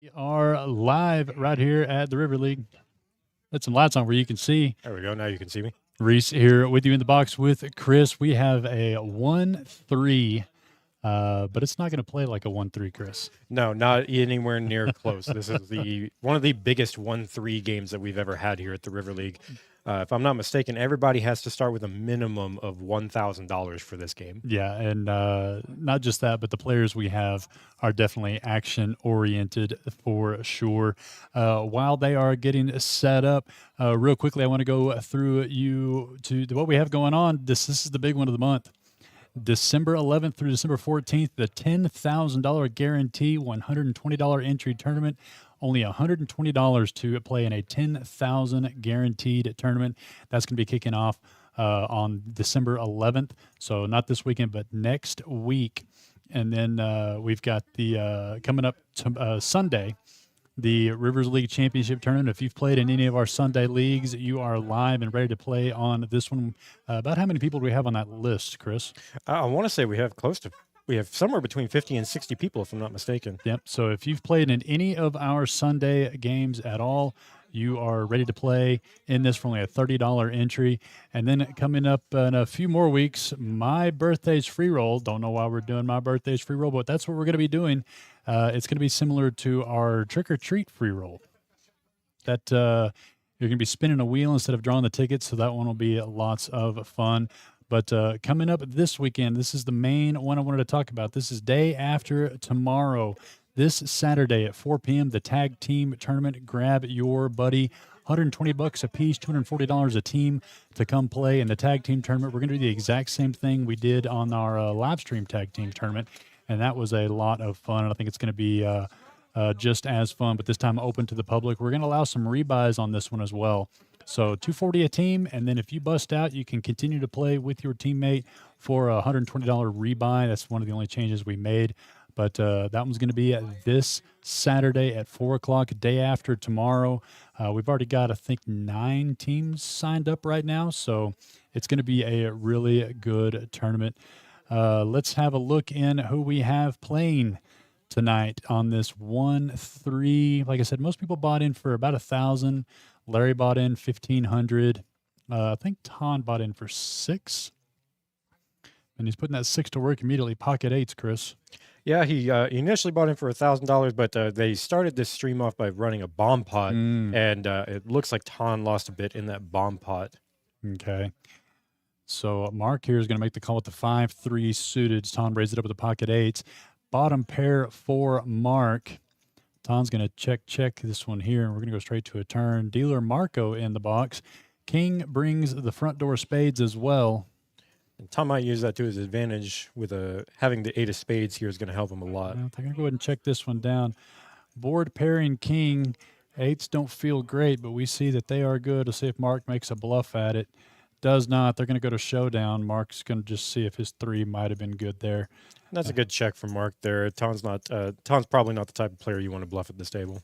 We are live right here at the River League. Let some lights on where you can see. There we go. Now you can see me. Reece here with you in the box with Chris. We have a 1-3, but it's not going to play like a 1-3, Chris. No, not anywhere near close. This is one of the biggest 1-3 games that we've ever had here at the River League. If I'm not mistaken, everybody has to start with a minimum of $1,000 for this game. Yeah, and not just that, but the players we have are definitely action-oriented for sure. While they are getting set up, real quickly, I want to go through you to what we have going on. This is the big one of the month. December 11th through December 14th, the $10,000 guarantee, $120 entry tournament. Only $120 to play in a $10,000 guaranteed tournament. That's going to be kicking off on December 11th. So not this weekend, but next week. And then we've got the coming up Sunday, the Rivers League Championship Tournament. If you've played in any of our Sunday leagues, you are live and ready to play on this one. About how many people do we have on that list, Chris? I want to say we have somewhere between 50 and 60 people, if I'm not mistaken. Yep. So if you've played in any of our Sunday games at all, you are ready to play in this for only a $30 entry. And then coming up in a few more weeks, my birthday's free roll. Don't know why we're doing my birthday's free roll, but that's what we're going to be doing. It's going to be similar to our trick or treat free roll. That you're going to be spinning a wheel instead of drawing the tickets, so that one will be lots of fun. But coming up this weekend, this is the main one I wanted to talk about. This is day after tomorrow. This Saturday at 4 p.m., the tag team tournament. Grab your buddy. $120 a piece, $240 a team to come play in the tag team tournament. We're going to do the exact same thing we did on our live stream tag team tournament, and that was a lot of fun. And I think it's going to be just as fun, but this time open to the public. We're going to allow some rebuys on this one as well. So $240 a team, and then if you bust out, you can continue to play with your teammate for a $120 rebuy. That's one of the only changes we made. But that one's going to be this Saturday at 4 o'clock, day after tomorrow. We've already got, I think, 9 teams signed up right now, so it's going to be a really good tournament. Let's have a look in who we have playing tonight on this 1-3. Like I said, most people bought in for about $1,000. Larry bought in $1,500. I think Ton bought in for $6. And he's putting that 6 to work immediately. Pocket 8s, Chris. Yeah, he initially bought in for $1,000, but they started this stream off by running a bomb pot, and it looks like Ton lost a bit in that bomb pot. Okay. So Mark here is going to make the call with the 5-3 suited. Ton raised it up with the pocket 8s. Bottom pair for Mark. Ton's going to check this one here, and we're going to go straight to a turn. Dealer Marco in the box. King brings the front door spades as well. And Tom might use that to his advantage with having the 8 of spades here is going to help him a lot. Well, they're going to go ahead and check this one down. Board pairing King. 8s don't feel great, but we see that they are good. Let's see if Mark makes a bluff at it. Does not. They're going to go to showdown. Mark's going to just see if his 3 might have been good there. That's a good check from Mark there. Ton's probably not the type of player you want to bluff at this table.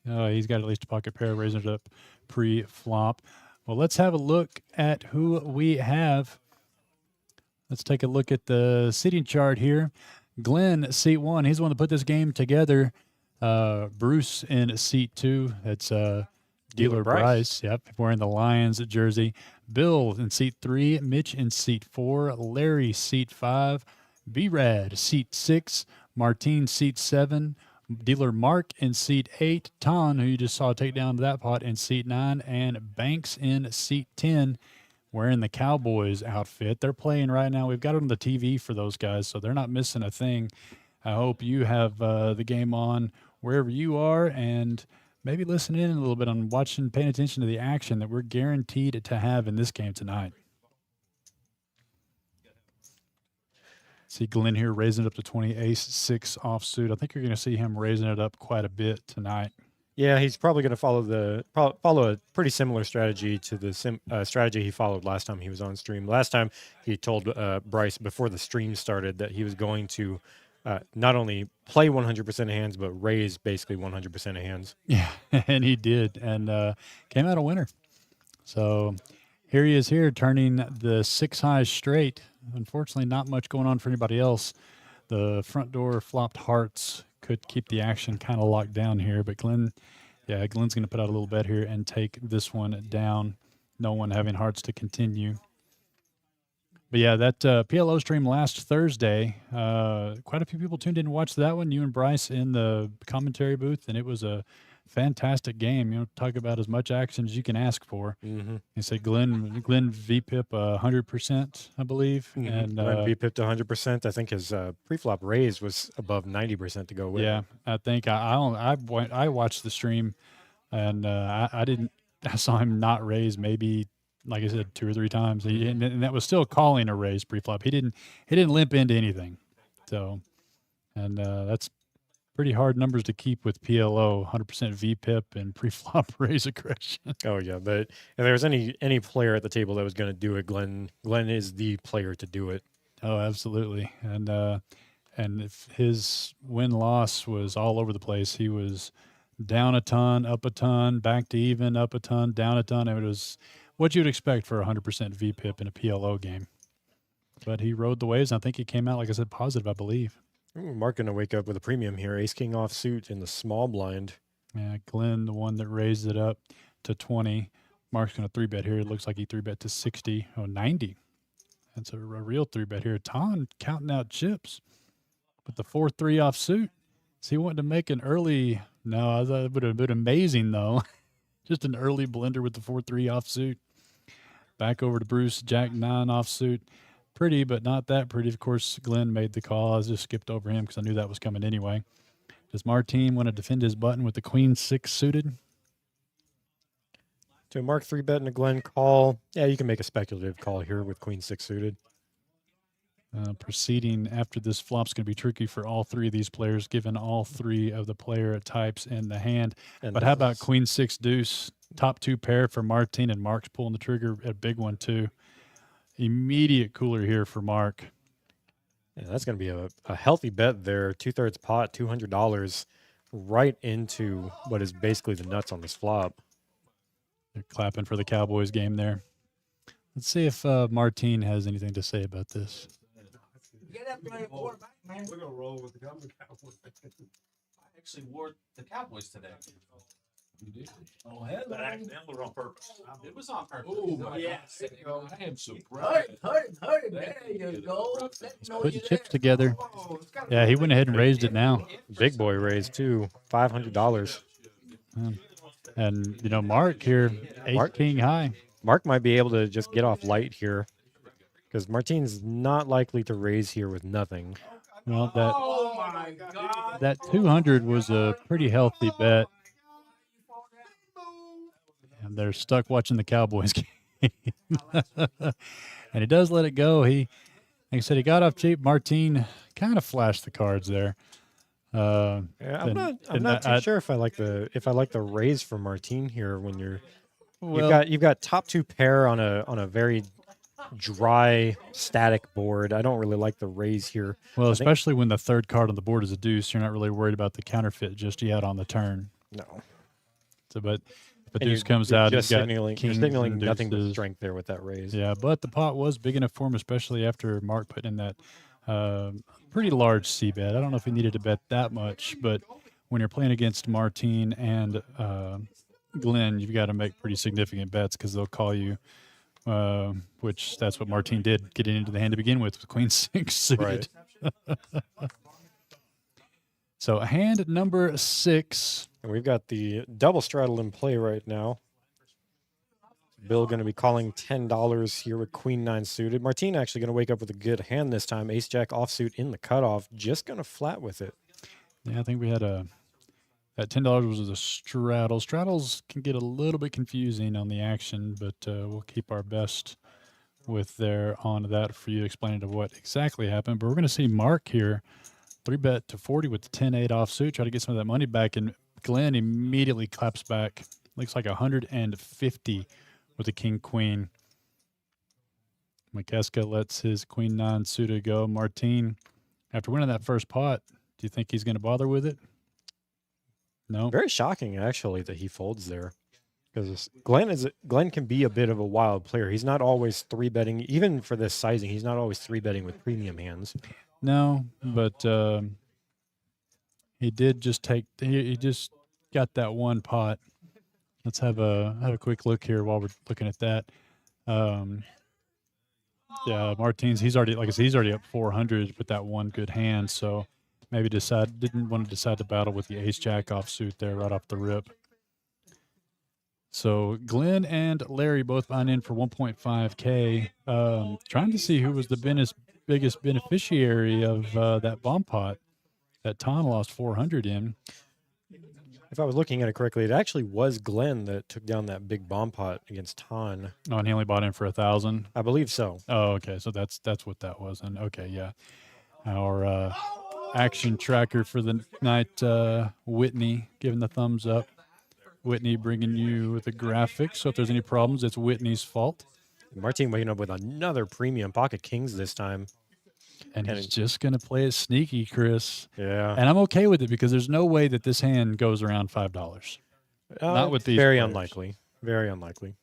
He's got at least a pocket pair, raising it up pre-flop. Well, let's have a look at who we have. Let's take a look at the seating chart here. Glenn, seat 1. He's the one that put this game together. Bruce in seat 2. That's Dealer Bryce. Yep, wearing the Lions jersey. Bill in seat 3. Mitch in seat 4. Larry, seat 5. B-Rad, seat 6. Martine, seat 7. Dealer Mark in seat 8. Ton, who you just saw take down that pot, in seat 9. And Banks in seat 10, wearing the Cowboys outfit. They're playing right now. We've got it on the TV for those guys, so they're not missing a thing. I hope you have the game on wherever you are, and maybe listen in a little bit on watching, paying attention to the action that we're guaranteed to have in this game tonight. See Glenn here raising it up to 20, ace 6 offsuit. I think you're going to see him raising it up quite a bit tonight. Yeah, he's probably going to follow a pretty similar strategy to the strategy he followed last time he was on stream. Last time he told Bryce before the stream started that he was going to not only play 100% of hands, but raise basically 100% of hands. Yeah, and he did, and came out a winner. So here he is here, turning the 6 highs straight. Unfortunately, not much going on for anybody else. The front door flopped hearts could keep the action kind of locked down here. But Glenn's going to put out a little bet here and take this one down. No one having hearts to continue. But yeah, that PLO stream last Thursday, quite a few people tuned in and watched that one. You and Bryce in the commentary booth, and it was a fantastic game. Talk about as much action as you can ask for. Mm-hmm. You said Glenn VPIP 100%, I believe, and Glenn VPIP to 100%. I think his pre-flop raise was above 90% to go with. Yeah, I think I watched the stream, and I saw him not raise maybe, like I said, 2 or 3 times, and that was still calling a raise pre-flop. He didn't limp into anything, so, and that's pretty hard numbers to keep with PLO, 100% VPIP and pre-flop raise aggression. Oh yeah, but if there was any player at the table that was going to do it, Glenn is the player to do it. Oh, absolutely, and if his win-loss was all over the place, he was down a ton, up a ton, back to even, up a ton, down a ton. It was what you'd expect for 100% VPIP in a PLO game. But he rode the waves, and I think he came out, like I said, positive, I believe. Ooh, Mark going to wake up with a premium here. Ace-king offsuit in the small blind. Yeah, Glenn, the one that raised it up to 20. Mark's going to 3-bet here. It looks like he 3-bet to 60. Oh, 90. That's a real 3-bet here. Ton counting out chips with the 4-3 offsuit. So he wanted to make an early. No, I thought it would have been amazing, though. Just an early blender with the 4-3 offsuit. Back over to Bruce, Jack 9 offsuit. Pretty, but not that pretty. Of course, Glenn made the call. I just skipped over him because I knew that was coming anyway. Does Martine want to defend his button with the Queen 6 suited? To a Mark 3-bet and a Glenn call. Yeah, you can make a speculative call here with Queen 6 suited. Proceeding after this flop's going to be tricky for all 3 of these players, given all 3 of the player types in the hand. But how about Queen 6 deuce? Top 2 pair for Martine, and Mark's pulling the trigger, a big one too. Immediate cooler here for Mark. Yeah, that's going to be a healthy bet there. 2/3 pot, $200 right into what is basically the nuts on this flop. They're clapping for the Cowboys game there. Let's see if Martine has anything to say about this. Get that player quarterback, man. We're gonna roll with the Cowboys. I actually wore the Cowboys today. You did? Oh, hell no. That on purpose. It was on purpose. Oh, yes. I am surprised. Hurt, there you go. Putting chips together. Yeah, he went ahead and raised it now. Big boy raised too, $500. And, Mark here, King high. Mark might be able to just get off light here because Martine's not likely to raise here with nothing. Well, that 200 was a pretty healthy bet. And they're stuck watching the Cowboys game. And he does let it go. Like I said, he got off cheap. Martine kind of flashed the cards there. I'm not too sure if I like the raise for Martine here when you've got top 2 pair on a very dry static board. I don't really like the raise here. Well, especially when the 3rd card on the board is a deuce, you're not really worried about the counterfeit just yet on the turn. No. So, but if a deuce comes out, just you've got signaling nothing but strength there with that raise. Yeah, but the pot was big enough for him, especially after Mark put in that pretty large C bet. I don't know if he needed to bet that much, but when you're playing against Martine and Glenn, you've got to make pretty significant bets because they'll call you, which that's what Martine did getting into the hand to begin with Queen 6 suited. Right. So hand number 6. And we've got the double straddle in play right now. Bill going to be calling $10 here with Queen 9 suited. Martine actually going to wake up with a good hand this time. Ace Jack offsuit in the cutoff. Just going to flat with it. Yeah, I think we had that $10 was a straddle. Straddles can get a little bit confusing on the action, but we'll keep our best with on that for you, explaining to what exactly happened. But we're going to see Mark here 3-bet to 40 with the 10-8 offsuit, try to get some of that money back, and Glenn immediately claps back. Looks like 150 with the King Queen. McKeska lets his Queen 9 suited go. Martine, after winning that first pot, do you think he's going to bother with it? No. Very shocking, actually, that he folds there. Because Glenn can be a bit of a wild player. He's not always 3-betting, even for this sizing. He's not always 3-betting with premium hands. No, but He did just take. He just got that one pot. Let's have a quick look here while we're looking at that. Um, yeah, Martins. He's already, like I said, he's already up 400 with that one good hand. So maybe didn't want to decide to battle with the ace jack offsuit there right off the rip. So Glenn and Larry both buying in for 1.5K. Trying to see who was the biggest beneficiary of that bomb pot that Ton lost 400 in. If I was looking at it correctly, it actually was Glenn that took down that big bomb pot against Ton. Oh, and he only bought in for 1,000. I believe so. Oh, okay. So that's what that was. And okay, yeah. Our action tracker for the night, Whitney, giving the thumbs up. Whitney bringing you the graphics. So if there's any problems, it's Whitney's fault. Martin waking up with another premium pocket kings this time. And he's just going to play it sneaky, Chris. Yeah. And I'm okay with it because there's no way that this hand goes around $5. Not with these Very players. unlikely. Very unlikely.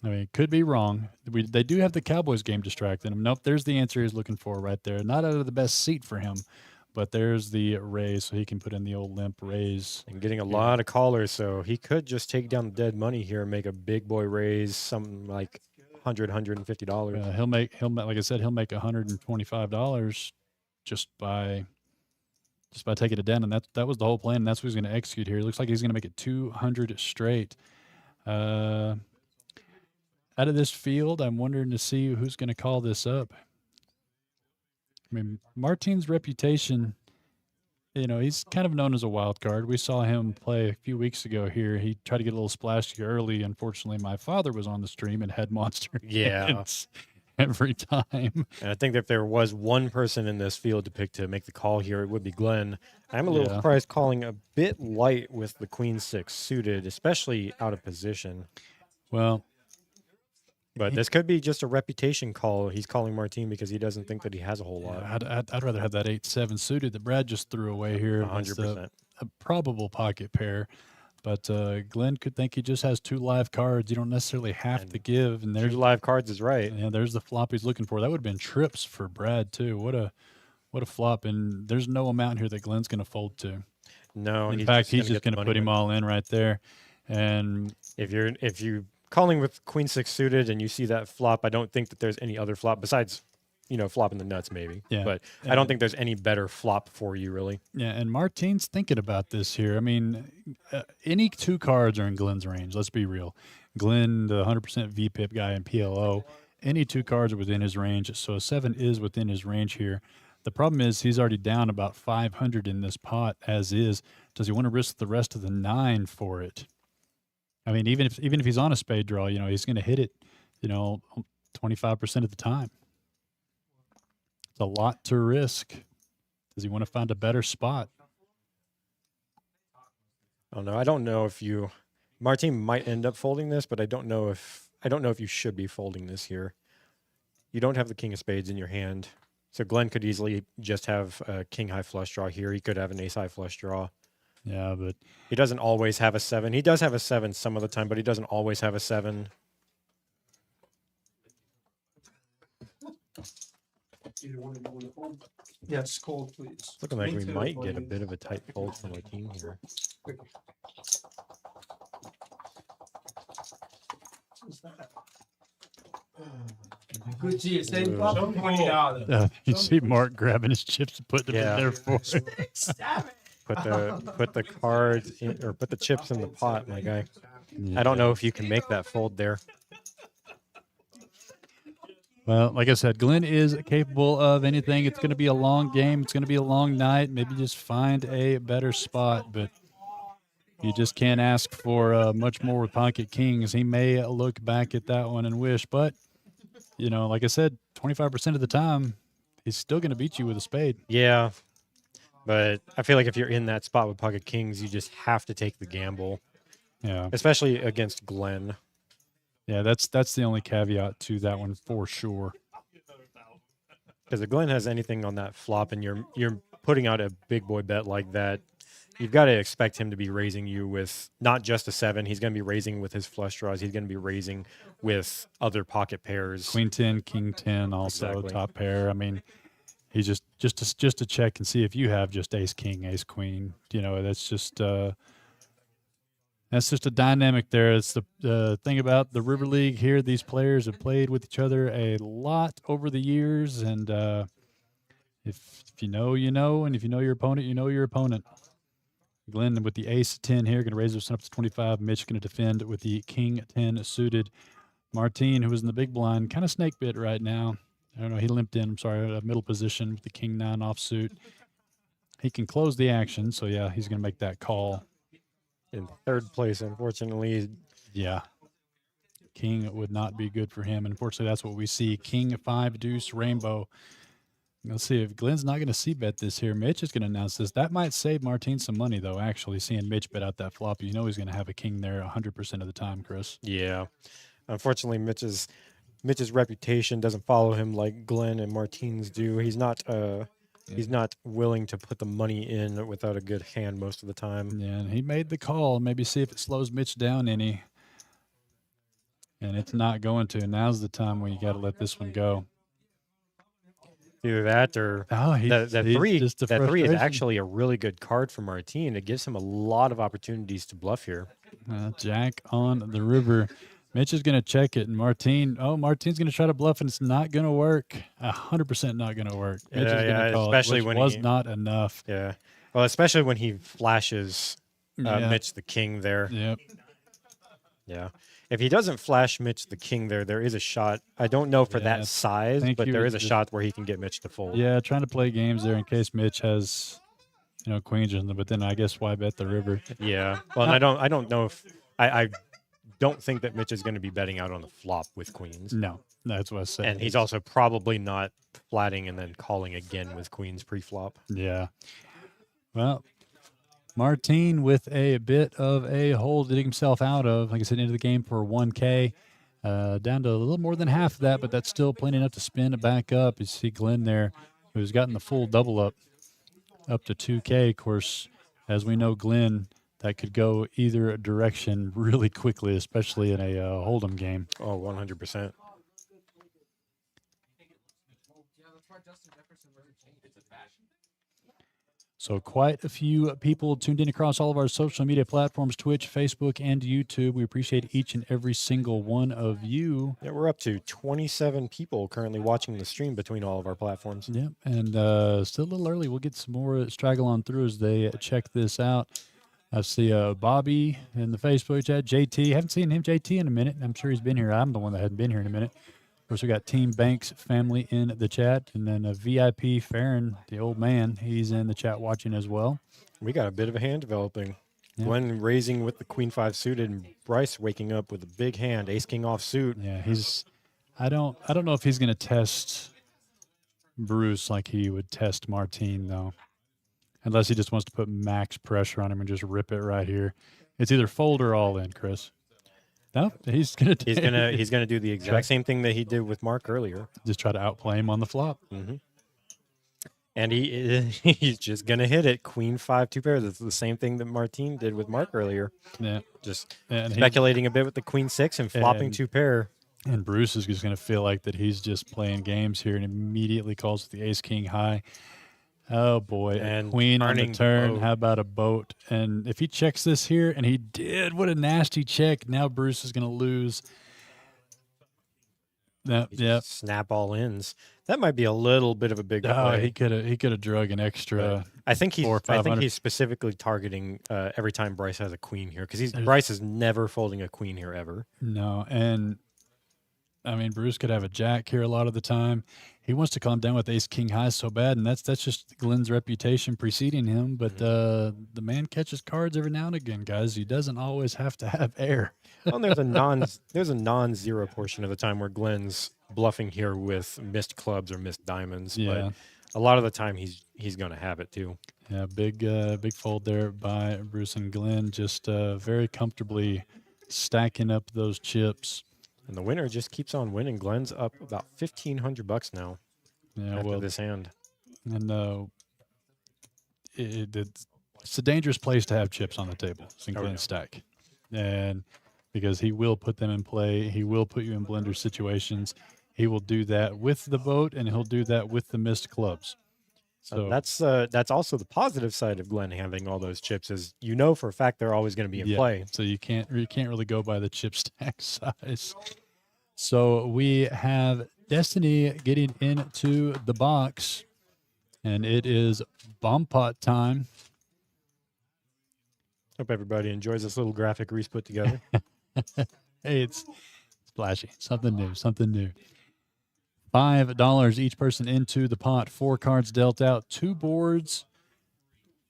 I mean, could be wrong. They do have the Cowboys game distracting him. Nope, there's the answer he's looking for right there. Not out of the best seat for him, but there's the raise, so he can put in the old limp raise. And getting a lot of callers, so he could just take down the dead money here and make a big boy raise, something like $150. He'll make like I said, he'll make $125 just by taking it down, and that was the whole plan. And that's what he's going to execute here. It looks like he's going to make it 200 straight. Out of this field, I'm wondering to see who's going to call this up. I mean, Martin's reputation, he's kind of known as a wild card. We saw him play a few weeks ago here. He tried to get a little splashy early. Unfortunately, my father was on the stream and had monster hands every time. And I think that if there was one person in this field to pick to make the call here, it would be Glenn. I'm a little surprised calling a bit light with the queen six suited, especially out of position. Well, but this could be just a reputation call. He's calling Martin because he doesn't think that he has a whole lot. I'd rather have that 8-7 suited that Brad just threw away here. 100%. A probable pocket pair. But Glenn could think he just has 2 live cards. You don't necessarily have to give. And there's 2 live cards is right. Yeah, there's the flop he's looking for. That would have been trips for Brad too. What a flop! And there's no amount here that Glenn's going to fold to. No, in fact, he's just going to put him all in right there. And if you calling with queen six suited and you see that flop, I don't think that there's any other flop besides, flopping the nuts maybe. Yeah. But I don't think there's any better flop for you really. Yeah, and Martin's thinking about this here. I mean, any 2 cards are in Glenn's range. Let's be real. Glenn, the 100% VPIP guy in PLO, any 2 cards are within his range. So a 7 is within his range here. The problem is he's already down about 500 in this pot as is. Does he want to risk the rest of the 9 for it? I mean, even if he's on a spade draw, he's going to hit it, 25% of the time. It's a lot to risk. Does he want to find a better spot? I don't know. I don't know if Martin might end up folding this, but I don't know if you should be folding this here. You don't have the king of spades in your hand. So Glenn could easily just have a king high flush draw here. He could have an ace high flush draw. Yeah, but he doesn't always have a 7. He does have a 7 some of the time, but he doesn't always have a 7. Yes, call please. It's looking like we might get a bit of a tight fold from our team here. Good to you. Same $20. You see Mark grabbing his chips and putting them in there for it. Put the cards in, or put the chips in the pot, my guy. Yeah. I don't know if you can make that fold there. Well, like I said, Glenn is capable of anything. It's going to be a long game. It's going to be a long night. Maybe just find a better spot, but you just can't ask for much more with pocket kings. He may look back at that one and wish, but, like I said, 25% of the time, he's still going to beat you with a spade. Yeah, but I feel like if you're in that spot with pocket kings, you just have to take the gamble. Yeah. Especially against Glenn. Yeah, that's the only caveat to that one for sure. Because if Glenn has anything on that flop and you're putting out a big boy bet like that, you've got to expect him to be raising you with not just a 7. He's going to be raising with his flush draws. He's going to be raising with other pocket pairs. Queen 10, King 10, also exactly. Top pair. I mean, He's just to check and see if you have just ace king, ace queen. That's just a dynamic there. It's the thing about the River League here. These players have played with each other a lot over the years, and if you know, you know, and if you know your opponent, you know your opponent. Glenn with the ace 10 here, going to raise this one up to 25. Mitch going to defend with the king 10 suited. Martin, who was in the big blind, kind of snake bit right now. I don't know. He limped in. I'm sorry, middle position with the king 9 offsuit. He can close the action, so yeah, he's going to make that call. In third place, unfortunately. Yeah. King would not be good for him. Unfortunately, that's what we see. King 5 deuce rainbow. Let's see if Glenn's not going to see bet this here. Mitch is going to announce this. That might save Martin some money, though, actually, seeing Mitch bet out that flop. You know he's going to have a king there 100% of the time, Chris. Yeah. Unfortunately, Mitch's reputation doesn't follow him like Glenn and Martin's do. He's not willing to put the money in without a good hand most of the time. Yeah, and he made the call. Maybe see if it slows Mitch down any. And it's not going to. Now's the time when you got to let this one go. Either that or that three is actually a really good card for Martin. It gives him a lot of opportunities to bluff here. Jack on the river. Mitch is going to check it, and Martin's going to try to bluff, and it's not going to work. 100% not going to work. Mitch is going to call especially it, when was not enough. Yeah, well, especially when he flashes Mitch the king there. Yep. Yeah. If he doesn't flash Mitch the king there is a shot. I don't know for that size, but there is a shot where he can get Mitch to fold. Yeah, trying to play games there in case Mitch has, queens or something. But then I guess why bet the river? Yeah. Well, and I don't know if I don't think that Mitch is going to be betting out on the flop with queens. No, that's what I said. And he's also probably not flatting and then calling again with queens pre-flop. Yeah. Well, Martin with a bit of a hole to dig himself out of. Like I said, into the game for 1K. Down to a little more than half of that, but that's still plenty enough to spin it back up. You see Glenn there, who's gotten the full double up to 2K. Of course, as we know, Glenn, that could go either direction really quickly, especially in a Hold'em game. Oh, 100%. So quite a few people tuned in across all of our social media platforms, Twitch, Facebook, and YouTube. We appreciate each and every single one of you. Yeah, we're up to 27 people currently watching the stream between all of our platforms. Yeah, and still a little early. We'll get some more straggle on through as they check this out. I see Bobby in the Facebook chat, JT. Haven't seen him, JT, in a minute. I'm sure he's been here. I'm the one that hadn't been here in a minute. Of course, we got Team Banks family in the chat, and then a VIP Farron, the old man, he's in the chat watching as well. We got a bit of a hand developing. Yeah. Glenn raising with the Queen 5 suited, and Bryce waking up with a big hand, Ace King off suit. Yeah, I don't know if he's going to test Bruce like he would test Martin though, unless he just wants to put max pressure on him and just rip it right here. It's either fold or all in, Chris. No, he's gonna do the exact same thing that he did with Mark earlier. Just try to outplay him on the flop. Mm-hmm. And he's just gonna hit it. Queen 5 2 pairs. It's the same thing that Martin did with Mark earlier. Yeah, just speculating a bit with the Queen 6 and flopping 2 pair. And Bruce is just gonna feel like that he's just playing games here and immediately calls the Ace King high. Oh boy, and Queen on the turn. How about a boat? And if he checks this here, and he did, what a nasty check. Now Bruce is going to lose. Yep. Snap all ins. That might be a little bit of a big play. He could have drug an extra. I think he's specifically targeting every time Bryce has a queen here, because Bryce is never folding a queen here ever. No, and I mean Bruce could have a jack here a lot of the time. He wants to calm down with Ace King high so bad, and that's just Glenn's reputation preceding him. But the man catches cards every now and again, guys. He doesn't always have to have air. Well, there's a non-zero portion of the time where Glenn's bluffing here with missed clubs or missed diamonds. Yeah. But a lot of the time he's going to have it too. Yeah, big fold there by Bruce and Glenn, just very comfortably stacking up those chips. And the winner just keeps on winning. Glenn's up about $1,500 now. Yeah, after this hand. And it's a dangerous place to have chips on the table. It's in Glenn's stack, and because he will put them in play, he will put you in blender situations. He will do that with the boat, and he'll do that with the missed clubs. So That's also the positive side of Glenn having all those chips is you know for a fact they're always going to be in play. So you can't really go by the chip stack size. So we have Destiny getting into the box, and it is bomb pot time. Hope everybody enjoys this little graphic Reece put together. Hey, it's splashy. Something new. $5 each person into the pot. 4 cards dealt out. 2 boards.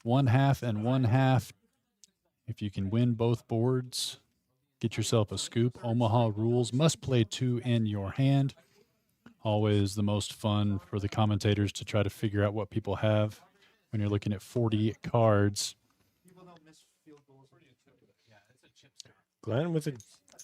1/2 and 1/2. If you can win both boards, get yourself a scoop. Omaha rules. Must play 2 in your hand. Always the most fun for the commentators to try to figure out what people have when you're looking at 40 cards. Glenn with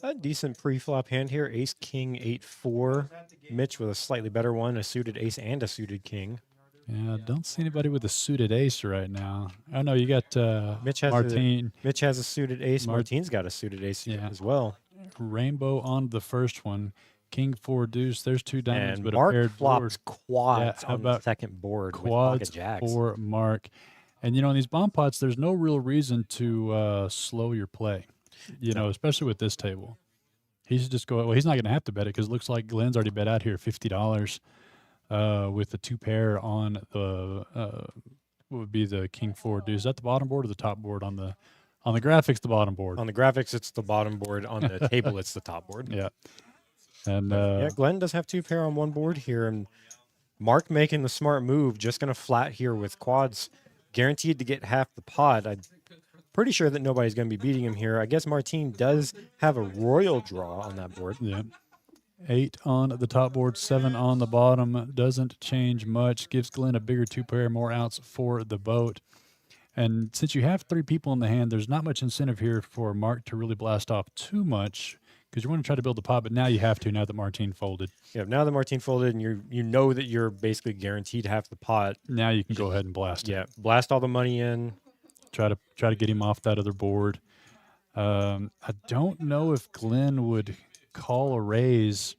a decent pre-flop hand here. Ace, king, 8-4. Mitch with a slightly better one, a suited ace and a suited king. Yeah, don't see anybody with a suited ace right now. Oh, no, you got Mitch has Martine. Mitch has a suited ace. Martine's got a suited ace as well. Rainbow on the first one. King 4 deuce. There's 2 diamonds, And but Mark a paired flops board. quads how on the about second board with Quads pocket jacks. for Mark. And, in these bomb pots, there's no real reason to slow your play, especially with this table. He's just going, well, he's not going to have to bet it because it looks like Glenn's already bet out here $50 with the 2 pair on the, what would be the King 4 deuce. Is that the bottom board or the top board on the graphics, the bottom board? On the graphics, it's the bottom board. On the table, it's the top board. Yeah. And yeah, Glenn does have 2 pair on one board here, and Mark making the smart move, just going to flat here with quads, guaranteed to get half the pot. I'm pretty sure that nobody's going to be beating him here. I guess Martine does have a royal draw on that board. Yeah. 8 on the top board, 7 on the bottom. Doesn't change much. Gives Glenn a bigger 2 pair, more outs for the boat. And since you have 3 people in the hand, there's not much incentive here for Mark to really blast off too much because you want to try to build the pot, but now you have to now that Martine folded. Yeah, now that Martine folded and you know that you're basically guaranteed half the pot. Now you can go ahead and blast it. Yeah, blast all the money in. Try to get him off that other board. I don't know if Glenn would call a raise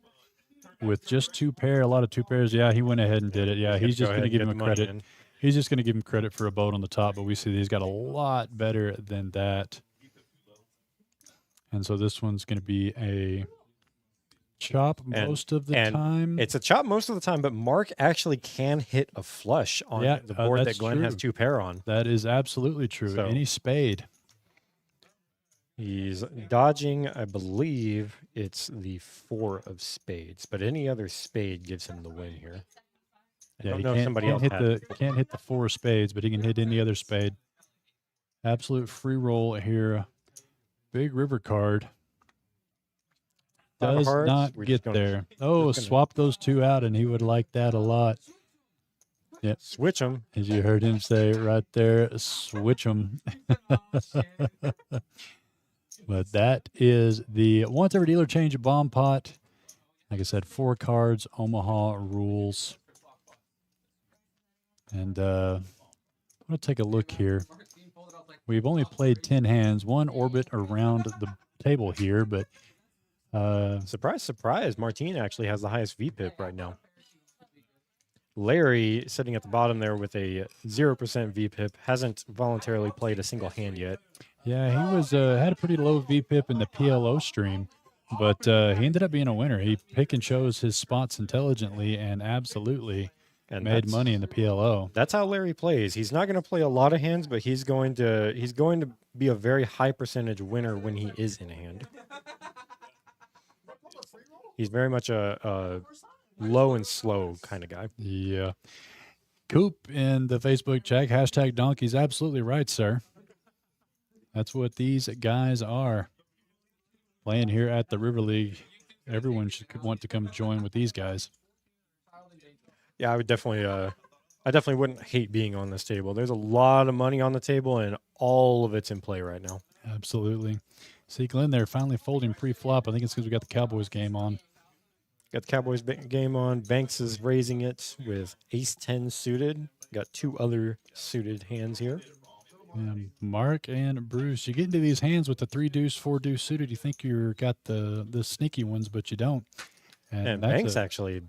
with just 2 pair, a lot of 2 pairs. Yeah, he went ahead and did it. Yeah, he's just going to give him a credit. He's just going to give him credit for a boat on the top, but we see that he's got a lot better than that. And so this one's going to be a chop most of the time. It's a chop most of the time, but Mark actually can hit a flush on the board that Glenn has 2 pair on. That is absolutely true. So, any spade. He's dodging, I believe it's the 4 of spades, but any other spade gives him the win here. I don't know if somebody else can't hit the 4 of spades, but he can hit any other spade. Absolute free roll here. Big river card. Does not get there. Oh, swap those 2 out, and he would like that a lot. Yeah, switch them. As you heard him say right there, switch them. But that is the once every dealer change a bomb pot. Like I said, 4 cards, Omaha rules. And I'm going to take a look here. We've only played 10 hands, 1 orbit around the table here, but surprise, surprise, Martine actually has the highest VPIP right now. Larry, sitting at the bottom there with a 0% VPIP, hasn't voluntarily played a single hand yet. Yeah, he was had a pretty low VPIP in the PLO stream, but he ended up being a winner. He pick and chose his spots intelligently and absolutely made money in the PLO. That's how Larry plays. He's not going to play a lot of hands, but he's going to be a very high percentage winner when he is in a hand. He's very much a low and slow kind of guy. Yeah. Coop in the Facebook chat, hashtag Donkey's absolutely right, sir. That's what these guys are. Playing here at the River League, everyone should want to come join with these guys. Yeah, I definitely wouldn't hate being on this table. There's a lot of money on the table, and all of it's in play right now. Absolutely. See Glenn there finally folding pre-flop. I think it's because we got the Cowboys game on. Got the Cowboys game on. Banks is raising it with ace-10 suited. Got 2 other suited hands here. And Mark and Bruce, you get into these hands with the 3 deuce, 4 deuce suited. You think you got the sneaky ones, but you don't. And Banks actually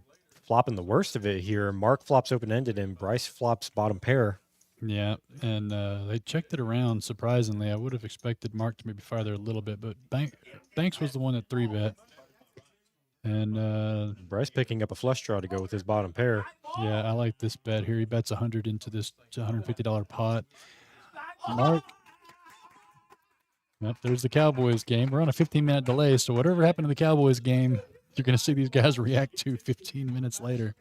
flopping the worst of it here. Mark flops open-ended and Bryce flops bottom pair. Yeah, and they checked it around. Surprisingly, I would have expected Mark to maybe fire there a little bit, but Banks was the one that 3-bet. And Bryce picking up a flush draw to go with his bottom pair. yeah, I like this bet here. He bets 100 into this $150 pot. Mark. Yep, there's the Cowboys game. We're on a 15-minute delay, so whatever happened in the Cowboys game, you're going to see these guys react to 15 minutes later.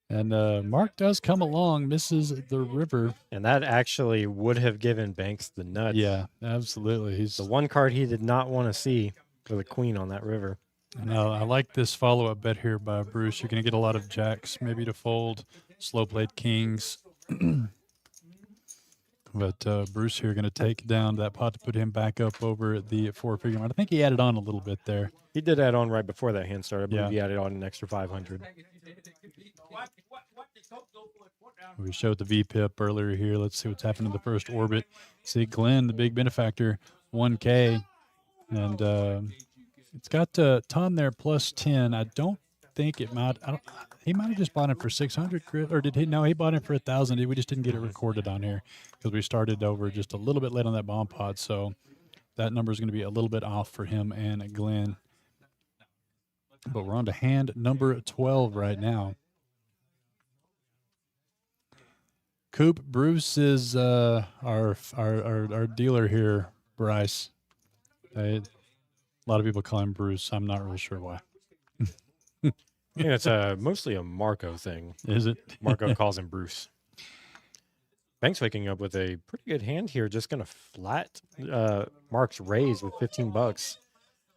And Mark does come along, misses the river. And that actually would have given Banks the nuts. Yeah, absolutely. He's the one card he did not want to see with a queen on that river. No, I like this follow-up bet here by Bruce. You're going to get a lot of jacks, maybe to fold, slow-played kings. But Bruce here going to take down that pot to put him back up over the 4-figure amount. I think he added on a little bit there. He did add on right before that hand started. I believe Yeah. he added on an extra 500. We showed the VPIP earlier here. Let's see what's happened in the first orbit. See Glenn, the big benefactor, 1K. And it's got Tom there plus 10. I don't think it might. He might have just bought it for 600, Chris, or did he? No, he bought it for 1,000. We just didn't get it recorded on here because we started over just a little bit late on that bomb pod. So that number is going to be a little bit off for him and Glenn. But we're on to hand number 12 right now. Coop, Bruce is our dealer here, Bryce. A lot of people call him Bruce. I'm not really sure why. I think it's mostly a Marco thing. Is it? Marco calls him Bruce. Banks waking up with a pretty good hand here. Just going to flat Mark's raise with 15 bucks.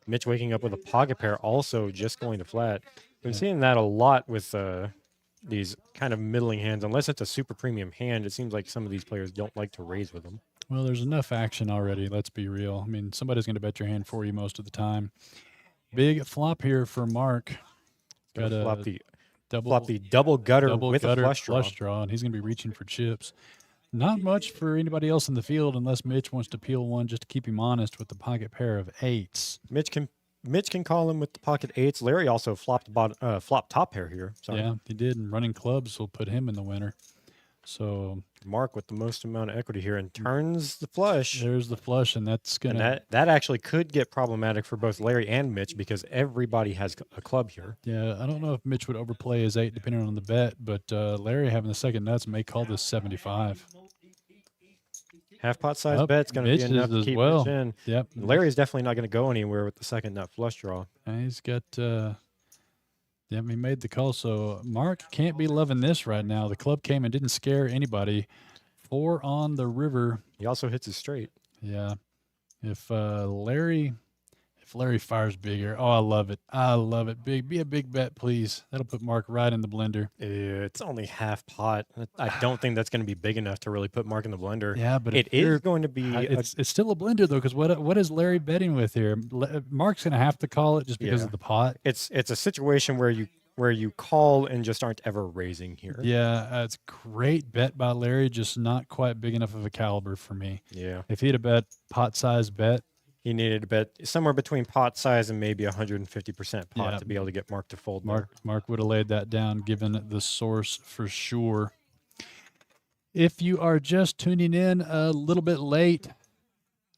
Mitch waking up with a pocket pair, also just going to flat. Been seeing that a lot with these kind of middling hands. Unless it's a super premium hand, it seems like some of these players don't like to raise with them. Well, there's enough action already. Let's be real. I mean, somebody's going to bet your hand for you most of the time. Big flop here for Mark. Got a flop the double gutter with a flush draw. And he's going to be reaching for chips. Not much for anybody else in the field unless Mitch wants to peel one just to keep him honest with the pocket pair of eights. Mitch can call him with the pocket eights. Larry also flopped top pair here. Sorry. Yeah, he did. And running clubs will put him in the winner. So Mark with the most amount of equity here and turns the flush. There's the flush, and that's going to... That actually could get problematic for both Larry and Mitch because everybody has a club here. Yeah, I don't know if Mitch would overplay his 8 depending on the bet, but Larry having the second nuts may call this 75. Half pot size bet's going to be enough to keep Mitch in. Yep. Larry's definitely not going to go anywhere with the second nut flush draw. And he's got... he made the call, so Mark can't be loving this right now. The club came and didn't scare anybody. 4 on the river. He also hits his straight. Yeah. If Larry fires bigger, oh, I love it. I love it. Be a big bet, please. That'll put Mark right in the blender. It's only half pot. I don't think that's going to be big enough to really put Mark in the blender. Yeah, but it is going to be. It's still a blender though, because what is Larry betting with here? Mark's going to have to call it just because of the pot. It's a situation where you call and just aren't ever raising here. Yeah, it's a great bet by Larry, just not quite big enough of a caliber for me. Yeah. If he had a bet pot size bet, he needed to bet somewhere between pot size and maybe 150% pot to be able to get Mark to fold. Mark would have laid that down given the source for sure. If you are just tuning in a little bit late,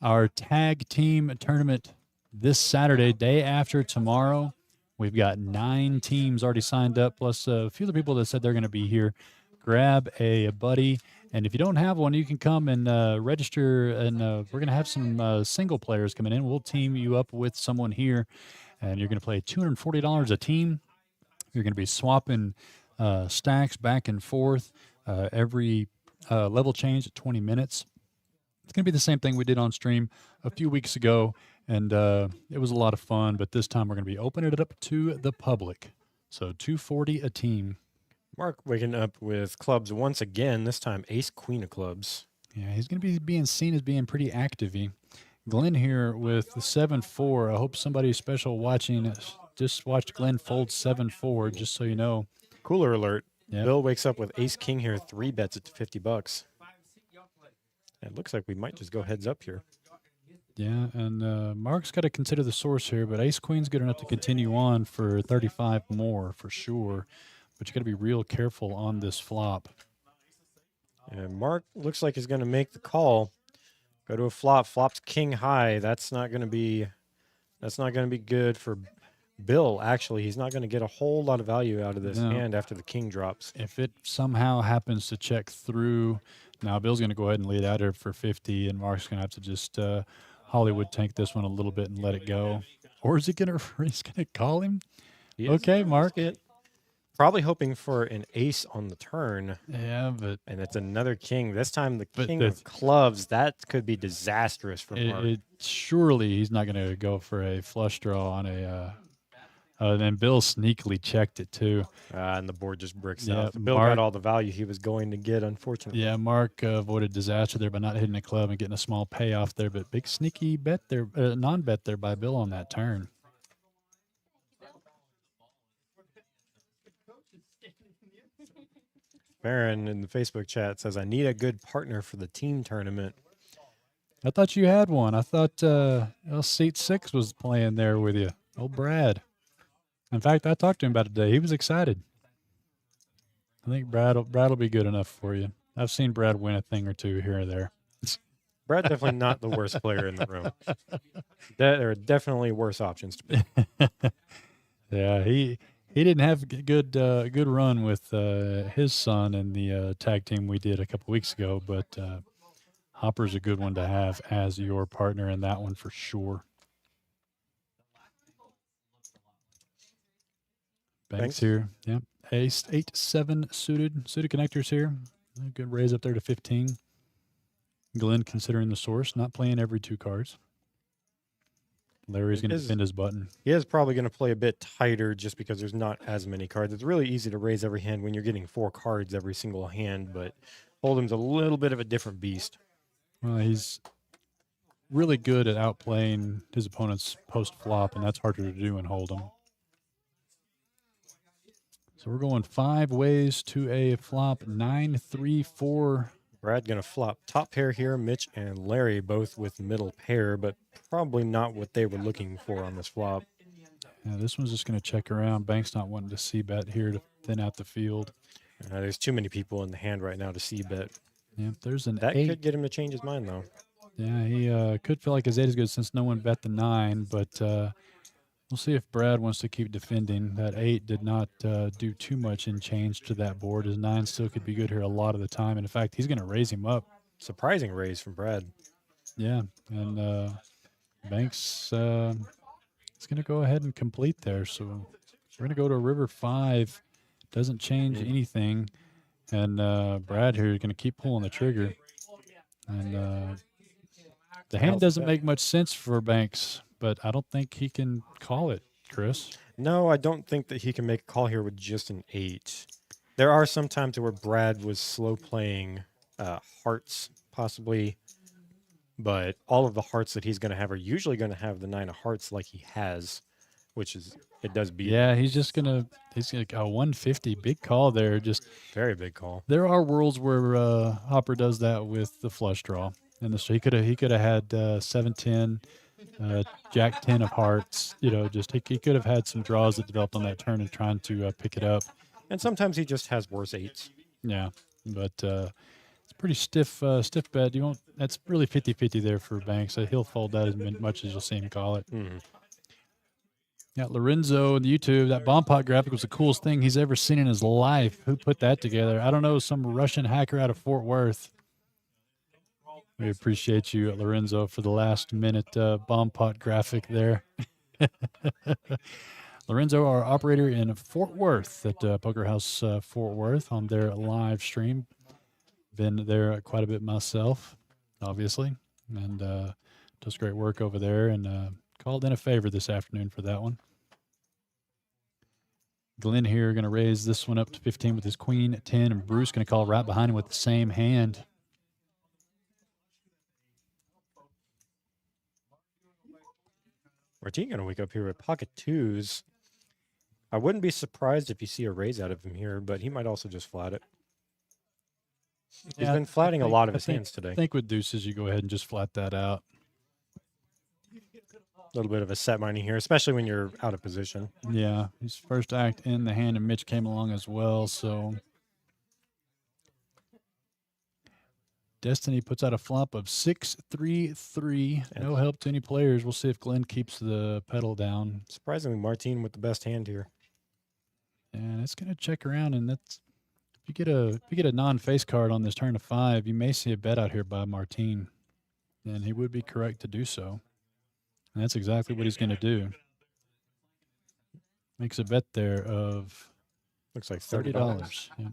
our tag team tournament this Saturday, day after tomorrow. We've got 9 teams already signed up, plus a few of the people that said they're going to be here. Grab a buddy, and if you don't have one, you can come and register, and we're going to have some single players coming in. We'll team you up with someone here, and you're going to play $240 a team. You're going to be swapping stacks back and forth every level change at 20 minutes. It's going to be the same thing we did on stream a few weeks ago, and it was a lot of fun, but this time we're going to be opening it up to the public. So $240 a team. Mark waking up with clubs once again, this time ace, queen of clubs. Yeah, he's going to be being seen as being pretty active-y. Glenn here with the 7-4. I hope somebody special watching just watched Glenn fold 7-4, just so you know. Cooler alert. Yep. Bill wakes up with ace, king here, 3 bets at $50. It looks like we might just go heads up here. Yeah, and Mark's got to consider the source here, but Ace Queen's good enough to continue on for 35 more for sure. But you got to be real careful on this flop. And Mark looks like he's going to make the call. Go to a flop. Flop's king high. That's not going to be good for Bill. Actually, he's not going to get a whole lot of value out of this No. hand after the king drops. If it somehow happens to check through, now Bill's going to go ahead and lead out here for 50, and Mark's going to have to just Hollywood tank this one a little bit and let it go. Or is he going to? He's going to call him? He is Okay, gonna Mark. risk it. Probably hoping for an ace on the turn, Yeah, but and it's another king. This time the But king the- of clubs. That could be disastrous for Mark. surely he's not going to go for a flush draw on a. Then Bill sneakily checked it too. And the board just bricks Yeah, out. Bill Mark- got all the value he was going to get, unfortunately. Yeah, Mark avoided disaster there by not hitting a club and getting a small payoff there, but big sneaky bet there, non-bet there by Bill on that turn. Baron in the Facebook chat says, I need a good partner for the team tournament. I thought you had one. I thought Seat 6 was playing there with you. Oh, Brad. In fact, I talked to him about it today. He was excited. I think Brad will be good enough for you. I've seen Brad win a thing or two here or there. Brad's definitely not the worst player in the room. There are definitely worse options to pick. Yeah, he didn't have a good run with his son in the tag team we did a couple weeks ago, but Hopper's a good one to have as your partner in that one for sure. Banks here, yeah. Ace 8-7 suited connectors here. A good raise up there to 15. Glenn considering the source, not playing every 2 cards. Larry's going to defend his button. He is probably going to play a bit tighter just because there's not as many cards. It's really easy to raise every hand when you're getting 4 cards every single hand, but Hold'em's a little bit of a different beast. Well, he's really good at outplaying his opponents post-flop, and that's harder to do in Hold'em. So we're going 5 ways to a flop, 9-3-4. Brad going to flop top pair here. Mitch and Larry both with middle pair, but probably not what they were looking for on this flop. Yeah, this one's just going to check around. Bank's not wanting to c-bet here to thin out the field. There's too many people in the hand right now to c-bet. Yeah, there's an That 8. could get him to change his mind, though. Yeah, he could feel like his 8 is good since no one bet the 9, but we'll see if Brad wants to keep defending. That 8 did not do too much in change to that board. His 9 still could be good here a lot of the time. And in fact, he's going to raise him up. Surprising raise from Brad. Yeah, and Banks is going to go ahead and complete there. So we're going to go to river 5. Doesn't change anything. And Brad here is going to keep pulling the trigger. And the hand doesn't make much sense for Banks, but I don't think he can call it, Chris. No, I don't think that he can make a call here with just an 8. There are some times where Brad was slow playing hearts, possibly, but all of the hearts that he's going to have are usually going to have the 9 of hearts like he has, which is, it does beat. Yeah, he's like a 150, big call there. Just very big call. There are worlds where Hopper does that with the flush draw. And he could have had 7-10, Jack 10 of hearts. Just he could have had some draws that developed on that turn and trying to pick it up. And sometimes he just has worse 8s. Yeah, but it's pretty stiff bet. That's really 50-50 there for Banks. He'll fold that as much as you'll see him call it. Mm-hmm. Yeah, Lorenzo on YouTube, that bomb pot graphic was the coolest thing he's ever seen in his life. Who put that together? I don't know, some Russian hacker out of Fort Worth. We appreciate you, Lorenzo, for the last minute bomb pot graphic there. Lorenzo, our operator in Fort Worth at Poker House Fort Worth on their live stream. Been there quite a bit myself, obviously, and does great work over there, and called in a favor this afternoon for that one. Glenn here going to raise this one up to 15 with his queen at 10, and Bruce going to call right behind him with the same hand. Martin going to wake up here with pocket 2s. I wouldn't be surprised if you see a raise out of him here, but he might also just flat it. He's been flatting a lot of his hands today. I think with deuces, you go ahead and just flat that out. A little bit of a set mining here, especially when you're out of position. Yeah, his first act in the hand, and Mitch came along as well. So Destiny puts out a flop of 6-3-3. No help to any players. We'll see if Glenn keeps the pedal down. Surprisingly, Martine with the best hand here. And it's going to check around, and that's if you get a non-face card on this turn of 5, you may see a bet out here by Martine, and he would be correct to do so. And that's exactly what he's going to do. Makes a bet there of Looks like $30. Yeah.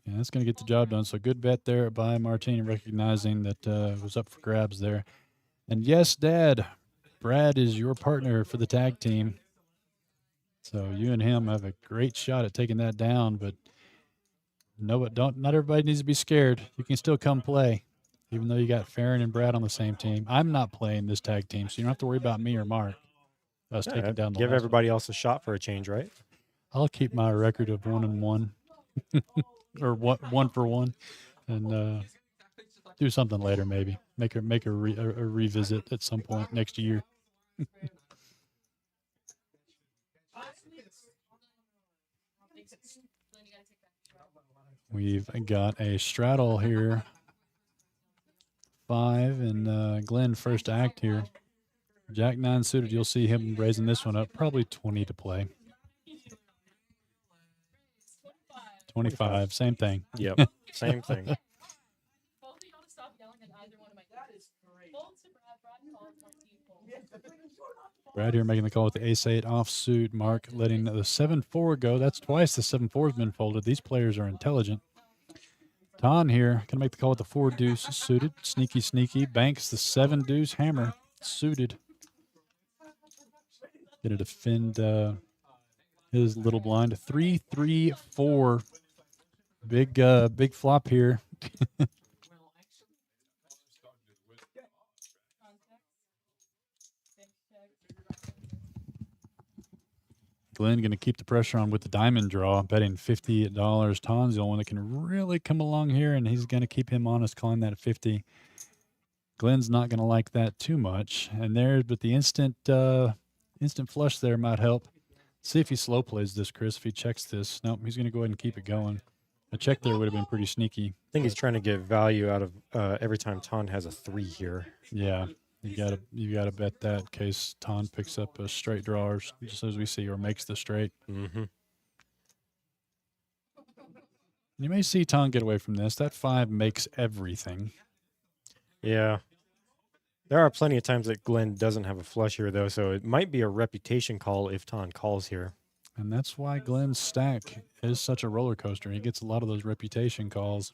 Yeah, that's going to get the job done. So good bet there by Martine, recognizing that it was up for grabs there. And yes, Dad, Brad is your partner for the tag team. So you and him have a great shot at taking that down. But no, not everybody needs to be scared. You can still come play, even though you got Farron and Brad on the same team. I'm not playing this tag team, so you don't have to worry about me or Mark. Us taking down the Give last everybody else a shot for a change, right? I'll keep my record of 1-1 or 1-for-1 and do something later, maybe make a revisit at some point next year. We've got a straddle here. 5 and Glenn first act here. Jack 9 suited. You'll see him raising this one up. Probably 20 to play. 25, same thing. Yep, same thing. Brad here making the call with the ace-8 offsuit. Mark letting the 7-4 go. That's twice the 7-4 has been folded. These players are intelligent. Ton here can make the call with the 4-deuce suited. Sneaky, sneaky. Banks the 7-deuce hammer suited. Gonna defend his little blind. 3-3-4. Big flop here. Glenn going to keep the pressure on with the diamond draw, betting $50. Ton's the only one that can really come along here, and he's going to keep him honest, calling that 50. Glenn's not going to like that too much. And but the instant flush there might help. See if he slow plays this, Chris. If he checks this, nope, he's going to go ahead and keep it going. A check there would have been pretty sneaky. I think he's trying to get value out of every time Ton has a 3 here. Yeah. You gotta bet that in case Ton picks up a straight draw, or just as we see, or makes the straight. Mm-hmm. You may see Ton get away from this. That 5 makes everything. Yeah. There are plenty of times that Glenn doesn't have a flush here, though, so it might be a reputation call if Ton calls here. And that's why Glenn's stack is such a roller coaster. He gets a lot of those reputation calls.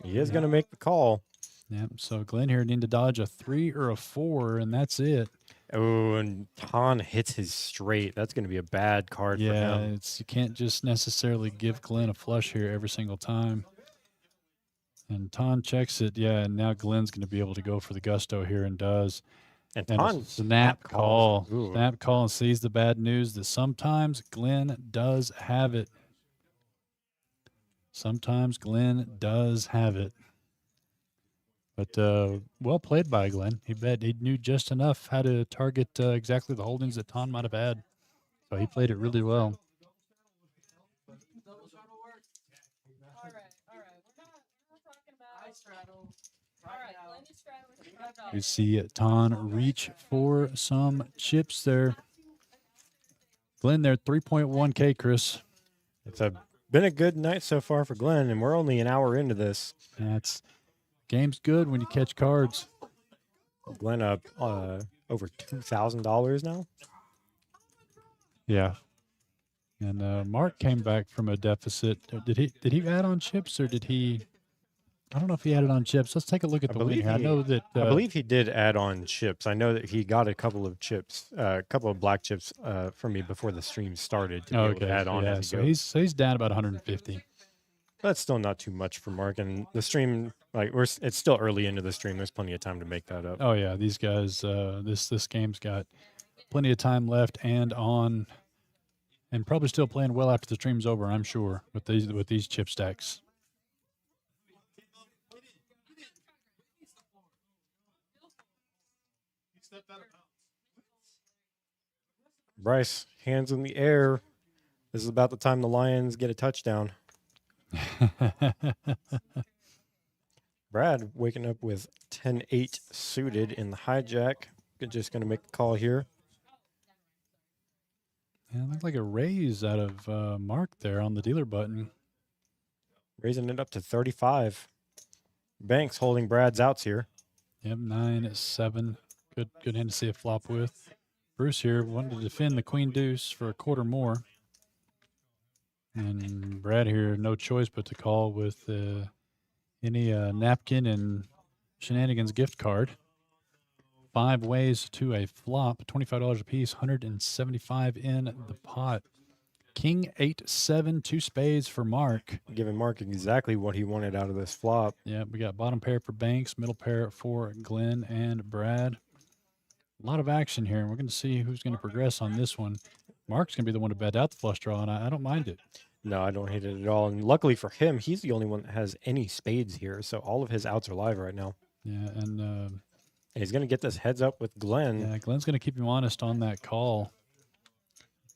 He is going to make the call. Yeah, so Glenn here need to dodge a 3 or a 4, and that's it. Oh, and Ton hits his straight. That's going to be a bad card for him. You can't just necessarily give Glenn a flush here every single time. And Ton checks it, and now Glenn's going to be able to go for the gusto here and does. And And Ton a snap call. Ooh. Snap call and sees the bad news that sometimes Glenn does have it. Sometimes Glenn does have it. But well played by Glenn. He knew just enough how to target exactly the holdings that Ton might have had. So he played it really well. You see Ton reach for some chips there. Glenn there, 3.1K, Chris. It's been a good night so far for Glenn, and we're only an hour into this. Game's good when you catch cards. Glenn up over $2,000 now. Yeah. And Mark came back from a deficit. Did he add on chips, or did he? I don't know if he added on chips. Let's take a look at the win here. I know that I believe he did add on chips. I know that he got a couple of chips, a couple of black chips from me before the stream started to be able to add on. Yeah, as he so goes. he's down about 150. That's still not too much for Mark, and the stream, it's still early into the stream. There's plenty of time to make that up. Oh yeah, these guys, this game's got plenty of time left and on, and probably still playing well after the stream's over. I'm sure with these chip stacks. Bryce, hands in the air. This is about the time the Lions get a touchdown. Brad waking up with 10-8 suited in the hijack. Just going to make a call here. Yeah, looked like a raise out of Mark there on the dealer button. Raising it up to 35. Banks holding Brad's outs here. Yep, 9-7. Good hand to see a flop with. Bruce here wanted to defend the queen deuce for a quarter more. And Brad here, no choice but to call with any napkin and shenanigans gift card. 5 ways to a flop, $25 a piece, 175 in the pot. King 8-7, 2 spades for Mark. Giving Mark exactly what he wanted out of this flop. Yeah, we got bottom pair for Banks, middle pair for Glenn and Brad. A lot of action here, and we're going to see who's going to progress on this one. Mark's going to be the one to bet out the flush draw, and I don't mind it. No, I don't hate it at all. And luckily for him, he's the only one that has any spades here. So all of his outs are live right now. Yeah, and And he's going to get this heads up with Glenn. yeah, Glenn's going to keep him honest on that call.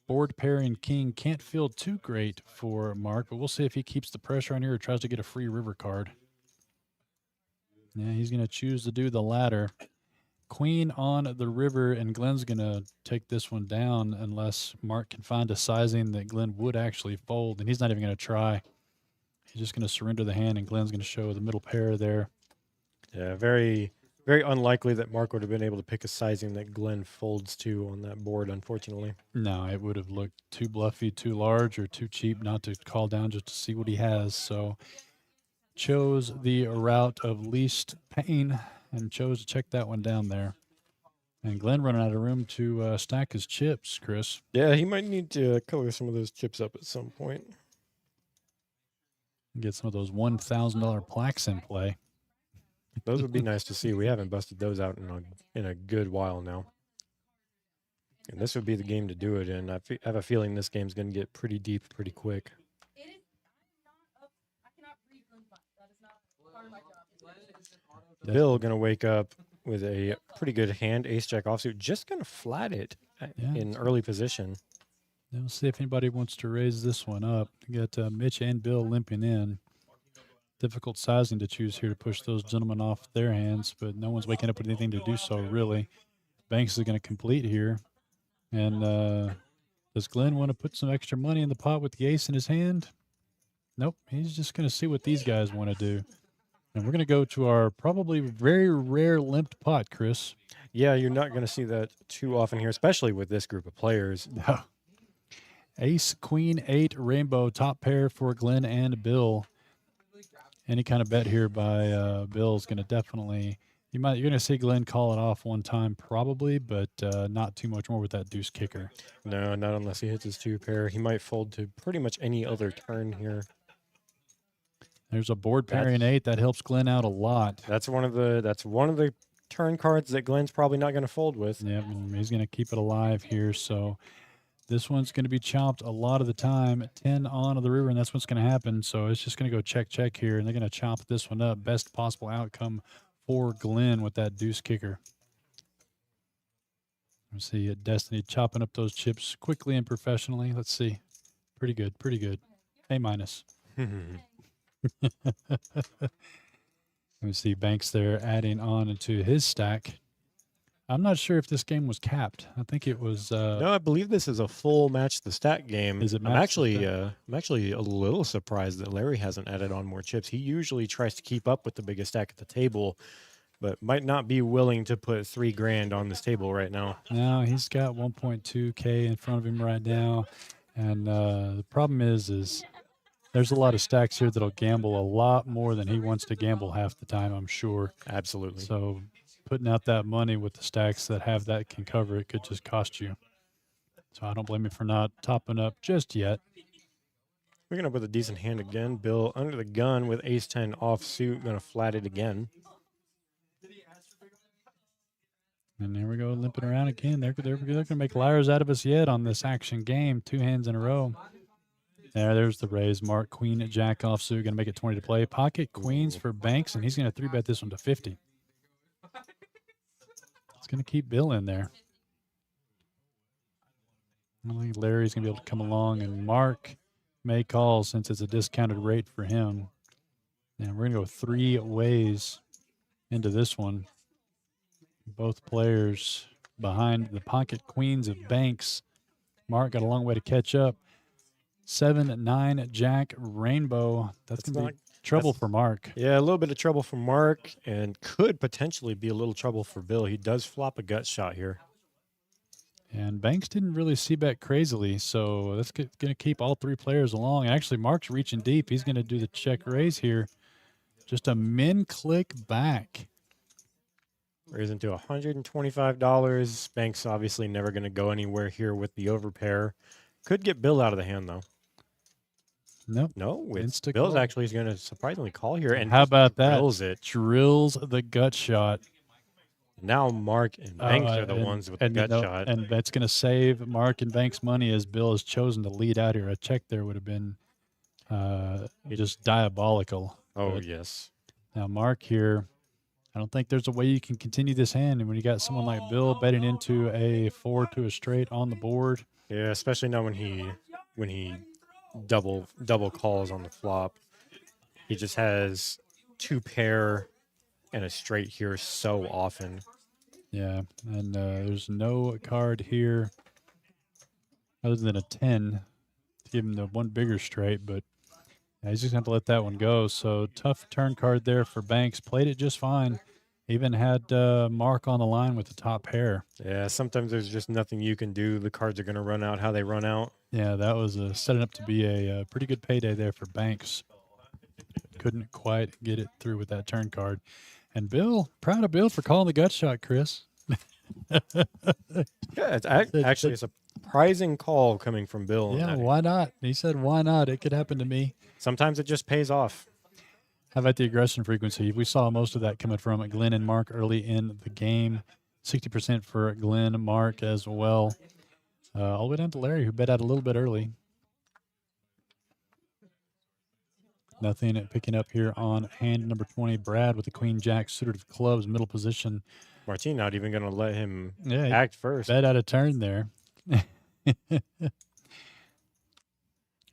Board pairing king can't feel too great for Mark, but we'll see if he keeps the pressure on here or tries to get a free river card. Yeah, he's going to choose to do the latter. Queen on the river, and Glenn's going to take this one down unless Mark can find a sizing that Glenn would actually fold, and he's not even going to try. He's just going to surrender the hand, and Glenn's going to show the middle pair there. Yeah, very, very unlikely that Mark would have been able to pick a sizing that Glenn folds to on that board, unfortunately. No, it would have looked too bluffy, too large, or too cheap not to call down just to see what he has. So chose the route of least pain and chose to check that one down there. And Glenn running out of room to stack his chips, Chris. Yeah, he might need to color some of those chips up at some point. Get some of those $1,000 plaques in play. Those would be nice to see. We haven't busted those out in a good while now. And this would be the game to do it in. I have a feeling this game's going to get pretty deep pretty quick. Bill going to wake up with a pretty good hand, ace-jack offsuit. Just going to flat it in early position. Then we'll see if anybody wants to raise this one up. You got Mitch and Bill limping in. Difficult sizing to choose here to push those gentlemen off their hands, but no one's waking up with anything to do so, really. Banks is going to complete here. And does Glenn want to put some extra money in the pot with the ace in his hand? Nope. He's just going to see what these guys want to do. And we're going to go to our probably very rare limped pot, Chris. Yeah, you're not going to see that too often here, especially with this group of players. No. Ace, queen, 8, rainbow, top pair for Glenn and Bill. Any kind of bet here by Bill is going to definitely you're going to see Glenn call it off one time probably, but not too much more with that deuce kicker. No, not unless he hits his 2 pair. He might fold to pretty much any other turn here. There's a board pairing 8 that helps Glenn out a lot. That's one of the turn cards that Glenn's probably not going to fold with. Yeah, and he's going to keep it alive here. So this one's going to be chopped a lot of the time. 10 on the river, and that's what's going to happen. So it's just going to go check here, and they're going to chop this one up. Best possible outcome for Glenn with that deuce kicker. Let's see Destiny chopping up those chips quickly and professionally. Let's see. Pretty good, pretty good. A minus. Let me see Banks there adding on into his stack. I'm not sure if this game was capped. I think it was. No, I believe this is a full match the stack game. Is it I'm match the actually a little surprised that Larry hasn't added on more chips. He usually tries to keep up with the biggest stack at the table, but might not be willing to put $3,000 on this table right now. No, he's got 1.2K in front of him right now, and the problem is there's a lot of stacks here that'll gamble a lot more than he wants to gamble half the time, I'm sure. Absolutely. So putting out that money with the stacks that have that can cover it could just cost you. So I don't blame you for not topping up just yet. We're up with a decent hand again. Bill under the gun with ace-10 offsuit, going to flat it again. And there we go, limping around again. They're going to make liars out of us yet on this action game. 2 hands in a row. There's the raise. Mark, queen, jack offsuit, going to make it 20 to play. Pocket queens for Banks, and he's going to 3-bet this one to 50. It's going to keep Bill in there. I don't think Larry's going to be able to come along, and Mark may call since it's a discounted rate for him. And we're going to go 3 ways into this one. Both players behind the pocket queens of Banks. Mark got a long way to catch up. 7-9 Jack Rainbow. That's going to be trouble for Mark. Yeah, a little bit of trouble for Mark, and could potentially be a little trouble for Bill. He does flop a gut shot here. And Banks didn't really see bet crazily, so that's going to keep all 3 players along. Actually, Mark's reaching deep. He's going to do the check raise here. Just a min click back. Raising to $125. Banks obviously never going to go anywhere here with the overpair. Could get Bill out of the hand, though. Nope. No, Insta Bill's call. actually going to surprisingly call here. And How about that? drills it. Drills the gut shot. Now Mark and Banks are the ones with the gut shot. And that's going to save Mark and Banks money as Bill has chosen to lead out here. A check there would have been just diabolical. Oh, but yes. now Mark here, I don't think there's a way you can continue this hand. And when you got someone like Bill betting into a 4 to a straight on the board. Yeah, especially now when he double calls on the flop. He just has 2 pair and a straight here so often. Yeah, and there's no card here other than a 10 to give him the one bigger straight, but he's just going to let that one go. So tough turn card there for Banks. Played it just fine. Even had Mark on the line with the top pair. Yeah, sometimes there's just nothing you can do. The cards are going to run out how they run out. Yeah, that was setting up to be a pretty good payday there for Banks. Couldn't quite get it through with that turn card. And Bill, proud of Bill for calling the gut shot, Chris. Yeah, it's actually a surprising call coming from Bill. Yeah, why not? He said, why not? It could happen to me. Sometimes it just pays off. How about the aggression frequency? We saw most of that coming from Glenn and Mark early in the game. 60% for Glenn, Mark as well. All the way down to Larry, who bet out a little bit early. Nothing picking up here on hand number 20. Brad with the queen jack suited of clubs, middle position. Martin not even going to let him Yeah, act first. Bet out of turn there.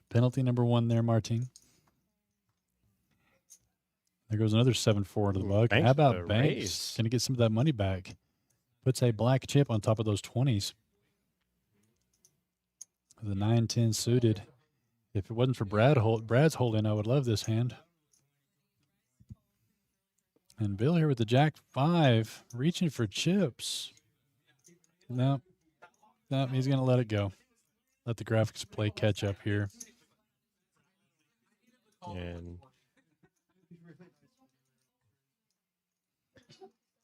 Penalty number 1 there, Martin. There goes another 7-4 into the bug. How about Banks? Going to get some of that money back. Puts a black chip on top of those 20s. The 9-10 suited. If it wasn't for Brad's holding, I would love this hand. And Bill here with the jack 5, reaching for chips. Nope. He's going to let it go. Let the graphics play catch up here. And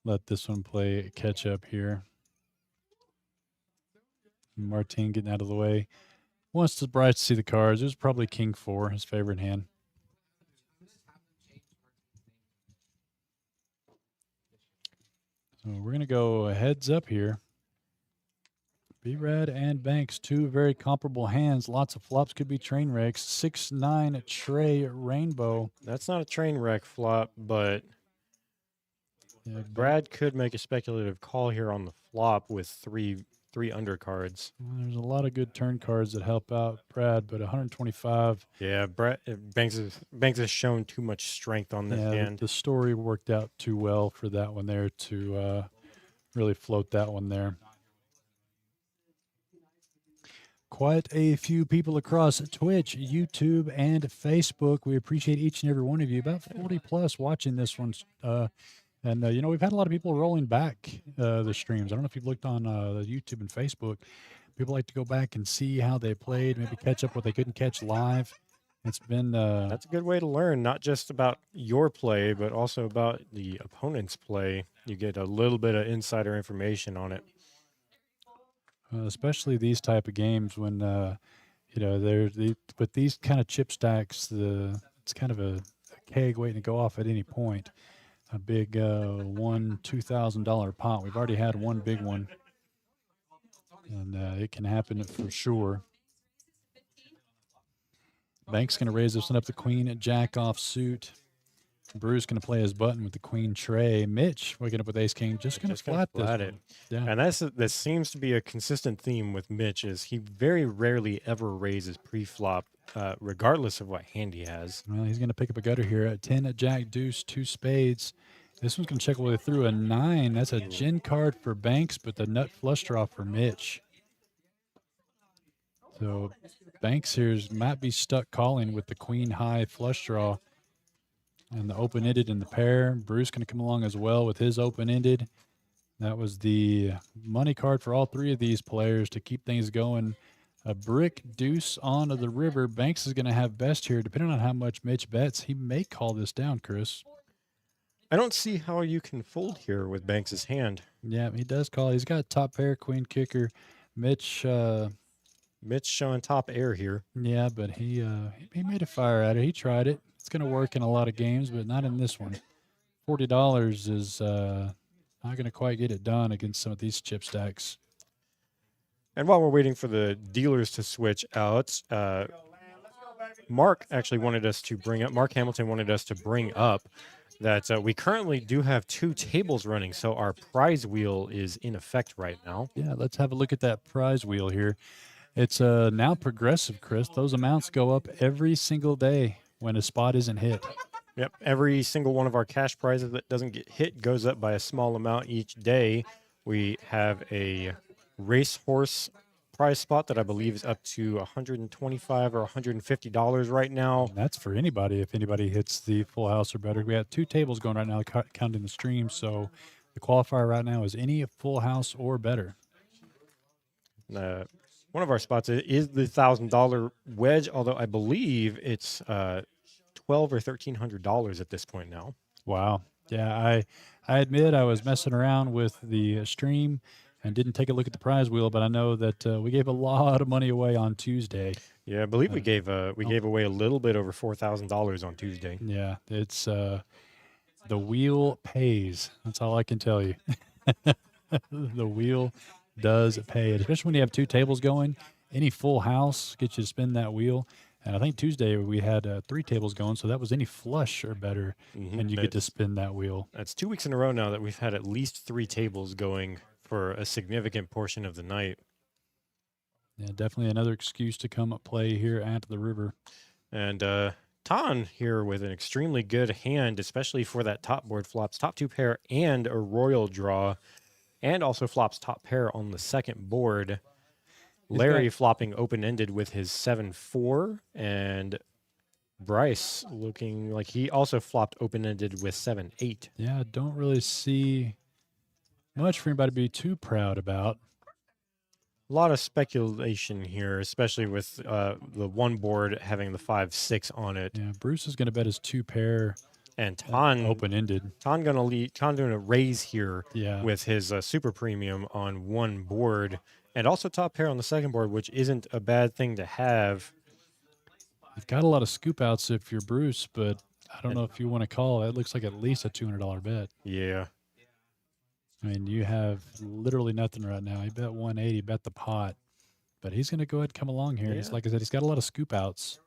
let this one play catch up here. Martin getting out of the way. Wants the Bryce to see the cards. It was probably King 4, his favorite hand. So we're going to go heads up here. B-Rad and Banks, 2 very comparable hands. Lots of flops, could be train wrecks. 6-9 Trey Rainbow. That's not a train wreck flop, but yeah, Brad could make a speculative call here on the flop with three undercards. Well, there's a lot of good turn cards that help out Brad, but 125. Yeah, Banks has shown too much strength on this hand. The story worked out too well for that one there to really float that one there. Quite a few people across Twitch, YouTube, and Facebook. We appreciate each and every one of you. About 40 plus watching this one. And, we've had a lot of people rolling back the streams. I don't know if you've looked on the YouTube and Facebook. People like to go back and see how they played, maybe catch up what they couldn't catch live. It's been... That's a good way to learn, not just about your play, but also about the opponent's play. You get a little bit of insider information on it. Especially these type of games when, with these kind of chip stacks, it's kind of a keg waiting to go off at any point. A big $2,000 pot. We've already had one big one, and it can happen for sure. Banks going to raise this one up the queen, jack off suit. Bruce going to play his button with the queen tray. Mitch waking up with ace king, just going to gonna flat this flat one. it. Yeah. And this seems to be a consistent theme with Mitch is he very rarely ever raises pre-flop, regardless of what hand he has. Well, he's going to pick up a gutter here at 10 at jack, deuce, 2 spades. This one's going to check all the way through a 9. That's a gin card for Banks, but the nut flush draw for Mitch. So Banks here might be stuck calling with the queen high flush draw and the open-ended in the pair. Bruce going to come along as well with his open-ended. That was the money card for all three of these players to keep things going. A brick deuce onto the river. Banks is going to have best here. Depending on how much Mitch bets, he may call this down, Chris. I don't see how you can fold here with Banks's hand. Yeah, he does call. He's got top pair, queen kicker. Mitch, Mitch showing top air here. yeah, but he made a fire at it. He tried it. It's going to work in a lot of games, but not in this one. $40 is not going to quite get it done against some of these chip stacks. And while we're waiting for the dealers to switch out, Mark actually wanted us to bring up, Mark Hamilton wanted us to bring up that we currently do have 2 tables running, so our prize wheel is in effect right now. Yeah, let's have a look at that prize wheel here. It's now progressive, Chris. Those amounts go up every single day when a spot isn't hit. Yep, every single one of our cash prizes that doesn't get hit goes up by a small amount each day. We have a racehorse prize spot that I believe is up to $125 or $150 right now. And that's for anybody if anybody hits the full house or better. We have 2 tables going right now, counting the stream. So the qualifier right now is any full house or better. One of our spots is the $1,000 wedge, although I believe it's $1,200 or $1,300 at this point now. Wow. Yeah, I admit I was messing around with the stream and didn't take a look at the prize wheel, but I know that we gave a lot of money away on Tuesday. Yeah, I believe we gave away a little bit over $4,000 on Tuesday. Yeah, it's the wheel pays. That's all I can tell you. The wheel does pay it, especially when you have 2 tables going. Any full house gets you to spin that wheel. And I think Tuesday we had 3 tables going, so that was any flush or better, and you get to spin that wheel. That's 2 weeks in a row now that we've had at least 3 tables going for a significant portion of the night. Yeah, definitely another excuse to come play here at the river. And Tan here with an extremely good hand, especially for that top board, flops top 2 pair and a royal draw, and also flops top pair on the second board. Larry flopping open-ended with his 7-4, and Bryce looking like he also flopped open-ended with 7-8. Yeah, I don't really see much for anybody to be too proud about. A lot of speculation here, especially with the one board having the 5-6 on it. Yeah, Bruce is going to bet his 2 pair And Tan open-ended. Tan gonna raise here Yeah. with his super premium on one board, and also top pair on the second board, which isn't a bad thing to have. You've got a lot of scoop outs if you're Bruce, but I don't know if you want to call. It looks like at least a $200 bet. Yeah. I mean, you have literally nothing right now. He bet 180, bet the pot, but he's going to go ahead and come along here. He's, Yeah. like I said, he's got a lot of scoop outs.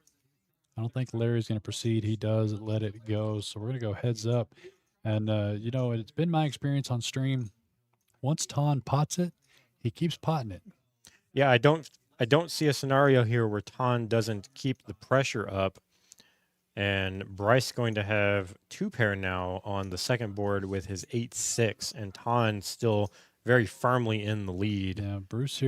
I don't think Larry's going to proceed. He does let it go. So we're going to go heads up. And, you know, it's been my experience on stream. Once Ton pots it, he keeps potting it. Yeah, I don't see a scenario here where Tan doesn't keep the pressure up. And Bryce going to have 2 pair now on the second board with his 8-6, and Tan still very firmly in the lead. Yeah, Bruce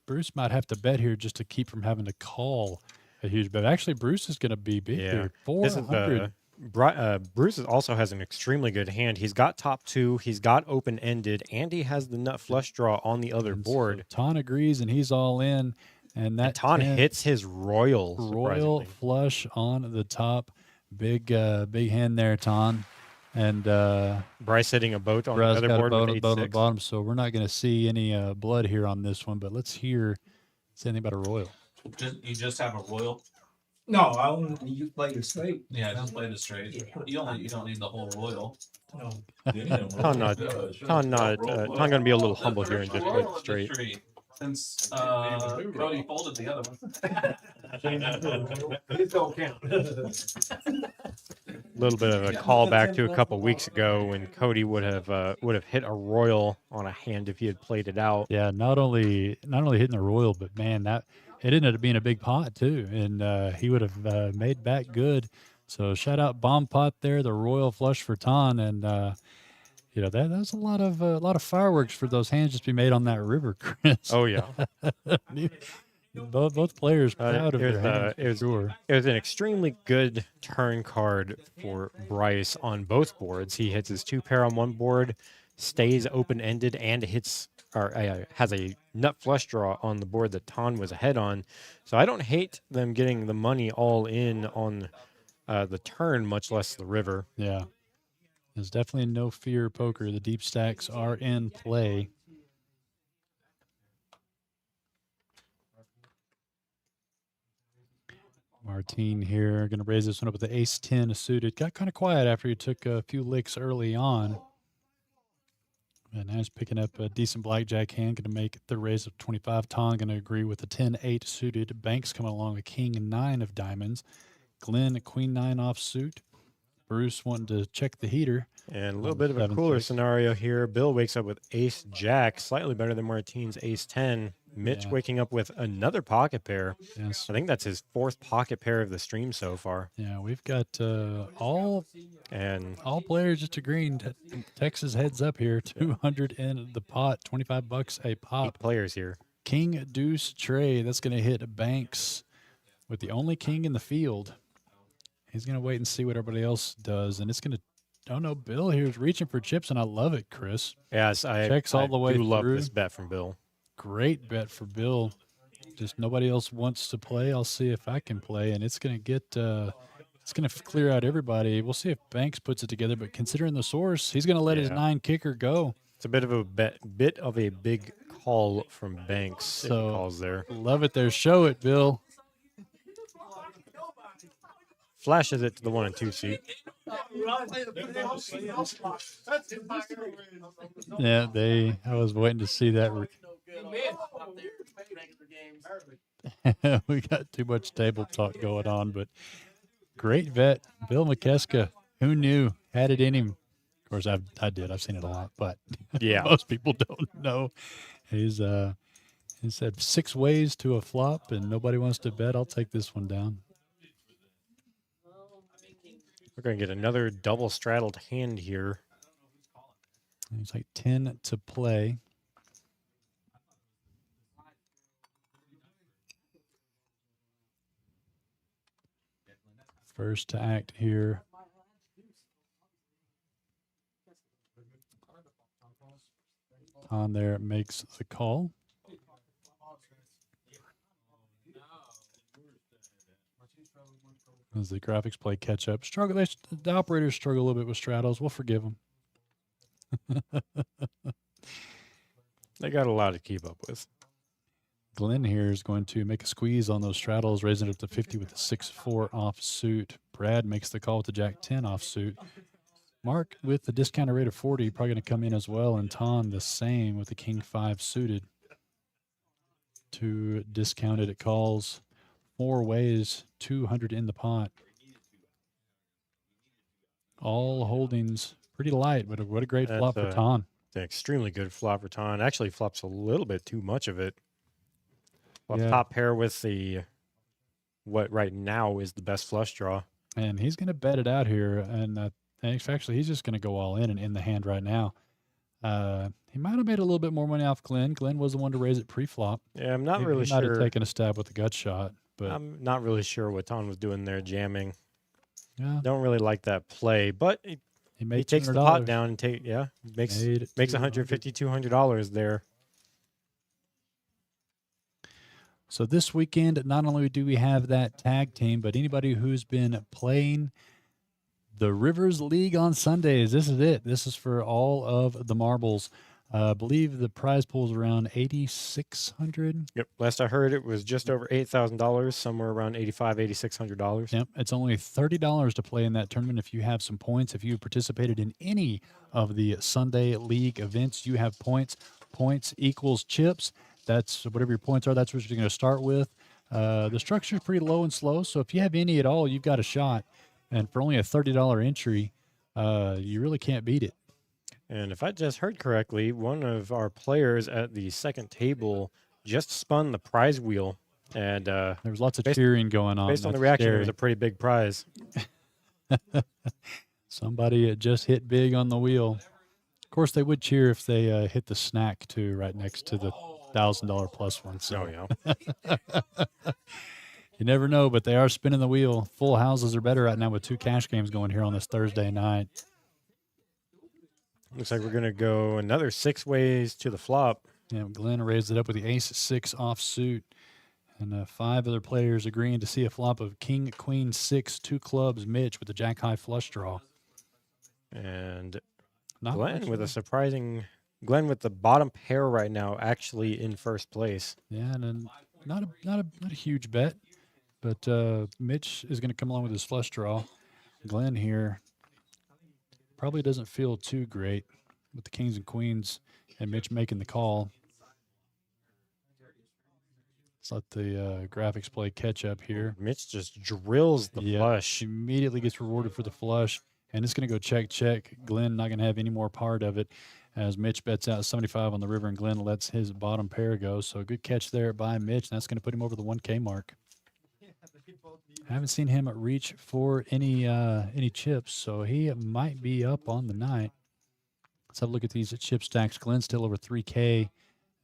Bruce might have to bet here just to keep from having to call a huge bet. Actually, Bruce is going to be big here. This is 400. Bruce also has an extremely good hand. He's got top 2, he's got open-ended, and he has the nut flush draw on the other And board. So Ton agrees, and he's all in. And that Tan 10 hits his royal royal flush on the top. Big hand there, Ton. And Bryce hitting a boat on Bryce the other got board a with boat on the 8-6. bottom, so we're not going to see any blood here on this one. But let's hear anything about a royal. You just have a royal. No, I only you play it straight. Yeah, just play the straight. You don't need the whole royal. No. Tan gonna be a little humble here and just play it straight. Since Cody folded the other one. It don't count. little bit of a callback to a couple weeks ago when Cody would have hit a royal on a hand if he had played it out. Yeah, not only hitting the royal, but man, that it ended up being a big pot too, and he would have made back good. So shout out bomb pot there, the royal flush for Ton, and that's a lot of fireworks for those hands just be made on that river, Chris. Oh yeah, both players proud of their hands. it was Sure. It was an extremely good turn card for Bryce on both boards. He hits his 2-pair on one board, stays open-ended, and hits or has a nut flush draw on the board that Ton was ahead on. So I don't hate them getting the money all in on the turn, much less the river. Yeah. There's definitely no fear poker. The deep stacks are in play. Martine here going to raise this one up with the ace-10 suited. Got kind of quiet after he took a few licks early on. And now he's picking up a decent blackjack hand, going to make the raise of 25. Ton going to agree with the 10-8 suited. Banks coming along with king-9 of diamonds. Glenn, queen-9 offsuit. Bruce wanting to check the heater. And a little bit of a cooler scenario here. Bill wakes up with ace-jack, slightly better than Martine's ace-10. Mitch waking up with another pocket pair. Yes. I think that's his 4th pocket pair of the stream so far. Yeah, we've got all players just agreeing. Texas heads up here. 200 in the pot, $25 a pop. 8 players here. King deuce tray. That's going to hit Banks with the only king in the field. He's going to wait and see what everybody else does, and it's going to. Oh no, Bill here is reaching for chips, and I love it, Chris. Yes, I all the way do love through. this bet from Bill. Great bet for Bill. Just nobody else wants to play. I'll see if I can play, and it's going to get. It's going to clear out everybody. We'll see if Banks puts it together, but considering the source, he's going to let his 9 kicker go. It's a bit of a big call from Banks. So calls there. Love it there. Show it, Bill. Flashes it to the 1 and 2 seat. Yeah, I was waiting to see that. We got too much table talk going on, but great vet, Bill McKeska. Who knew? Had it in him. Of course, I did. I've seen it a lot, but yeah, most people don't know. He said 6 ways to a flop, and nobody wants to bet. I'll take this one down. We're going to get another double straddled hand here. It's like 10 to play. First to act here. On there makes the call. As the graphics play catch up. The operators struggle a little bit with straddles. We'll forgive them. They got a lot to keep up with. Glenn here is going to make a squeeze on those straddles, raising it up to 50 with the 6-4 offsuit. Brad makes the call with the Jack-10 offsuit. Mark with the discounted rate of 40, probably going to come in as well, and Ton the same with the King-5 suited. 2 discounted at calls. 4 ways, 200 in the pot. All holdings pretty light, but what a great flop for Ton. It's an extremely good flop for Ton. Actually flops a little bit too much of it. Yeah. Top pair with the what right now is the best flush draw. And he's going to bet it out here, and actually he's just going to go all in and in the hand right now. He might have made a little bit more money off Glenn. Glenn was the one to raise it pre-flop. Yeah, I'm not really sure. He might have sure. taken a stab with the gut shot. But I'm not really sure what Ton was doing there, jamming. Yeah. Don't really like that play, but he takes the pot down and makes $150, $200 there. So this weekend, not only do we have that tag team, but anybody who's been playing the Rivers League on Sundays, this is it. This is for all of the marbles. I believe the prize pool is around $8,600. Yep. Last I heard, it was just over $8,000, somewhere around $8,600. Yep. It's only $30 to play in that tournament if you have some points. If you participated in any of the Sunday League events, you have points. Points equals chips. That's whatever your points are. That's what you're going to start with. The structure is pretty low and slow, so if you have any at all, you've got a shot. And for only a $30 entry, you really can't beat it. And if I just heard correctly, one of our players at the second table just spun the prize wheel, and There was lots of Based- cheering going on. based on the That's reaction, it scary. was a pretty big prize. Somebody had just hit big on the wheel. Of course, they would cheer if they hit the snack too, right next to the $1,000 plus one. So Oh yeah. you never know, but they are spinning the wheel. Full houses are better right now with 2 cash games going here on this Thursday night. Looks like we're gonna go another 6 ways to the flop. Yeah, Glenn raised it up with the ace-6 offsuit. And 5 other players agreeing to see a flop of king, queen, 6, 2 clubs, Mitch with the jack-high flush draw. And Not Glenn much. with a surprising Glenn with the bottom pair right now, actually in first place. Yeah, and then not a huge bet, but Mitch is going to come along with his flush draw. Glenn here probably doesn't feel too great with the kings and queens and Mitch making the call. Let's let the graphics play catch up here. Mitch just drills the Yep, flush. immediately gets rewarded for the flush, and it's going to go check. Glenn not going to have any more part of it as Mitch bets out 75 on the river, and Glenn lets his bottom pair go. So good catch there by Mitch, and that's going to put him over the 1K mark. I haven't seen him reach for any chips, so he might be up on the night. Let's have a look at these chip stacks. Glenn's still over 3K,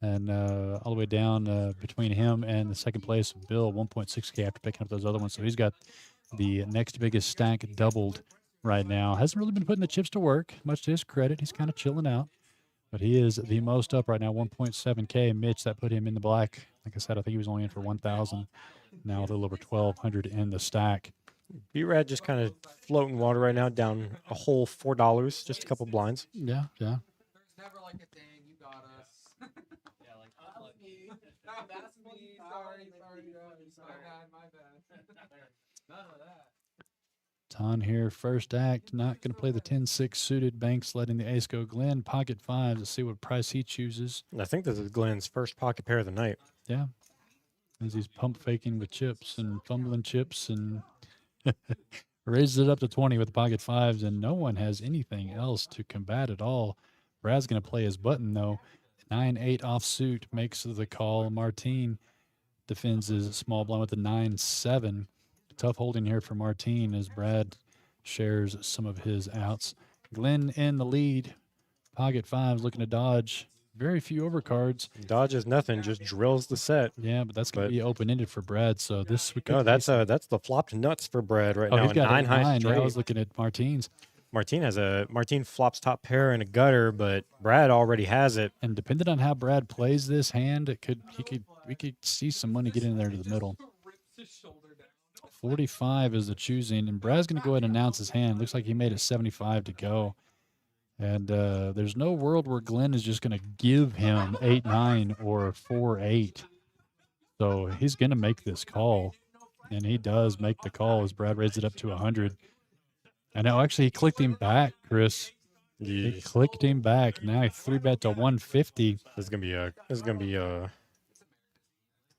and all the way down between him and the second place, Bill, 1.6K after picking up those other ones. So he's got the next biggest stack doubled right now. Hasn't really been putting the chips to work, much to his credit. He's kind of chilling out, but he is the most up right now, 1.7K. Mitch, that put him in the black. Like I said, I think he was only in for 1,000. Now a little over 1,200 in the stack. B-Rad just kind of floating water right now, down a whole $4, just a couple blinds. Yeah. There's never like a thing. You got us. Yeah, like that's me. That's me. Sorry, my bad. None of that. Ton here, first act. Not going to play the 10-6 suited. Banks letting the ace go. Glenn, pocket 5s. Let's see what price he chooses. I think this is Glenn's first pocket pair of the night. Yeah. As he's pump faking with chips and fumbling chips and raises it up to 20 with the pocket 5s, and no one has anything else to combat at all. Brad's going to play his button, though. 9-8 offsuit makes the call. Martin defends his small blind with the 9-7. Tough holding here for Martin as Brad shares some of his outs. Glenn in the lead. Pocket 5s looking to dodge. Very few overcards. Dodges nothing, just drills the set. Yeah, but that's going to be open-ended for Brad. So this we could. No, that's the flopped nuts for Brad right now. He's got 9 high 9. straight. Yeah, I was looking at Martin's. Martin flops top pair and a gutter, but Brad already has it. And depending on how Brad plays this hand, we could see some money get in there to the middle. 45 is the choosing, and Brad's going to go ahead and announce his hand. Looks like he made it 75 to go. And there's no world where Glenn is just going to give him 8-9 or 4-8. So he's going to make this call, and he does make the call as Brad raises it up to 100. I know, actually, he clicked him back, Chris. He clicked him back. Now he 3-bet to 150. This is gonna be a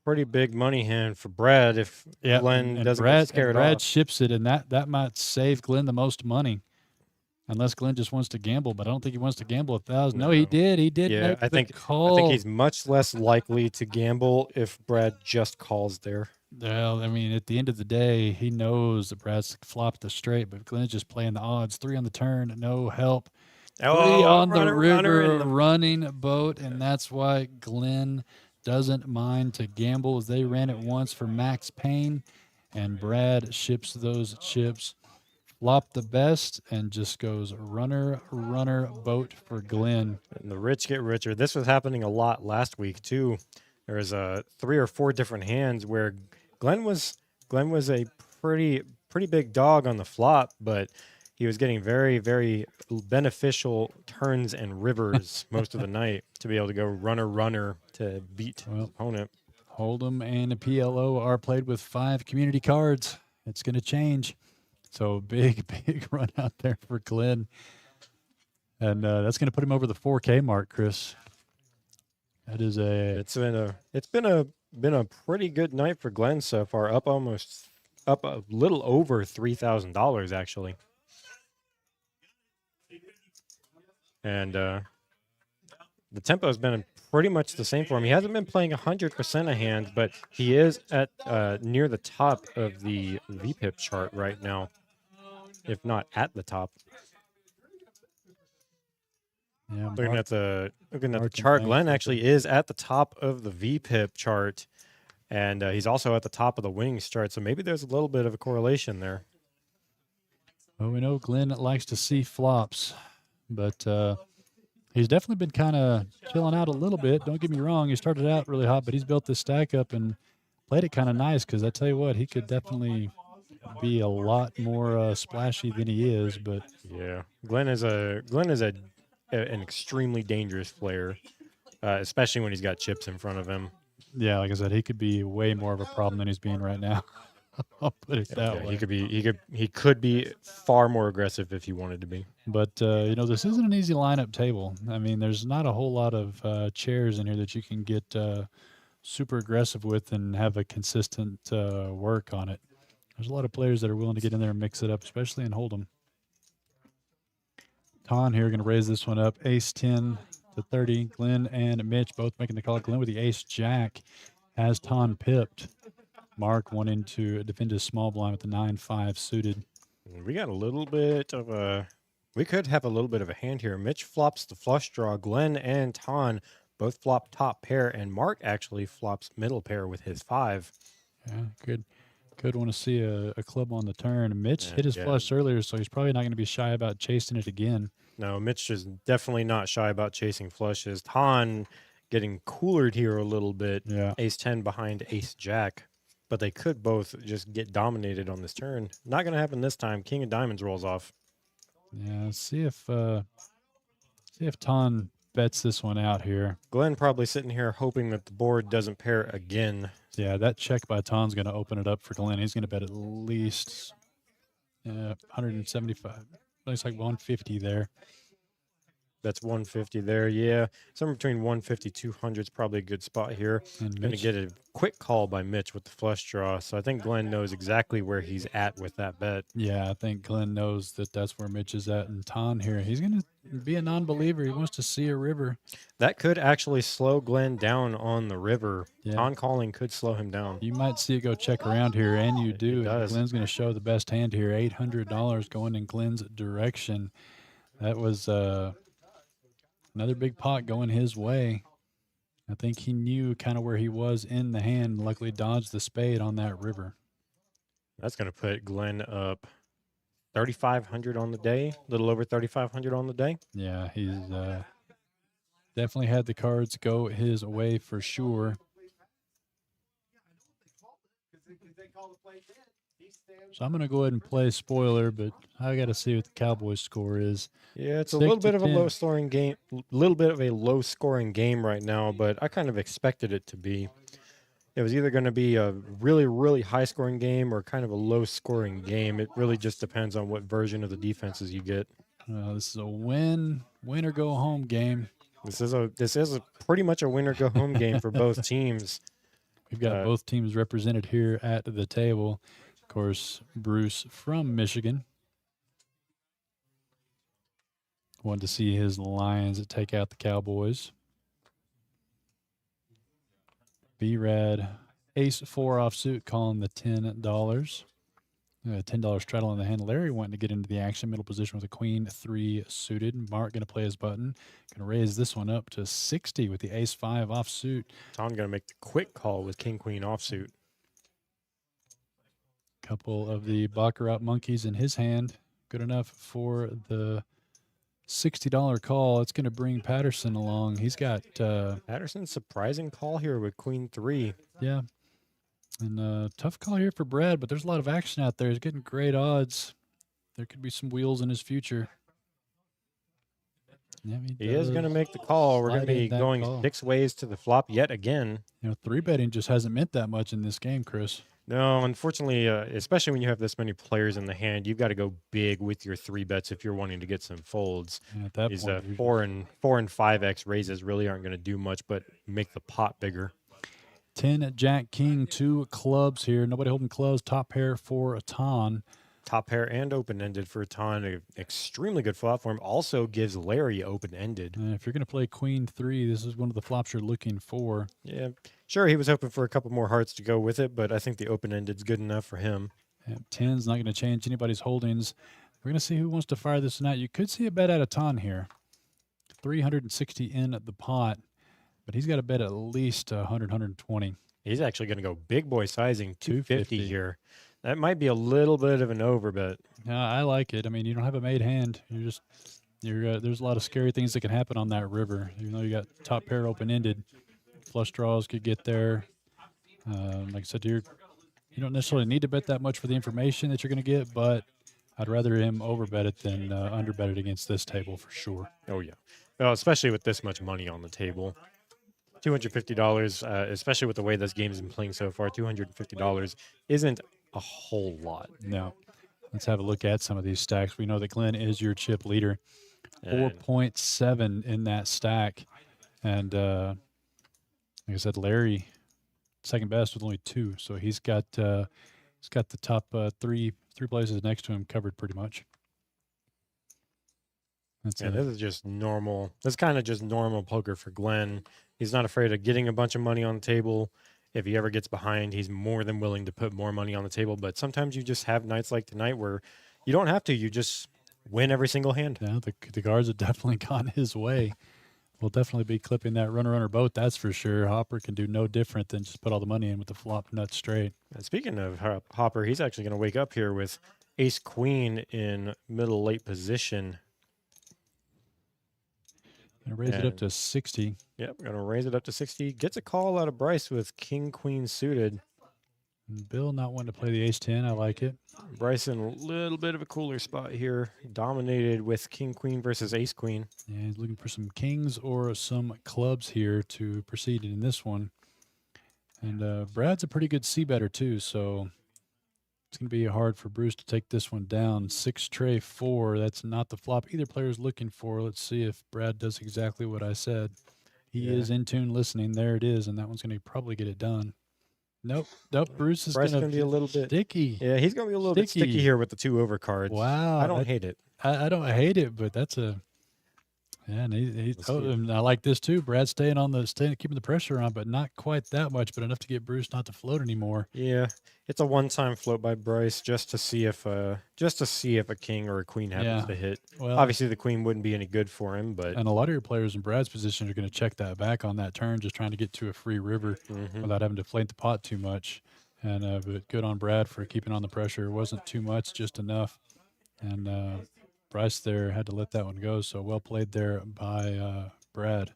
pretty big money hand for Brad if Glenn and doesn't Brad, get scared Brad off. ships it, and that might save Glenn the most money. Unless Glenn just wants to gamble, but I don't think he wants to gamble 1,000. No, he did. He did Yeah, make I the think call. he's much less likely to gamble if Brad just calls there. Well, I mean, at the end of the day, he knows that Brad's flopped the straight, but Glenn's just playing the odds. 3 on the turn, no help. 3 on the river, running boat, and that's why Glenn doesn't mind to gamble, as they ran it once for Max Payne, and Brad ships those chips. Flop the best and just goes runner, boat for Glenn. And the rich get richer. This was happening a lot last week too. There was 3 or 4 different hands where Glenn was a pretty big dog on the flop, but he was getting very, very beneficial turns and rivers most of the night to be able to go runner to beat his opponent. Hold'em and a PLO are played with 5 community cards. It's going to change. So big run out there for Glenn. And that's going to put him over the 4K mark, Chris. That is It's been a pretty good night for Glenn so far. Up up a little over $3,000 actually. And the tempo has been pretty much the same for him. He hasn't been playing 100% of hands, but he is at near the top of the VPIP chart right now, if not at the top. Yeah, Looking at the Mark and chart, Banks Glenn are actually is at the top of the VPIP chart, and he's also at the top of the wings chart. So maybe there's a little bit of a correlation there. Well, we know Glenn likes to see flops, but he's definitely been kind of chilling out a little bit. Don't get me wrong; he started out really hot, but he's built this stack up and played it kind of nice. Because I tell you what, he could definitely be a lot more splashy than he is. But Yeah, Glenn is an extremely dangerous player, especially when he's got chips in front of him. yeah, like I said, he could be way more of a problem than he's being right now. I'll put it that Yeah, way. he could be far more aggressive if he wanted to be. But you know, this isn't an easy lineup table. I mean, there's not a whole lot of chairs in here that you can get super aggressive with and have a consistent work on it. There's a lot of players that are willing to get in there and mix it up, especially in Hold'em. Ton here going to raise this one up. Ace 10 to 30. Glenn and Mitch both making the call. Glenn with the ace jack has Ton pipped. Mark wanting to defend his small blind with the 9-5 suited. We got a little bit of a. We could have a little bit of a hand here. Mitch flops the flush draw. Glenn and Ton both flop top pair, and Mark actually flops middle pair with his 5. Yeah, could want to see a club on the turn. Mitch hit his flush earlier, so he's probably not going to be shy about chasing it again. No, Mitch is definitely not shy about chasing flushes. Ton getting coolered here a little bit. Yeah. Ace 10 behind ace jack. But they could both just get dominated on this turn. Not going to happen this time. King of diamonds rolls off. Yeah, see if Ton bets this one out here. Glenn probably sitting here hoping that the board doesn't pair again. Yeah, that check by Ton's going to open it up for Glenn. He's going to bet at least 175. Looks like 150 there. That's 150 there. Yeah, somewhere between 150 200 is probably a good spot here. And Going to get a quick call by Mitch with the flush draw. So I think Glenn knows exactly where he's at with that bet. Yeah, I think Glenn knows that that's where Mitch is at. And Ton here, he's going to be a non-believer. He wants to see a river. That could actually slow Glenn down on the river. Yeah. Ton calling could slow him down. You might see it go check around here, and you do. does. Glenn's going to show the best hand here. $800 going in Glenn's direction. That was another big pot going his way. I think he knew kind of where he was in the hand. Luckily dodged the spade on that river. That's going to put Glenn up 3,500 on the day, a little over 3,500 on the day. Yeah, he's definitely had the cards go his way for sure. So I'm going to go ahead and play spoiler, but I got to see what the Cowboys score is. Yeah, it's a 6 little to bit of a 10. low scoring game, low-scoring game right now, but I kind of expected it to be. It was either going to be a really, really high-scoring game or kind of a low-scoring game. It really just depends on what version of the defenses you get. This is a win or go home game. This is a pretty much a win or go home game for both teams. We've got both teams represented here at the table. Of course, Bruce from Michigan. Wanted to see his Lions take out the Cowboys. B-Rad, ace-4 offsuit, calling the $10. $10 straddle in the hand. Larry wanting to get into the action. Middle position with a queen-3 suited. Mark going to play his button. Going to raise this one up to 60 with the ace-5 offsuit. Tom going to make the quick call with king-queen offsuit. Couple of the Baccarat monkeys in his hand. Good enough for the $60 call. It's going to bring Patterson along. He's got Patterson's surprising call here with queen 3. Yeah. And tough call here for Brad, but there's a lot of action out there. He's getting great odds. There could be some wheels in his future. Yeah, he is going to make the call. We're going to be going 6 ways to the flop yet again. You know, 3-betting just hasn't meant that much in this game, Chris. No, unfortunately, especially when you have this many players in the hand, you've got to go big with your 3-bets if you're wanting to get some folds. And at that These point, 4 and 5x raises really aren't going to do much but make the pot bigger. 10 Jack King, 2 clubs here. Nobody holding clubs. Top pair for a ton. Top pair and open-ended for a ton. An extremely good flop for him. Also gives Larry open-ended. And if you're going to play Queen 3, this is one of the flops you're looking for. Yeah, sure, he was hoping for a couple more hearts to go with it, but I think the open-ended's good enough for him. And 10's not going to change anybody's holdings. We're going to see who wants to fire this tonight. You could see a bet at a ton here. 360 in the pot, but he's got to bet at least 100, 120. He's actually going to go big boy sizing, 250 250 here. That might be a little bit of an over, but I like it. I mean, you don't have a made hand. There's a lot of scary things that can happen on that river. Even though you got top pair open-ended, flush draws could get there. Like I said, you don't necessarily need to bet that much for the information that you're going to get, but I'd rather him overbet it than underbet it against this table for sure. oh yeah. Well, especially with this much money on the table. $250, especially with the way this game's been playing so far, $250 isn't a whole lot. No. Let's have a look at some of these stacks. We know that Glenn is your chip leader. And 4.7 in that stack. And like I said, Larry, second best with only 2. So he's got the top three places next to him covered pretty much. That's this is just normal. That's kind of just normal poker for Glenn. He's not afraid of getting a bunch of money on the table. If he ever gets behind, he's more than willing to put more money on the table. But sometimes you just have nights like tonight where you don't have to. You just win every single hand. Yeah, the guards have definitely gone his way. We'll definitely be clipping that runner boat, that's for sure. Hopper can do no different than just put all the money in with the flop nut straight. And speaking of Hopper, he's actually going to wake up here with ace queen in middle late position. Gonna raise it up to 60. Yep, going to raise it up to 60. Gets a call out of Bryce with king queen suited. And Bill not wanting to play the ace-10. I like it. Bryce in a little bit of a cooler spot here. Dominated with king queen versus ace queen. Yeah, he's looking for some kings or some clubs here to proceed in this one. And Brad's a pretty good c-better too, so it's going to be hard for Bruce to take this one down. 6 tray 4. That's not the flop either player's looking for. Let's see if Brad does exactly what I said. He is in tune listening. There it is, and that one's going to probably get it done. Nope. Bruce is going to be a little bit sticky. Yeah, he's going to be a little bit sticky here with the 2 overcards. Wow. I don't hate it. I don't hate it, but that's a yeah. And and I like this too. Brad's keeping the pressure on, but not quite that much, but enough to get Bruce not to float anymore. Yeah, it's a one-time float by Bryce just to see if a king or a queen happens to hit. Well, obviously the queen wouldn't be any good for him, but and a lot of your players in Brad's position are going to check that back on that turn, just trying to get to a free river without having to flate the pot too much. And but good on Brad for keeping on the pressure. It wasn't too much, just enough. And Bryce there had to let that one go. So well played there by Brad.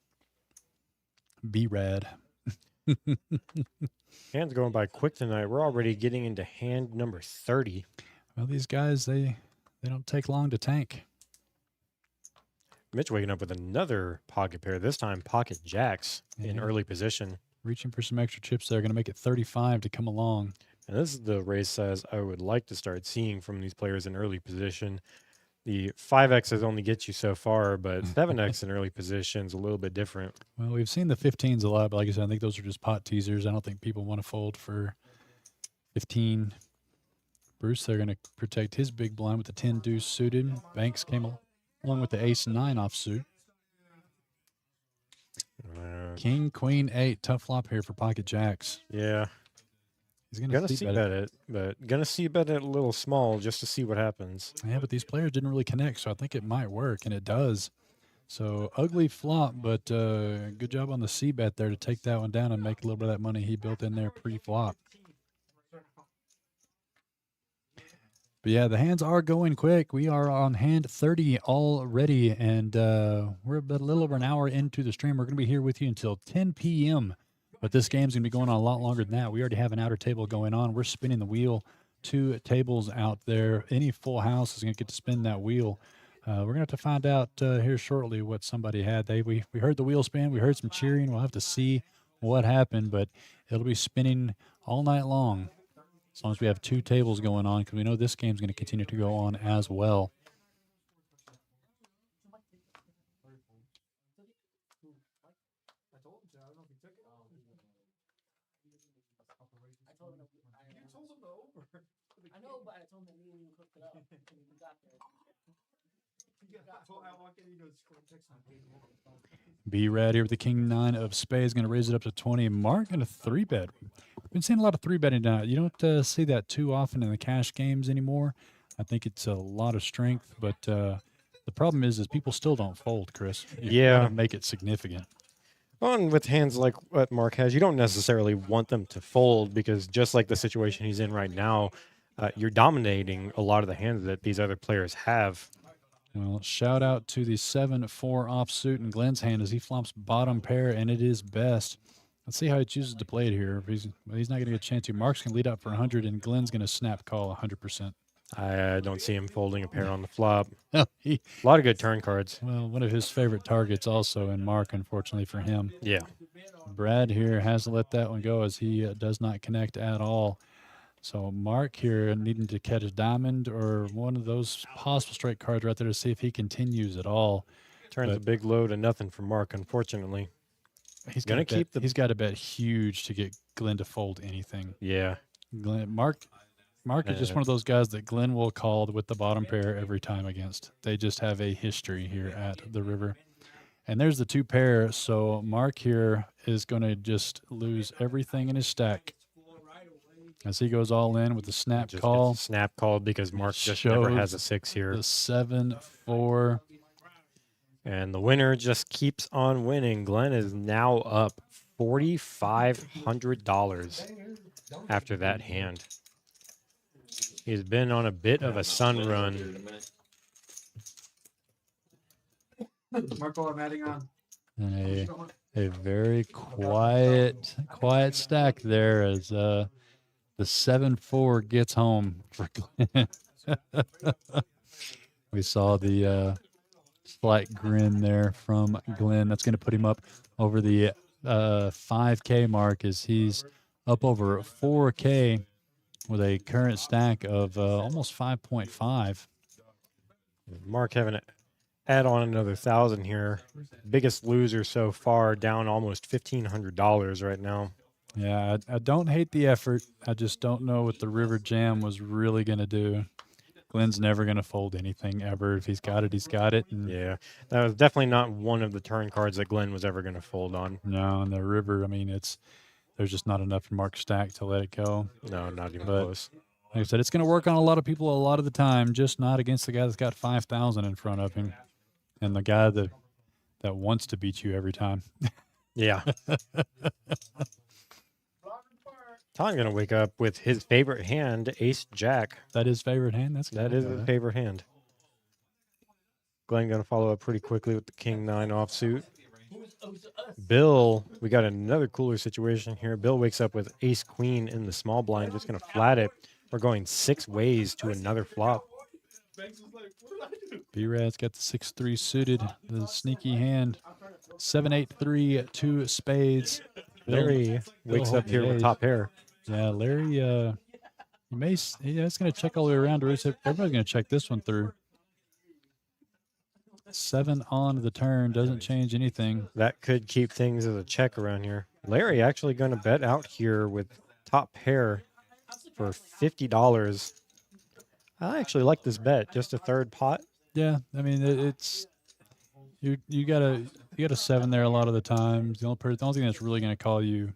B-Rad. Hands going by quick tonight. We're already getting into hand number 30. Well, these guys, they don't take long to tank. Mitch waking up with another pocket pair, this time pocket jacks in early position. Reaching for some extra chips there. Going to make it 35 to come along. And this is the raise size I would like to start seeing from these players in early position. The 5Xs only get you so far, but 7X in early position is a little bit different. Well, we've seen the 15s a lot, but like I said, I think those are just pot teasers. I don't think people want to fold for 15. Bruce, they're going to protect his big blind with the 10 deuce suited. Banks came along with the ace 9 offsuit. King, queen, 8. Tough flop here for pocket jacks. Yeah. He's going to see bet it, but going to see bet it a little small just to see what happens. Yeah, but these players didn't really connect, so I think it might work, and it does. So ugly flop, but good job on the c-bet there to take that one down and make a little bit of that money he built in there pre-flop. But yeah, the hands are going quick. We are on hand 30 already, and we're about a little over an hour into the stream. We're going to be here with you until 10 p.m., but this game's going to be going on a lot longer than that. We already have an outer table going on. We're spinning the wheel. 2 tables out there. Any full house is going to get to spin that wheel. We're going to have to find out here shortly what somebody had. We heard the wheel spin. We heard some cheering. We'll have to see what happened, but it'll be spinning all night long as long as we have 2 tables going on, because we know this game's going to continue to go on as well. I know, but I told him that me and you hooked it up. And we got there. B-Rad here with the King 9 of spades, going to raise it up to 20. Mark and a 3-bet. Been seeing a lot of 3-betting now. You don't see that too often in the cash games anymore. I think it's a lot of strength, but the problem is people still don't fold, Chris. You Yeah. gotta make it significant. Well, and with hands like what Mark has, you don't necessarily want them to fold because just like the situation he's in right now, you're dominating a lot of the hands that these other players have. Well, shout out to the 7-4 offsuit in Glenn's hand as he flops bottom pair, and it is best. Let's see how he chooses to play it here. If he's not going to get a chance to. Mark's going to lead up for 100, and Glenn's going to snap call 100%. I don't see him folding a pair on the flop. He, A lot of good turn cards. well, one of his favorite targets also, and Mark, unfortunately for him. Yeah. Brad here has to let that one go as he does not connect at all. So Mark here needing to catch a diamond or one of those possible straight cards right there to see if he continues at all. Turns But- a big low to nothing for Mark, unfortunately. He's Gonna gotta keep bet, he's got to bet huge to get Glenn to fold anything. Yeah. Mark is just one of those guys that Glenn will call with the bottom pair every time against. They just have a history here at the river. And there's the 2 pair. So Mark here is going to just lose everything in his stack as he goes all in with the snap Just call. gets snap called because Mark just never has shows a 6 here. The 7-4. And the winner just keeps on winning. Glenn is now up $4,500 after that hand. He's been on a bit of a sun run. Marco, I'm adding on. And a very quiet stack there as the 7-4 gets home for Glenn. We saw the slight grin there from Glenn. That's going to put him up over the 5K mark as he's up over 4K with a current stack of almost 5.5. Mark having to add on another 1,000 here. Biggest loser so far, down almost $1,500 right now. Yeah, I don't hate the effort. I just don't know what the River Jam was really going to do. Glenn's never going to fold anything ever. If he's got it, he's got it. And Yeah, that was definitely not one of the turn cards that Glenn was ever going to fold on. no, and the River, I mean, there's just not enough in Mark's stack to let it go. No, not even But- close. Like I said, it's going to work on a lot of people a lot of the time, just not against the guy that's got 5,000 in front of him and the guy that wants to beat you every time. Yeah. Tom's going to wake up with his favorite hand, Ace Jack. That is favorite hand. That is his favorite hand. Glenn going to follow up pretty quickly with the King 9 offsuit. Bill, we got another cooler situation here. Bill wakes up with Ace Queen in the small blind, just going to flat it. We're going 6 ways to another flop. B-Rad's got the 6-3 suited, the sneaky hand. 7-8-3, 2 spades. Larry wakes Bill up here holding with the top pair. Yeah, Larry, he's going to check all the way around. Everybody's going to check this one through. 7 on the turn, doesn't change anything. That could keep things as a check around here. Larry actually going to bet out here with top pair for $50. I actually like this bet. Just a third pot. Yeah, I mean it's you got a 7 there a lot of the times. The only thing that's really going to call you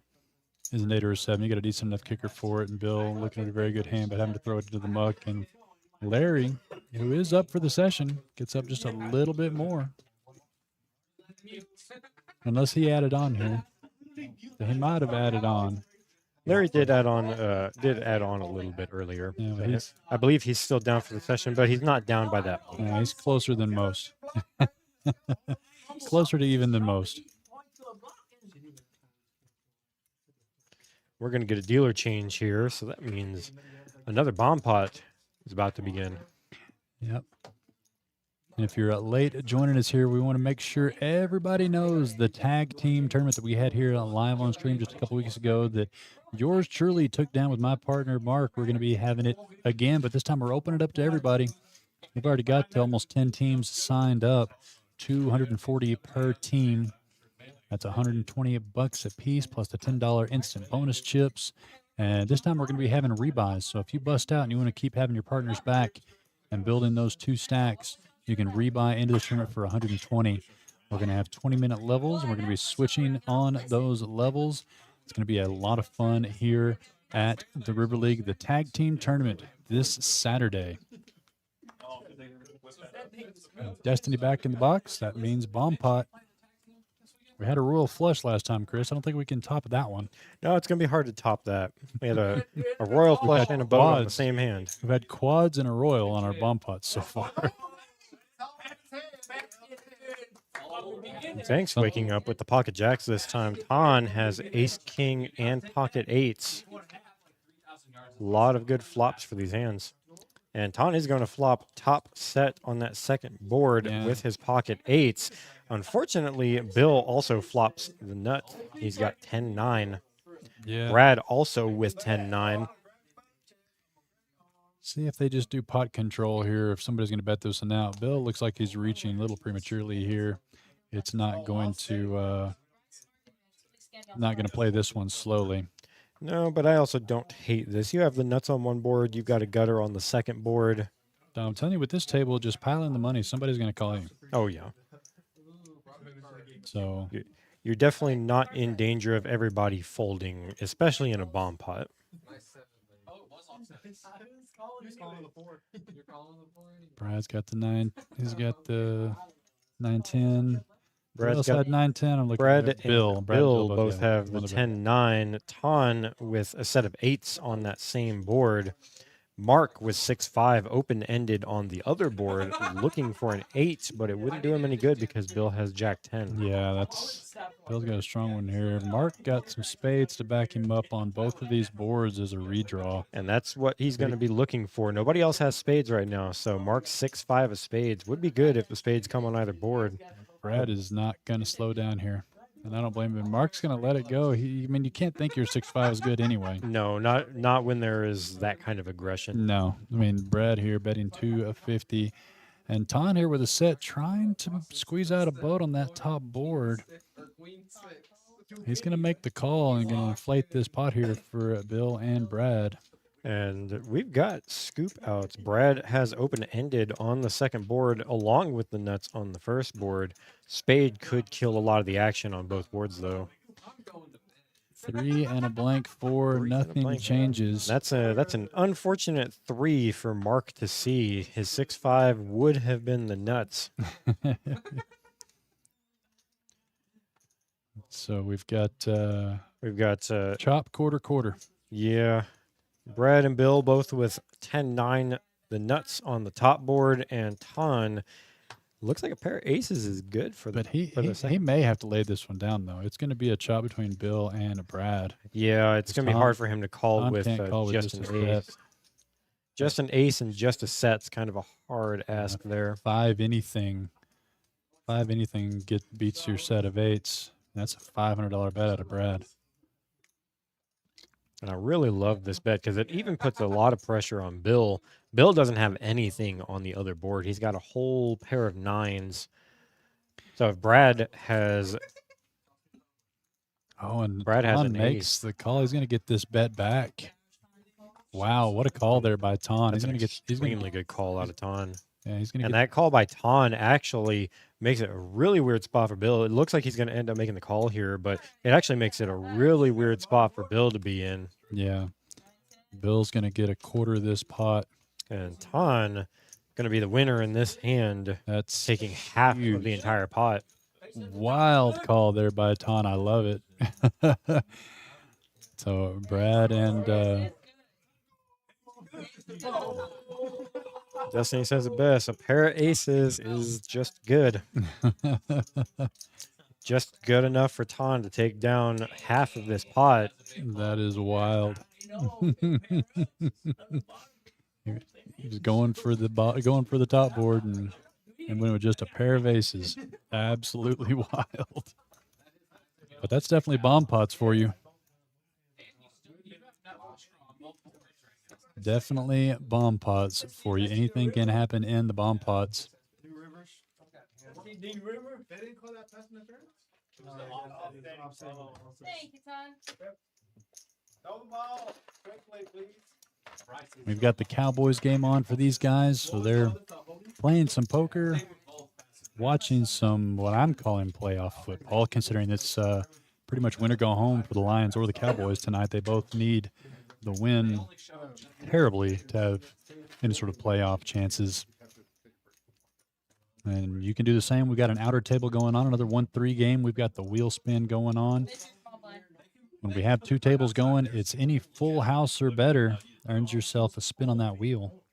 is an 8 or a 7. You got a decent enough kicker for it, and Bill looking at a very good hand, but having to throw it into the muck. And Larry, who is up for the session, gets up just a little bit more, unless he added on here. He might have added on. Larry did add on a little bit earlier. Yeah, So he's- I believe he's still down for the session, but he's not down by that much. Yeah, he's closer than most. Closer to even than most. We're going to get a dealer change here, so that means another bomb pot is about to begin. Yep. And if you're late joining us here, we want to make sure everybody knows the tag team tournament that we had here live on stream just a couple weeks ago that yours truly took down with my partner, Mark. We're going to be having it again, but this time we're opening it up to everybody. We've already got almost 10 teams signed up, 240 per team. That's $120 a piece plus the $10 instant bonus chips. And this time we're going to be having rebuys. So if you bust out and you want to keep having your partners back and building those 2 stacks, you can rebuy into the tournament for 120. We're going to have 20-minute levels, and we're going to be switching on those levels. It's going to be a lot of fun here at the River League, the tag team tournament this Saturday. Destiny back in the box. That means bomb pot. We had a royal flush last time, Chris. I don't think we can top that one. No, it's going to be hard to top that. We had a royal flush and a boat on the quads. same hand. We've had quads and a royal on our bomb pots so far. Thanks for waking up with the pocket jacks this time. Ton has ace, king, and pocket eights. A lot of good flops for these hands. And Ton is going to flop top set on that second board with his pocket eights. Unfortunately, Bill also flops the nut. He's got 10-9. Yeah. Brad also with 10-9. See if they just do pot control here. If somebody's going to bet this one out. Bill looks like he's reaching a little prematurely here. It's not going to play this one slowly. No, but I also don't hate this. You have the nuts on one board. You've got a gutter on the second board. I'm telling you, with this table, just pile in the money. Somebody's going to call you. Oh, yeah. So You're definitely not in danger of everybody folding, especially in a bomb pot. Brad's got the 9. He's got the 9-10. Brad's got got 9-10. I'm looking Brad at and Bill. Bill both have the one of 10-9. Ton with a set of eights on that same board. Mark with 6-5 open-ended on the other board, looking for an 8, but it wouldn't do him any good because Bill has Jack 10. Yeah, that's Bill's got a strong one here. Mark got some spades to back him up on both of these boards as a redraw. And that's what he's going to be looking for. Nobody else has spades right now, so Mark's 6-5 of spades would be good if the spades come on either board. Brad is not going to slow down here, and I don't blame him. Mark's going to let it go. I mean, you can't think your 6-5 is good anyway. No, not when there is that kind of aggression. No. I mean, Brad here betting 2 of 50. And Ton here with a set trying to squeeze out a boat on that top board. He's going to make the call and going to inflate this pot here for Bill and Brad. And we've got scoop outs. Brad has open-ended on the second board along with the nuts on the first board. Spade could kill a lot of the action on both boards, though. 3 and a blank, 4, nothing changes. That's an unfortunate 3 for Mark to see. His 6-5 would have been the nuts. So we've got chop quarter. Yeah. Brad and Bill both with 10-9, the nuts on the top board, and Ton looks like a pair of aces is good for the. But he may have to lay this one down though. It's going to be a chop between Bill and Brad. Yeah, it's going to be hard for him to call with just an ace. Bet. Just an ace and just a set's kind of a hard ask there. 5 anything beats your set of 8s. That's a $500 bet out of Brad. And I really love this bet because it even puts a lot of pressure on Bill. Bill doesn't have anything on the other board. He's got a whole pair of 9s. So if Brad has... Oh, and Brad has an makes ace. the call. He's going to get this bet back. Wow, what a call there by Ton. He's going to get extremely good call out of Ton. Yeah, he's going to And that call by Ton actually makes it a really weird spot for Bill. It looks like he's going to end up making the call here, but it actually makes it a really weird spot for Bill to be in. Yeah. Bill's going to get a quarter of this pot. And Ton going to be the winner in this hand. That's taking half of the entire pot. Wild call there by Ton. I love it. So Brad and Destiny says it best. A pair of aces is just good. Just good enough for Ton to take down half of this pot. That is wild. He's going for the top board and went with just a pair of aces. Absolutely wild. But that's definitely bomb pots for you. Definitely bomb pots for you. Anything can happen in the bomb pots. New Rivers. They didn't call that pass interference? Thank you, son. Throw the ball. Quickly, please. We've got the Cowboys game on for these guys, so they're playing some poker, watching some what I'm calling playoff football, considering it's pretty much win or go home for the Lions or the Cowboys tonight. They both need the win terribly to have any sort of playoff chances. And you can do the same. We've got an outer table going on, another 1-3 game. We've got the wheel spin going on. When we have two tables going, it's any full house or better earns yourself a spin on that wheel.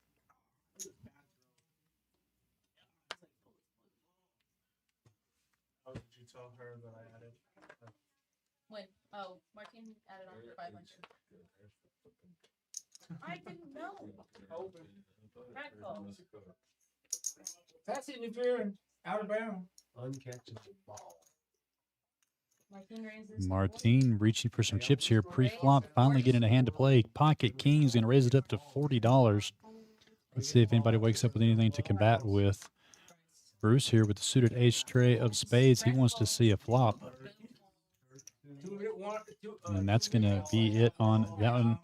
How did you tell her that I added? When? Oh, Martin added on for 500. I didn't know. Crackle. That's interfering. Out of bounds. Uncatchable ball. Martin raises. Martin reaching for some chips here. Pre-flop, finally getting a hand to play. Pocket King's going to raise it up to $40. Let's see if anybody wakes up with anything to combat with. Bruce here with the suited ace tray of spades. He wants to see a flop. And that's going to be it on that one.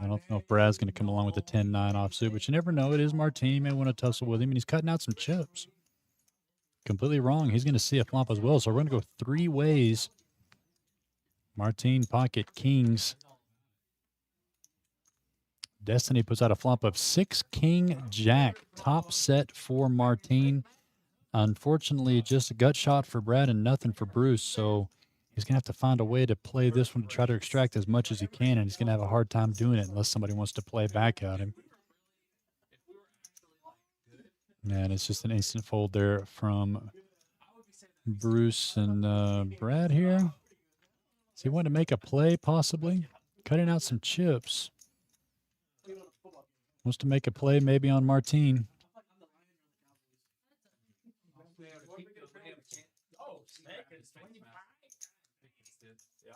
I don't know if Brad's going to come along with the 10-9 offsuit, but you never know. It is Martin. You may want to tussle with him, and he's cutting out some chips. Completely wrong. He's going to see a flop as well, so we're going to go three ways. Martin, pocket, kings. Destiny puts out a flop of 6 king jack. Top set for Martin. Unfortunately, just a gut shot for Brad and nothing for Bruce, so he's going to have to find a way to play this one to try to extract as much as he can, and he's going to have a hard time doing it unless somebody wants to play back at him. And it's just an instant fold there from Bruce and Brad here. So he wanted to make a play, possibly. Cutting out some chips. Wants to make a play maybe on Martin. Yeah,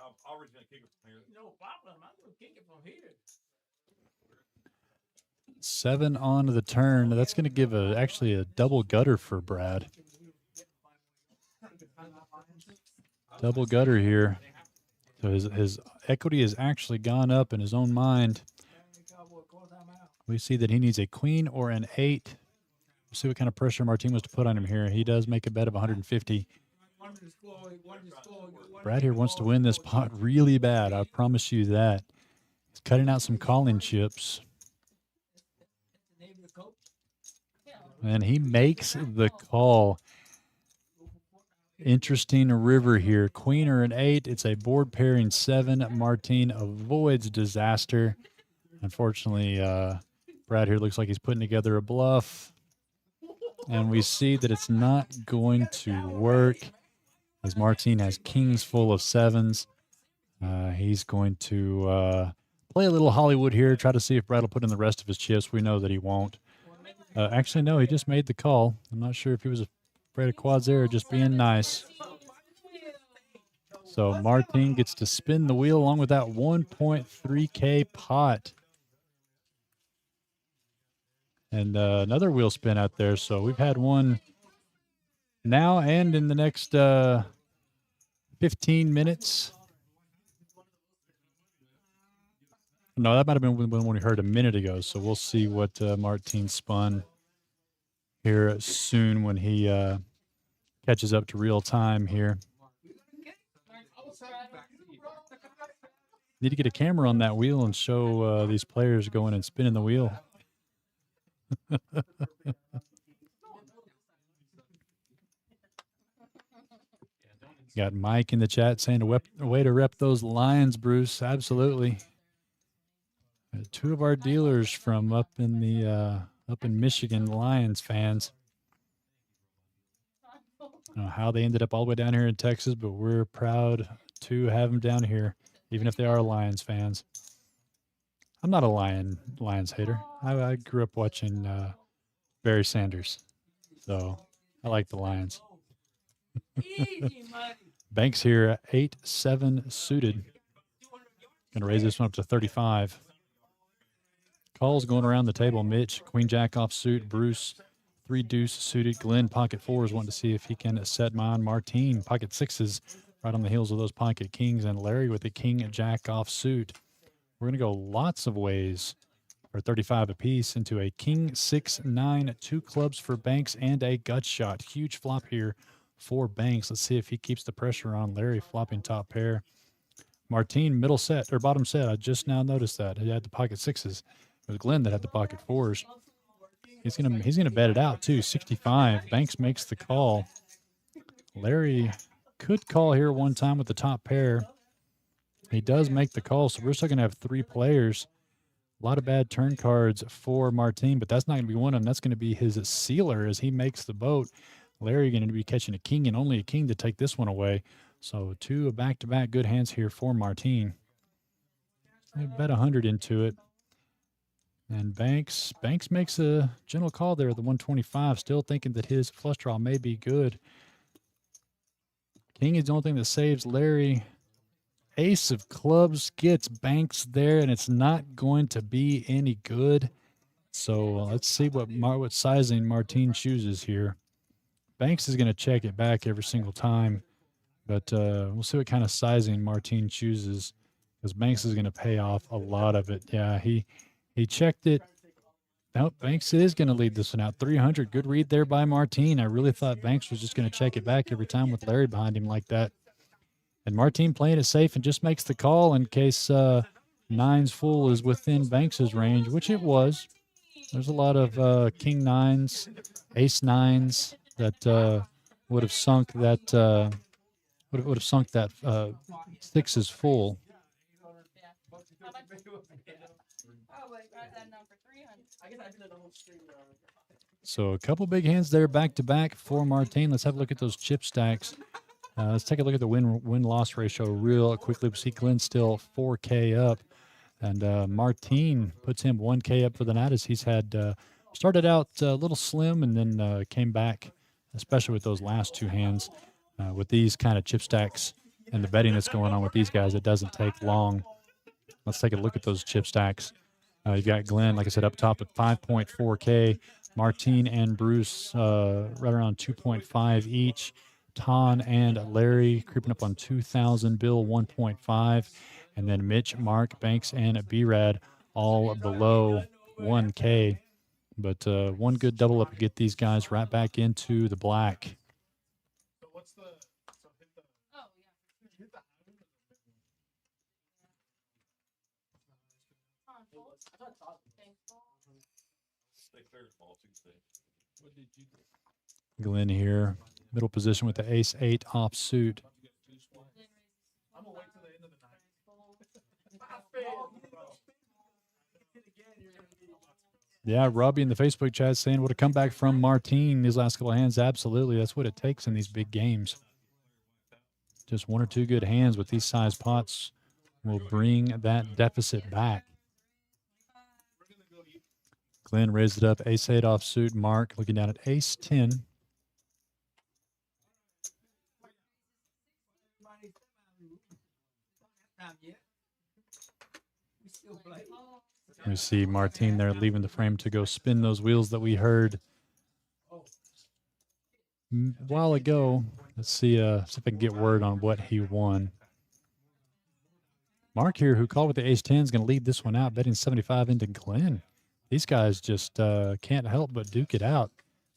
I'm already gonna kick it from here. No problem. I'm gonna kick it from here. 7 on the turn. That's going to give actually a double gutter for Brad. Double gutter here. So his equity has actually gone up in his own mind. We see that he needs a queen or an 8. We'll see what kind of pressure Martin was to put on him here. He does make a bet of 150. Brad here wants to win this pot really bad. I promise you that. He's cutting out some calling chips. And he makes the call. Interesting river here. Queen or an 8. It's a board pairing 7. Martin avoids disaster. Unfortunately, Brad here looks like he's putting together a bluff. And we see that it's not going to work, as Martin has kings full of 7s. He's going to play a little Hollywood here, try to see if Brad will put in the rest of his chips. We know that he won't. Actually, no, he just made the call. I'm not sure if he was afraid of quads there or just being nice. So Martin gets to spin the wheel along with that 1.3K pot. And another wheel spin out there. So we've had one now and in the next 15 minutes. No, that might have been one we heard a minute ago. So we'll see what Martin spun here soon when he catches up to real time here. Need to get a camera on that wheel and show these players going and spinning the wheel. Got Mike in the chat saying a way to rep those Lions, Bruce. Absolutely. 2 of our dealers from up in Michigan, Lions fans. I don't know how they ended up all the way down here in Texas, but we're proud to have them down here, even if they are Lions fans. I'm not a Lions hater. I grew up watching Barry Sanders, so I like the Lions. Banks here, 8-7 suited. Going to raise this one up to 35. Calls going around the table. Mitch, Queen Jack offsuit. Bruce, 3 deuce suited. Glenn, pocket 4s, wanting to see if he can set mine. Martin, pocket 6s, right on the heels of those pocket kings, and Larry with the king jack offsuit. We're going to go lots of ways for 35 apiece into a king 6-9, 2 clubs for Banks, and a gut shot. Huge flop here for Banks. Let's see if he keeps the pressure on Larry flopping top pair. Martine middle set or bottom set. I just now noticed that he had the pocket sixes. It was Glenn that had the pocket fours. He's gonna bet it out too. 65. Banks makes the call. Larry could call here one time with the top pair. He does make the call, so we're still gonna have 3 players. A lot of bad turn cards for Martine, but that's not gonna be one of them. That's gonna be his sealer as he makes the boat. Larry going to be catching a king and only a king to take this one away. So 2 back-to-back good hands here for Martine. I bet 100 into it. And Banks makes a gentle call there at the 125, still thinking that his flush draw may be good. King is the only thing that saves Larry. Ace of clubs gets Banks there, and it's not going to be any good. So let's see what sizing Martine chooses here. Banks is going to check it back every single time, but we'll see what kind of sizing Martine chooses, because Banks is going to pay off a lot of it. Yeah, he checked it. Nope, Banks is going to lead this one out. 300. Good read there by Martine. I really thought Banks was just going to check it back every time with Larry behind him like that. And Martine playing it safe and just makes the call in case nines full is within Banks's range, which it was. There's a lot of king nines, ace nines that would have sunk that would have sunk that sixes full. So a couple big hands there back to back for Martine. Let's have a look at those chip stacks. Let's take a look at the win-loss ratio real quickly. We see Glenn still 4K up, and Martine puts him 1K up for the night as he's had started out a little slim and then came back, especially with those last 2 hands. With these kind of chip stacks and the betting that's going on with these guys, it doesn't take long. Let's take a look at those chip stacks. You've got Glenn, like I said, up top at 5.4K. Martine and Bruce right around 2.5 each. Ton and Larry creeping up on 2,000. Bill 1.5. And then Mitch, Mark, Banks, and B-Rad all below 1K. But one good double up to get these guys right back into the black. Glenn here, middle position with the ace-8 offsuit. Yeah, Robbie in the Facebook chat saying what a comeback from Martine these last couple of hands. Absolutely, that's what it takes in these big games. Just 1 or 2 good hands with these size pots will bring that deficit back. Glenn raised it up, ace-8 offsuit. Mark looking down at ace-10. We see Martine there leaving the frame to go spin those wheels that we heard a while ago. Let's see if I can get word on what he won. Mark here, who called with the ace-10, is going to lead this one out, betting 75 into Glenn. These guys just can't help but duke it out.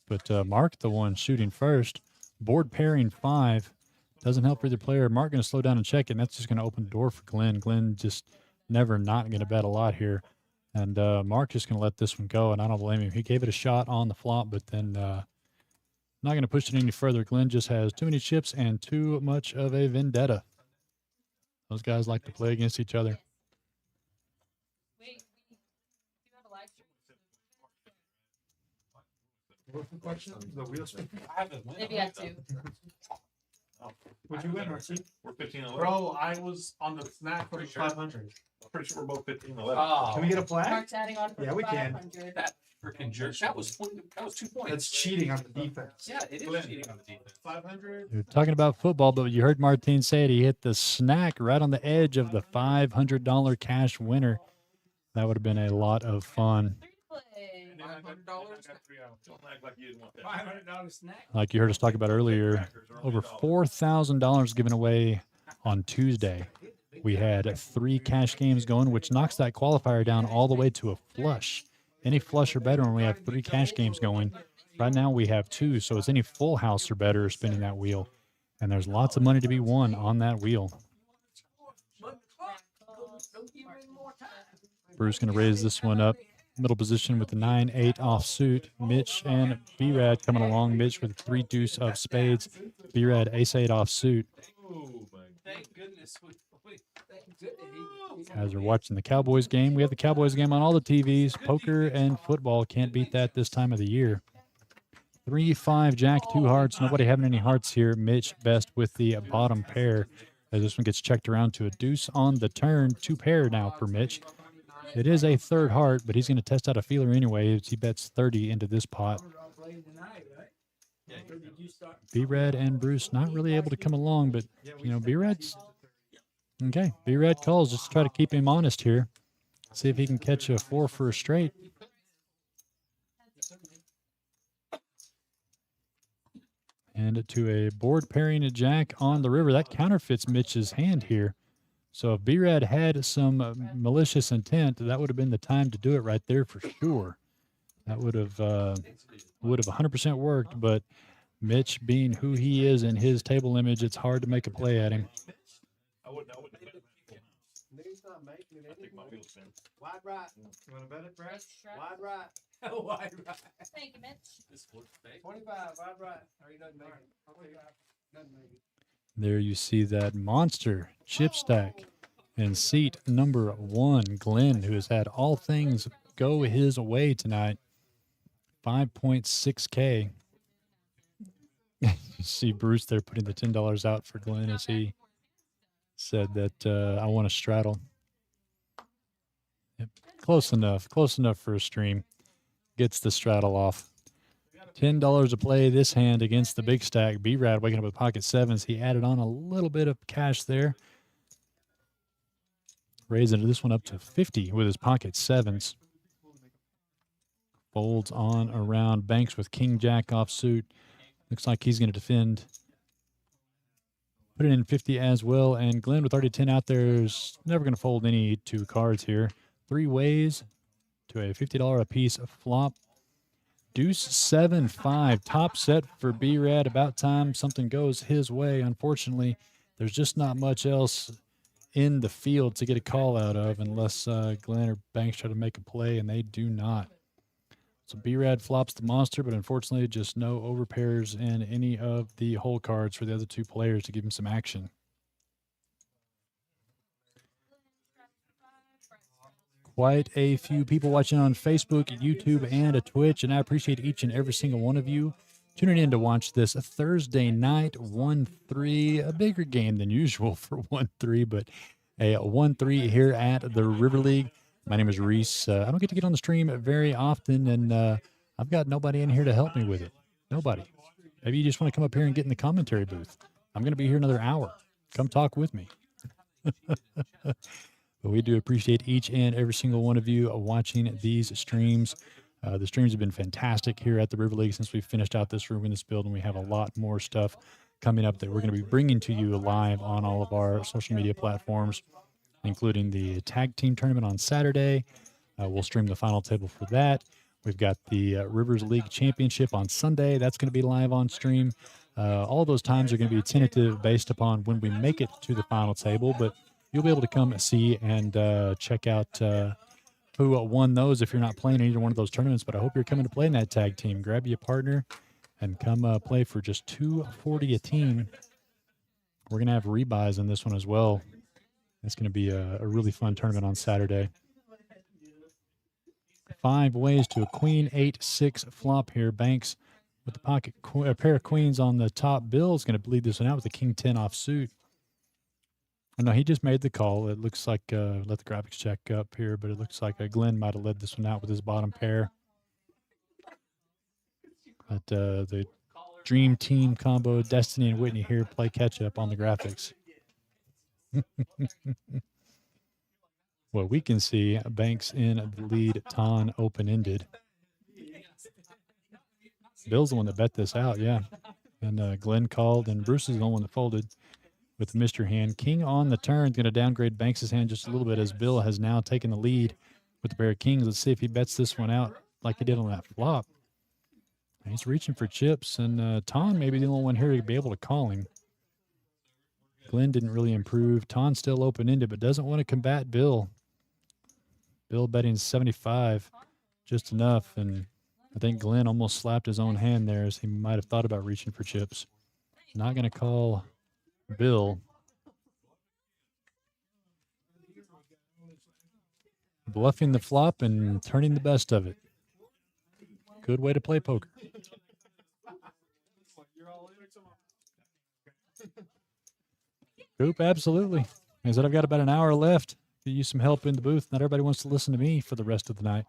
But Mark, the one shooting first, board pairing 5. Doesn't help for either player. Mark going to slow down and check it, and that's just going to open the door for Glenn. Glenn just never not going to bet a lot here. And Mark just going to let this one go, and I don't blame him. He gave it a shot on the flop, but then not going to push it any further. Glenn just has too many chips and too much of a vendetta. Those guys like to play against each other. Maybe I have 2. Would you win, Reece? We're 15-11. Bro, I was on the snack for 500. I'm pretty sure we're both 15-11. Oh. Can we get a flag? Mark's adding on for Yeah, we can. 500. That freaking jerk. That was 2 points. That's cheating on the defense. Yeah, it is cheating on the defense. 500. You're talking about football, but you heard Martine say it. He hit the snack right on the edge of the $500 cash winner. That would have been a lot of fun. $500. Don't act like you didn't want that. $500 snack. Like you heard us talk about earlier, over $4,000 given away on Tuesday. We had 3 cash games going, which knocks that qualifier down all the way to a flush. Any flush or better when we have 3 cash games going. Right now we have 2, so it's any full house or better spinning that wheel. And there's lots of money to be won on that wheel. Bruce going to raise this one up. Middle position with the 9-8 offsuit. Mitch and B-Rad coming along. Mitch with 3 deuce of spades. B-Rad ace-8 offsuit. Thank goodness. As we're watching the Cowboys game, we have the Cowboys game on all the TVs. Poker and football, can't beat that this time of the year. 3-5 jack, 2 hearts. Nobody having any hearts here. Mitch best with the bottom pair. As this one gets checked around to a deuce on the turn. 2 pair now for Mitch. It is a 3rd heart, but he's going to test out a feeler anyway as he bets 30 into this pot. B-Rad and Bruce not really able to come along, but, you know, B-Rad's... Okay, B-Rad calls just to try to keep him honest here. See if he can catch a 4 for a straight. And to a board pairing a jack on the river. That counterfeits Mitch's hand here. So if B-Rad had some malicious intent, that would have been the time to do it right there for sure. That would have 100% worked, but Mitch being who he is in his table image, it's hard to make a play at him. I wouldn't bet that. He's not making it I think my anyway. wheel's spin. Wide right. You want to bet it, Brad? Wide right. Wide right. Thank you, Mitch. This would fake. 25, wide right. Or he doesn't make it. Doesn't make it. There you see that monster chip stack. And seat number 1, Glenn, who has had all things go his way tonight. 5.6K. You see Bruce there putting the $10 out for Glenn as he said that I want to straddle. Yep. Close enough for a stream. Gets the straddle off. $10 to play this hand against the big stack. B-Rad waking up with pocket 7s. He added on a little bit of cash there. Raising this one up to 50 with his pocket 7s. Folds on around Banks with King Jack offsuit. Looks like he's going to defend. Put it in 50 as well. And Glenn with already 10 out there is never going to fold any 2 cards here. 3 ways to a $50 a piece flop. Deuce 7-5. Top set for B-Rad. About time something goes his way. Unfortunately, there's just not much else in the field to get a call out of unless Glenn or Banks try to make a play, and they do not. So B-Rad flops the monster, but unfortunately just no overpairs in any of the hole cards for the other 2 players to give him some action. Quite a few people watching on Facebook, YouTube, and Twitch, and I appreciate each and every single one of you tuning in to watch this Thursday night 1-3, a bigger game than usual for 1-3, but a 1-3 here at the River League. My name is Reece. I don't get to get on the stream very often, and I've got nobody in here to help me with it. Nobody. Maybe you just want to come up here and get in the commentary booth. I'm going to be here another hour. Come talk with me. But we do appreciate each and every single one of you watching these streams. The streams have been fantastic here at the River League since we finished out this room in this building. We have a lot more stuff coming up that we're going to be bringing to you live on all of our social media platforms, including the tag team tournament on Saturday. We'll stream the final table for that. We've got the Rivers League Championship on Sunday. That's going to be live on stream. All those times are going to be tentative based upon when we make it to the final table, but you'll be able to come see and check out who won those if you're not playing in either one of those tournaments. But I hope you're coming to play in that tag team. Grab you a partner and come play for just $240 a team. We're going to have rebuys in this one as well. It's going to be a really fun tournament on Saturday. 5 ways to a queen 8-6 flop here. Banks with the pocket a pair of queens on the top. Bill's going to bleed this one out with the king 10 offsuit. Oh, no, he just made the call. It looks like, let the graphics check up here, but it looks like Glenn might have led this one out with his bottom pair. But the Dream Team combo, Destiny and Whitney here play catch up on the graphics. What we can see, Banks in the lead, Ton open-ended. Bill's the one that bet this out, yeah. And Glenn called, and Bruce is the one that folded with the Mr. hand. King on the turn, going to downgrade Banks' hand just a little bit as Bill has now taken the lead with the pair of kings. Let's see if he bets this one out like he did on that flop. He's reaching for chips, and Ton may be the only one here to be able to call him. Glenn didn't really improve. Ton's still open-ended, but doesn't want to combat Bill. Bill betting 75, just enough, and I think Glenn almost slapped his own hand there as he might have thought about reaching for chips. Not going to call Bill. Bluffing the flop and turning the best of it. Good way to play poker. Coop, absolutely. I said I've got about an hour left. Could use some help in the booth. Not everybody wants to listen to me for the rest of the night.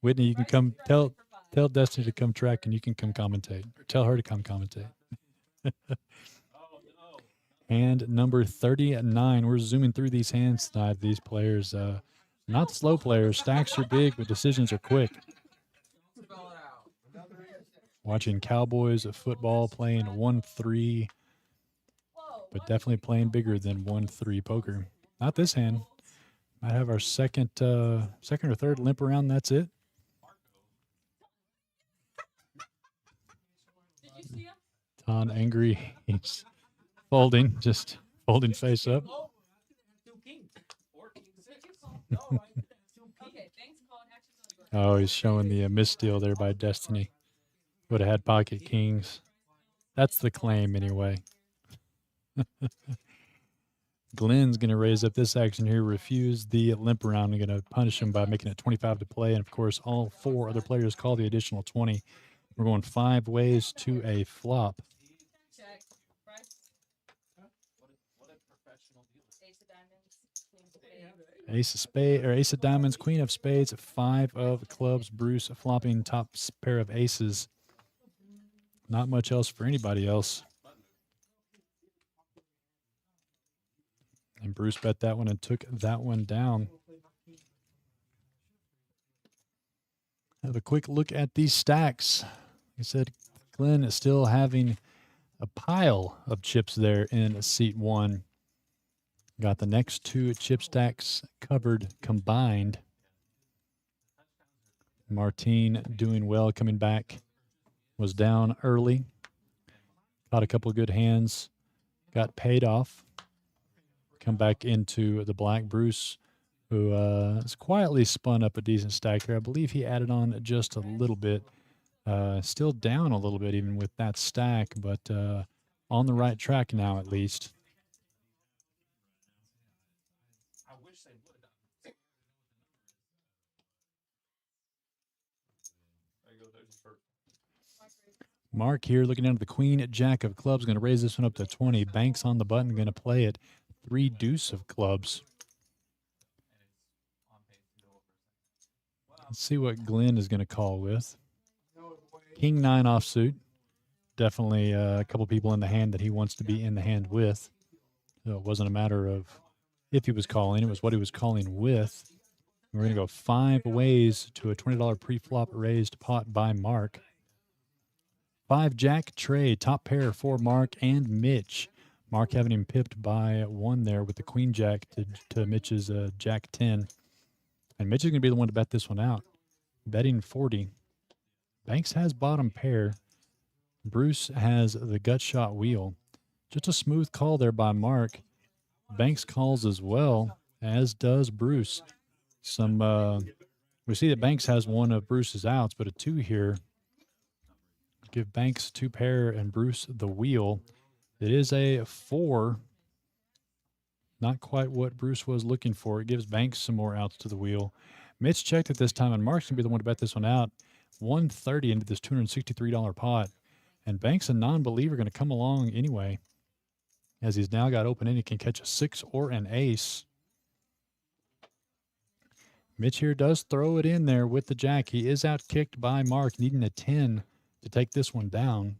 Whitney, you can come tell Destiny to come track, and you can come commentate. Or tell her to come commentate. Hand number 39. We're zooming through these hands tonight. These players, not slow players. Stacks are big, but decisions are quick. Watching Cowboys football playing 1-3, but definitely playing bigger than 1-3 poker. Not this hand. Might have our second or third limp around. That's it. Ton angry. He's folding, just folding face up. Oh, he's showing the misdeal there by Destiny. Would have had pocket kings. That's the claim anyway. Glenn's going to raise up this action here, refuse the limp around, and going to punish him by making it 25 to play. And, of course, all four other players call the additional 20. We're going 5 ways to a flop. Ace of spades, or ace of diamonds, queen of spades, 5 of clubs. Bruce flopping top pair of aces. Not much else for anybody else. And Bruce bet that one and took that one down. Have a quick look at these stacks. Like I said, Glenn is still having a pile of chips there in seat 1. Got the next 2 chip stacks covered combined. Martine doing well, coming back. Was down early. Caught a couple of good hands. Got paid off. Come back into the black. Bruce, who has quietly spun up a decent stack here. I believe he added on just a little bit. Still down a little bit even with that stack, but on the right track now at least. Mark here looking down at the queen, jack of clubs, going to raise this one up to 20. Banks on the button, going to play it. 3 deuce of clubs. Let's see what Glenn is going to call with. King 9 offsuit. Definitely a couple people in the hand that he wants to be in the hand with. So it wasn't a matter of if he was calling, it was what he was calling with. We're going to go 5 ways to a $20 pre-flop raised pot by Mark. 5 jack Trey, top pair for Mark and Mitch. Mark having him pipped by 1 there with the queen jack to Mitch's jack 10. And Mitch is going to be the one to bet this one out. Betting 40. Banks has bottom pair. Bruce has the gut shot wheel. Just a smooth call there by Mark. Banks calls as well, as does Bruce. We see that Banks has one of Bruce's outs, but a 2 here. Give Banks 2 pair and Bruce the wheel. It is a 4. Not quite what Bruce was looking for. It gives Banks some more outs to the wheel. Mitch checked it this time, and Mark's going to be the one to bet this one out. 130 into this $263 pot. And Banks, a non-believer, going to come along anyway, as he's now got open and he can catch a 6 or an ace. Mitch here does throw it in there with the jack. He is outkicked by Mark, needing a 10 to take this one down.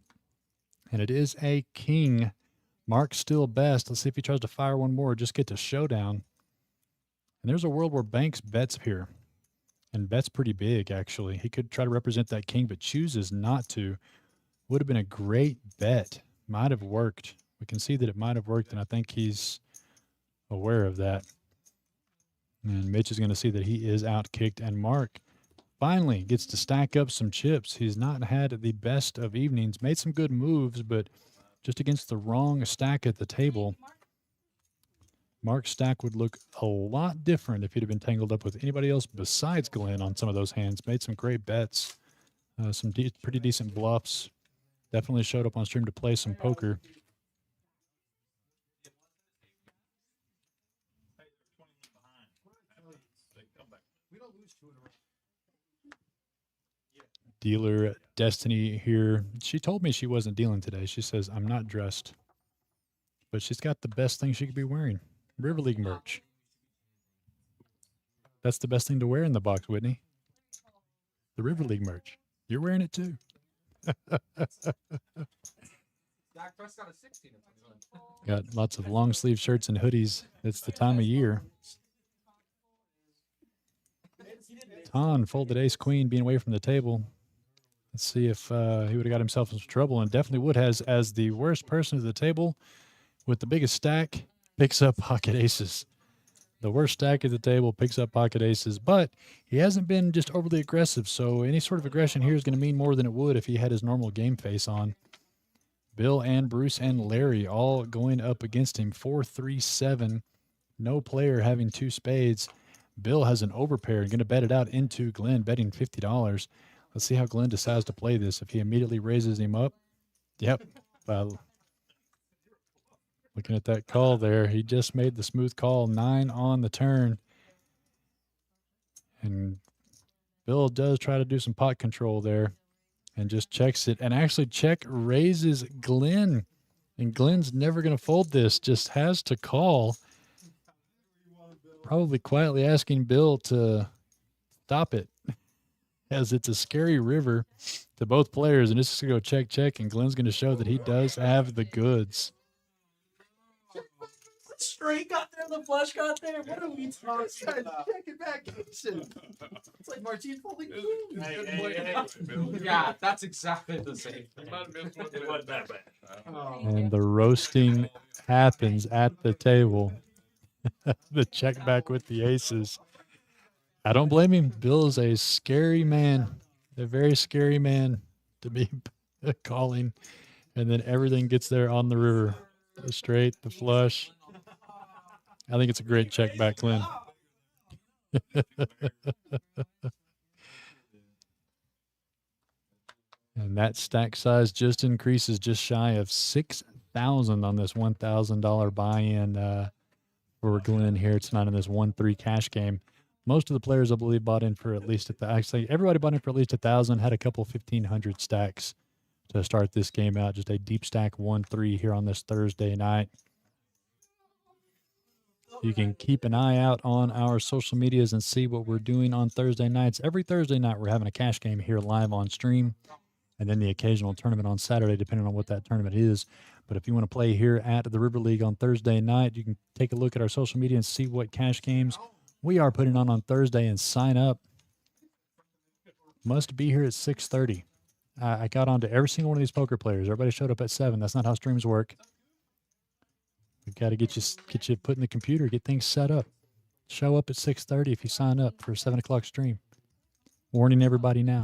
And it is a king. Mark's still best. Let's see if he tries to fire one more, just get to showdown. And there's a world where Banks bets here. and bets pretty big, actually. He could try to represent that king, but chooses not to. Would have been a great bet. Might have worked. We can see that it might have worked, and I think he's aware of that. And Mitch is going to see that he is outkicked, and Mark finally gets to stack up some chips. He's not had the best of evenings, made some good moves, but just against the wrong stack at the table. Mark's stack would look a lot different if he'd have been tangled up with anybody else besides Glenn on some of those hands. Made some great bets, some pretty decent bluffs. Definitely showed up on stream to play some poker. Dealer Destiny here. She told me she wasn't dealing today. She says, I'm not dressed. But she's got the best thing she could be wearing. River League merch. That's the best thing to wear in the box, Whitney. The River League merch. You're wearing it too. Got lots of long sleeve shirts and hoodies. It's the time of year. Ton folded ace queen being away from the table. Let's see if he would have got himself in some trouble, and definitely would has as the worst person at the table with the biggest stack picks up pocket aces. The worst stack at the table picks up pocket aces, but he hasn't been just overly aggressive, so any sort of aggression here is going to mean more than it would if he had his normal game face on. Bill and Bruce and Larry all going up against him. 4-3-7. No player having two spades. Bill has an overpair and going to bet it out into Glenn, betting $50. Let's see how Glenn decides to play this. If he immediately raises him up. Yep. Looking at that call there, he just made the smooth call. 9 on the turn. And Bill does try to do some pot control there and just checks it. And actually check raises Glenn. And Glenn's never going to fold this, just has to call. Probably quietly asking Bill to stop it, as it's a scary river to both players. And this is going to go check, check, and Glenn's going to show that he does have the goods. Straight got there, the flush got there. What are we talking about? Check it back. It's like Martine folding. Yeah, that's exactly the same thing. It wasn't that bad. And the roasting happens at the table. The check back with the aces. I don't blame him. Bill is a scary man, a very scary man to be calling. And then everything gets there on the river. The straight, the flush. I think it's a great check back, Glenn. And that stack size just increases just shy of 6,000 on this $1,000 buy-in for Glenn here tonight in this 1-3 cash game. Most of the players, I believe, bought in for at least actually everybody bought in for at least 1,000. Had a couple 1,500 stacks to start this game out. Just a deep stack 1-3 here on this Thursday night. You can keep an eye out on our social medias and see what we're doing on Thursday nights. Every Thursday night, we're having a cash game here live on stream, and then the occasional tournament on Saturday, depending on what that tournament is. But if you want to play here at the River League on Thursday night, you can take a look at our social media and see what cash games we are putting on Thursday and sign up. Must be here at 6:30. I got on to every single one of these poker players. Everybody showed up at 7. That's not how streams work. We've got to get you put in the computer, get things set up. Show up at 6:30 if you sign up for a 7 o'clock stream. Warning everybody now.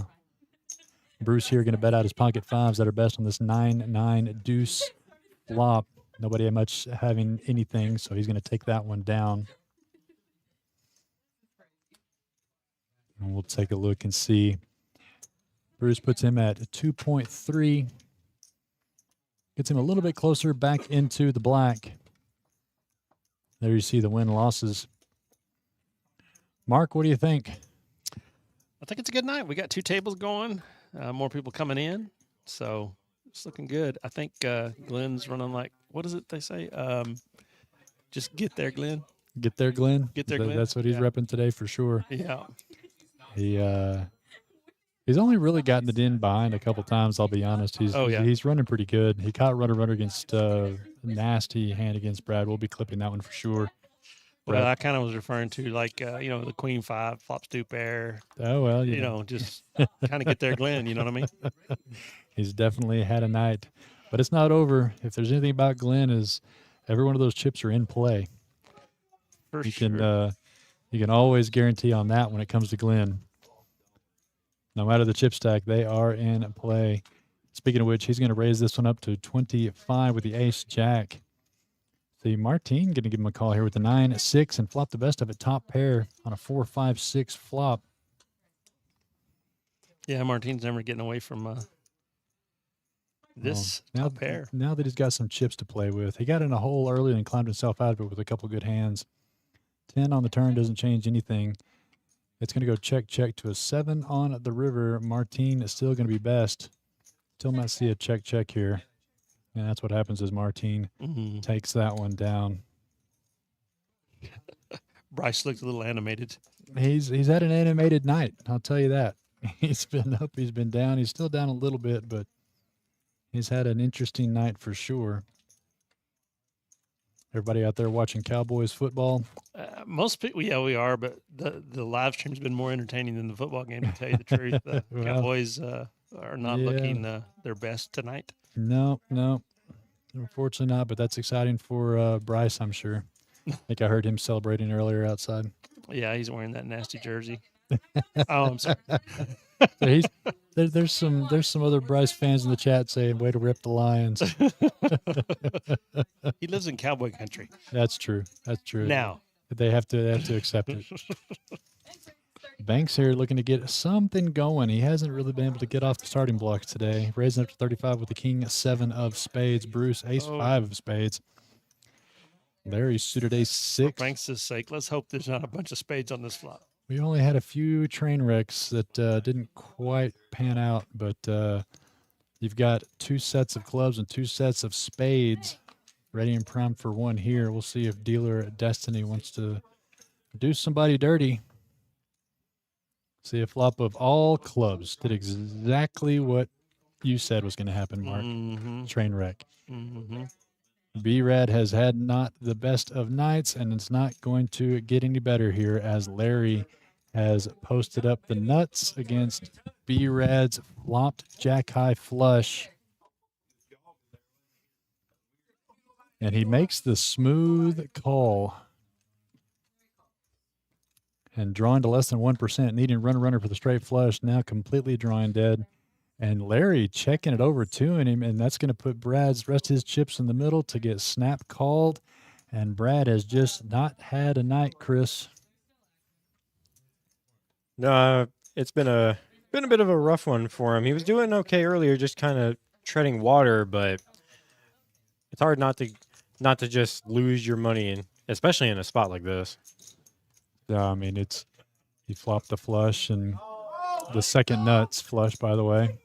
Bruce here going to bet out his pocket fives that are best on this 9-9 deuce flop. Nobody had much having anything, so he's going to take that one down. And we'll take a look and see. Bruce puts him at 2.3. Gets him a little bit closer back into the black. There you see the win-losses. Mark, what do you think? I think it's a good night. We got 2 tables going, more people coming in, so it's looking good. I think Glenn's running like, what is it they say? Just get there, Glenn. Get there, Glenn. Get there, Glenn. That's what he's repping today for sure. Yeah. He's only really gotten it in behind a couple times, I'll be honest. He's running pretty good. He caught runner against nasty hand against Brad. We'll be clipping that one for sure. Well, Brett. I kind of was referring to like the Queen 5 flop stoop air. Oh well, Just kind of get there, Glenn. You know what I mean? he's definitely had a night, but it's not over. If there's anything about Glenn, is every one of those chips are in play. For You sure. can you can always guarantee on that when it comes to Glenn. No matter the chip stack, they are in play. Speaking of which, he's going to raise this one up to 25 with the ace jack. See, Martine going to give him a call here with the 9-6 and flop the best of it top pair on a 4-5-6 flop. Yeah, Martine's never getting away from this now, top pair. Now that he's got some chips to play with, he got in a hole early and climbed himself out of it with a couple good hands. 10 on the turn doesn't change anything. It's going to go check to a 7 on the river. Martine is still going to be best. Still might see a check here. And that's what happens as Martine takes that one down. Bryce looked a little animated. He's had an animated night, I'll tell you that. He's been up, he's been down. He's still down a little bit, but he's had an interesting night for sure. Everybody out there watching Cowboys football? Most people, yeah, we are, but the live stream's been more entertaining than the football game, to tell you the truth. The Well, Cowboys are not looking their best tonight. No. Unfortunately not, but that's exciting for Bryce, I'm sure. I think I heard him celebrating earlier outside. Yeah, he's wearing that nasty jersey. Oh, I'm sorry. So there's some other Bryce fans in the chat saying, "Way to rip the Lions." He lives in cowboy country. That's true. Now. They have to accept it. Banks here looking to get something going. He hasn't really been able to get off the starting blocks today. Raising up to 35 with the king 7 of spades. Bruce ace 5 of spades. Larry suited ace 6. For Banks' sake, let's hope there's not a bunch of spades on this flop. We only had a few train wrecks that didn't quite pan out, but you've got 2 sets of clubs and 2 sets of spades ready and primed for one here. We'll see if Dealer Destiny wants to do somebody dirty. See, a flop of all clubs did exactly what you said was going to happen, Mark. Train wreck. B-Rad has had not the best of nights, and it's not going to get any better here as Larry has posted up the nuts against B-Rad's flopped jack-high flush. And he makes the smooth call. And drawing to less than 1%, needing runner for the straight flush, now completely drawing dead. And Larry checking it over to him, and that's going to put Brad's rest of his chips in the middle to get snap called. And Brad has just not had a night, Chris. No, it's been a bit of a rough one for him. He was doing okay earlier, just kind of treading water, but it's hard not to just lose your money, especially in a spot like this. Yeah, I mean, he flopped the flush and the second nuts flush, by the way.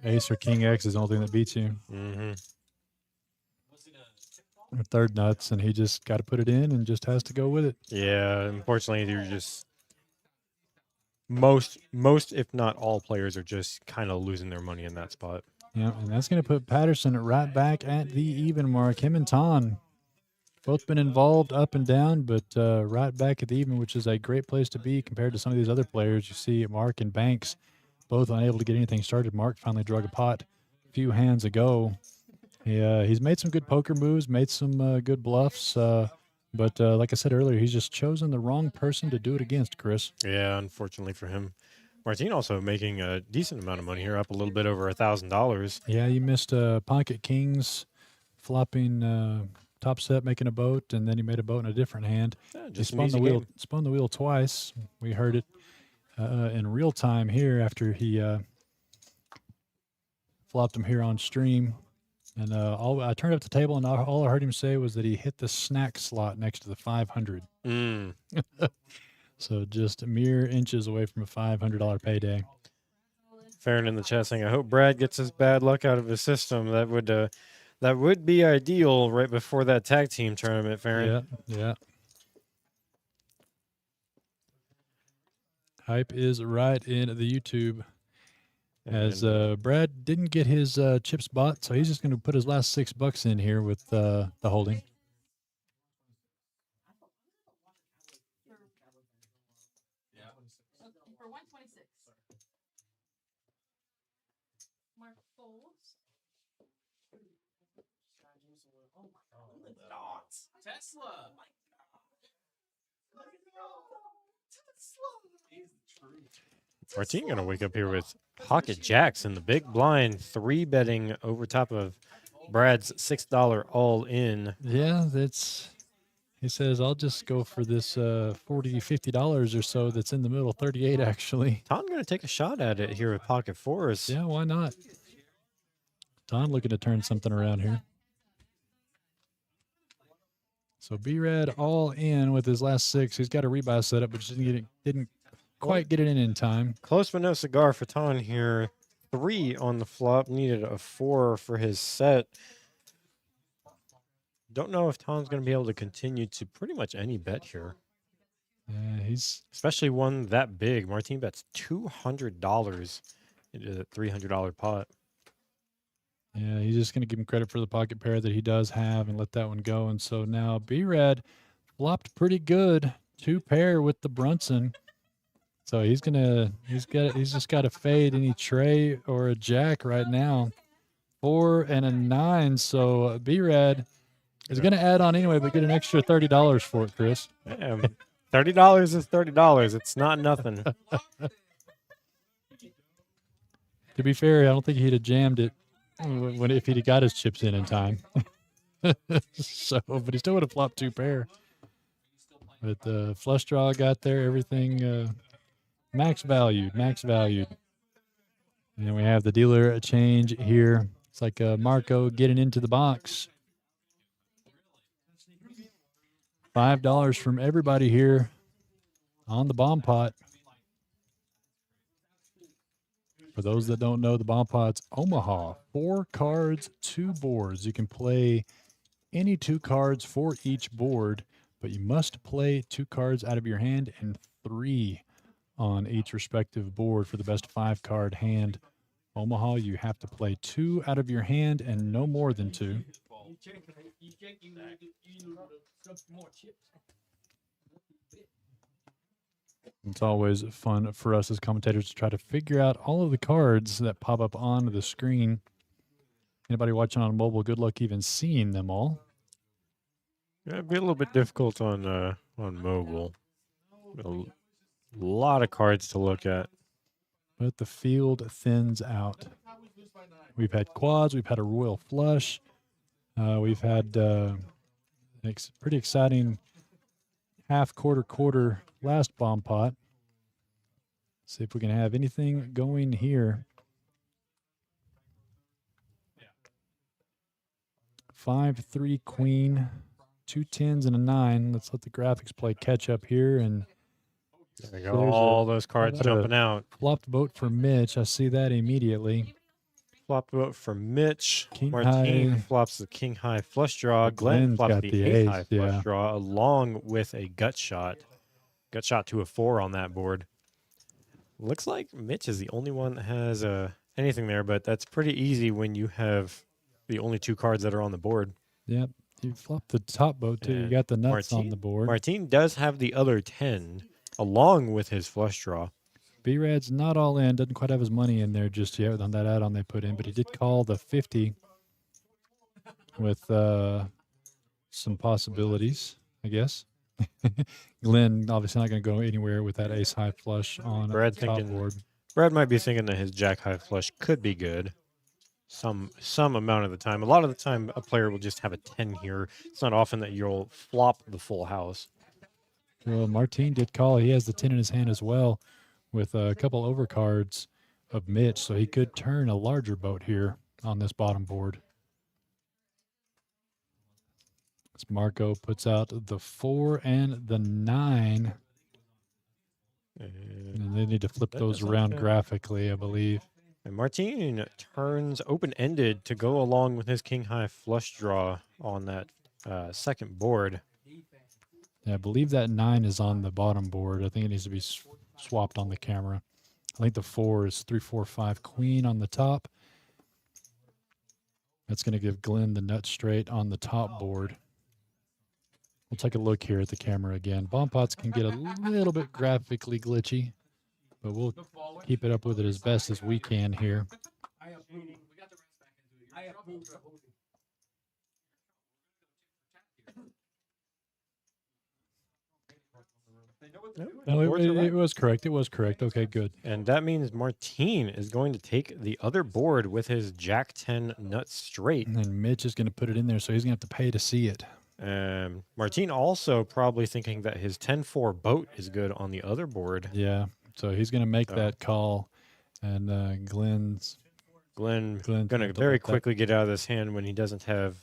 Ace or King X is the only thing that beats you. Or third nuts, and he just got to put it in and just has to go with it. Yeah, unfortunately, you're just most if not all players are just kind of losing their money in that spot. Yeah, and that's going to put Patterson right back at the even mark. Him and Ton both been involved up and down, but right back at the even, which is a great place to be compared to some of these other players. You see Mark and Banks both unable to get anything started. Mark finally drug a pot a few hands ago. He's made some good poker moves, made some good bluffs, but like I said earlier, he's just chosen the wrong person to do it against, Chris. Yeah, unfortunately for him. Martine also making a decent amount of money here, up a little bit over $1,000. Yeah, you missed pocket kings, flopping top set, making a boat, and then he made a boat in a different hand. Yeah, He just spun the wheel. Spun the wheel twice. We heard it in real time here after he flopped him here on stream. And I turned up the table, and all I heard him say was that he hit the snack slot next to the 500. So just mere inches away from a $500 payday. Farron in the chat saying, "I hope Brad gets his bad luck out of his system. That would be ideal right before that tag team tournament, Farron." Yeah. Hype is right in the YouTube. As Brad didn't get his chips bought, so he's just going to put his last $6 in here with the holding. Tesla. Martin going to wake up here with pocket jacks in the big blind, 3-betting over top of Brad's $6 all in. Yeah, that's. He says, I'll just go for this $40, $50 or so that's in the middle, 38 actually. Tom going to take a shot at it here with pocket fours. Yeah, why not? Don looking to turn something around here. So B-Red all in with his last 6. He's got a rebuy set up, but just didn't quite get it in time. Close but no cigar for Ton here. 3 on the flop. Needed a 4 for his set. Don't know if Tom's going to be able to continue to pretty much any bet here. Yeah, he's Especially one that big. Martin bets $200 into the $300 pot. Yeah, he's just going to give him credit for the pocket pair that he does have and let that one go. And so now B-Red flopped pretty good. 2 pair with the Brunson. So he's just got to fade any tray or a jack right now. 4 and a 9. So B-Red is going to add on anyway, but get an extra $30 for it, Chris. $30 is $30. It's not nothing. To be fair, I don't think he'd have jammed it if he'd have got his chips in time. So, but he still would have flopped 2 pair. But the flush draw got there, everything max valued. And then we have the dealer change here. It's like Marco getting into the box. $5 from everybody here on the bomb pot. For those that don't know, the bomb pot's Omaha. 4 cards, 2 boards. You can play any 2 cards for each board, but you must play 2 cards out of your hand and 3 on each respective board for the best 5-card hand. Omaha, you have to play 2 out of your hand and no more than 2. It's always fun for us as commentators to try to figure out all of the cards that pop up on the screen. Anybody watching on mobile, good luck even seeing them all. Yeah, it'd be a little bit difficult on mobile. A lot of cards to look at. But the field thins out. We've had quads. We've had a royal flush. We've had pretty exciting half, quarter last bomb pot. See if we can have anything going here. 5-3 queen, 2 10s and a 9. Let's let the graphics play catch up here. And There we so go. there's All those cards got a- jumping out. flopped boat for Mitch. I see that immediately. Flop vote for Mitch. King Martin high. flops the king high flush draw. Glenn Glenn's flops got the the ace ace, high flush yeah. draw along with a gut shot. Gut shot to a 4 on that board. Looks like Mitch is the only one that has anything there, but that's pretty easy when you have the only 2 cards that are on the board. Yep. You flopped the top boat, too. You And got the nuts on Martin- the board. Martin does have the other 10 along with his flush draw. B-Rad's not all in. Doesn't quite have his money in there just yet on that add-on they put in, but he did call the 50 with some possibilities, I guess. Glenn obviously not going to go anywhere with that ace high flush on Brad the top thinking- board. Brad might be thinking that his jack high flush could be good. Some amount of the time. A lot of the time, a player will just have a 10 here. It's not often that you'll flop the full house. Well, Martin did call. He has the 10 in his hand as well with a couple overcards of Mitch, so he could turn a larger boat here on this bottom board. As Marco puts out the 4 and the 9. And they need to flip That those does not around fit. graphically, I believe. And Martin turns open-ended to go along with his king high flush draw on that second board. Yeah, I believe that 9 is on the bottom board. I think it needs to be swapped on the camera. I think the 4 is 3, 4, 5 queen on the top. That's going to give Glenn the nut straight on the top board. We'll take a look here at the camera again. Bomb pots can get a little bit graphically glitchy, but we'll keep it up with it as best as we can here. No, boards are right. it was correct. It was correct. Okay, good. And that means Martine is going to take the other board with his Jack 10 nut straight. And then Mitch is going to put it in there, so he's going to have to pay to see it. Martine also probably thinking that his 10-4 boat is good on the other board. Yeah, so he's going to make that call, and Glenn's Glenn gonna going to have to very let that- quickly get out of this hand when he doesn't have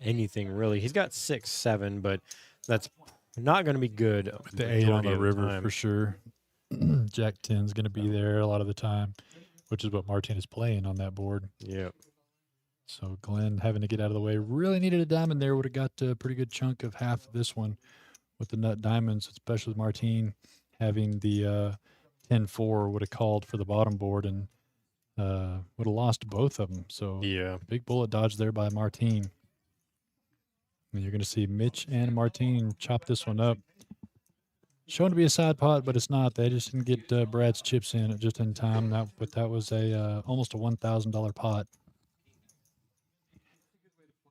anything really. He's got 6, 7, but that's not going to be good. the 8 on majority the of river time. for sure. Jack 10's going to be there a lot of the time, which is what Martin is playing on that board. Yep. So Glenn having to get out of the way. Really needed a diamond there. Would have got a pretty good chunk of half of this one with the nut diamonds, especially with Martin having the 10-4 would have called for the bottom board and would have lost both of them. So Yeah. big bullet dodge there by Martin. And you're going to see Mitch and Martin chop this one up. Shown to be a side pot, but it's not. They just didn't get Brad's chips in just in time. But that was a almost a $1,000 pot.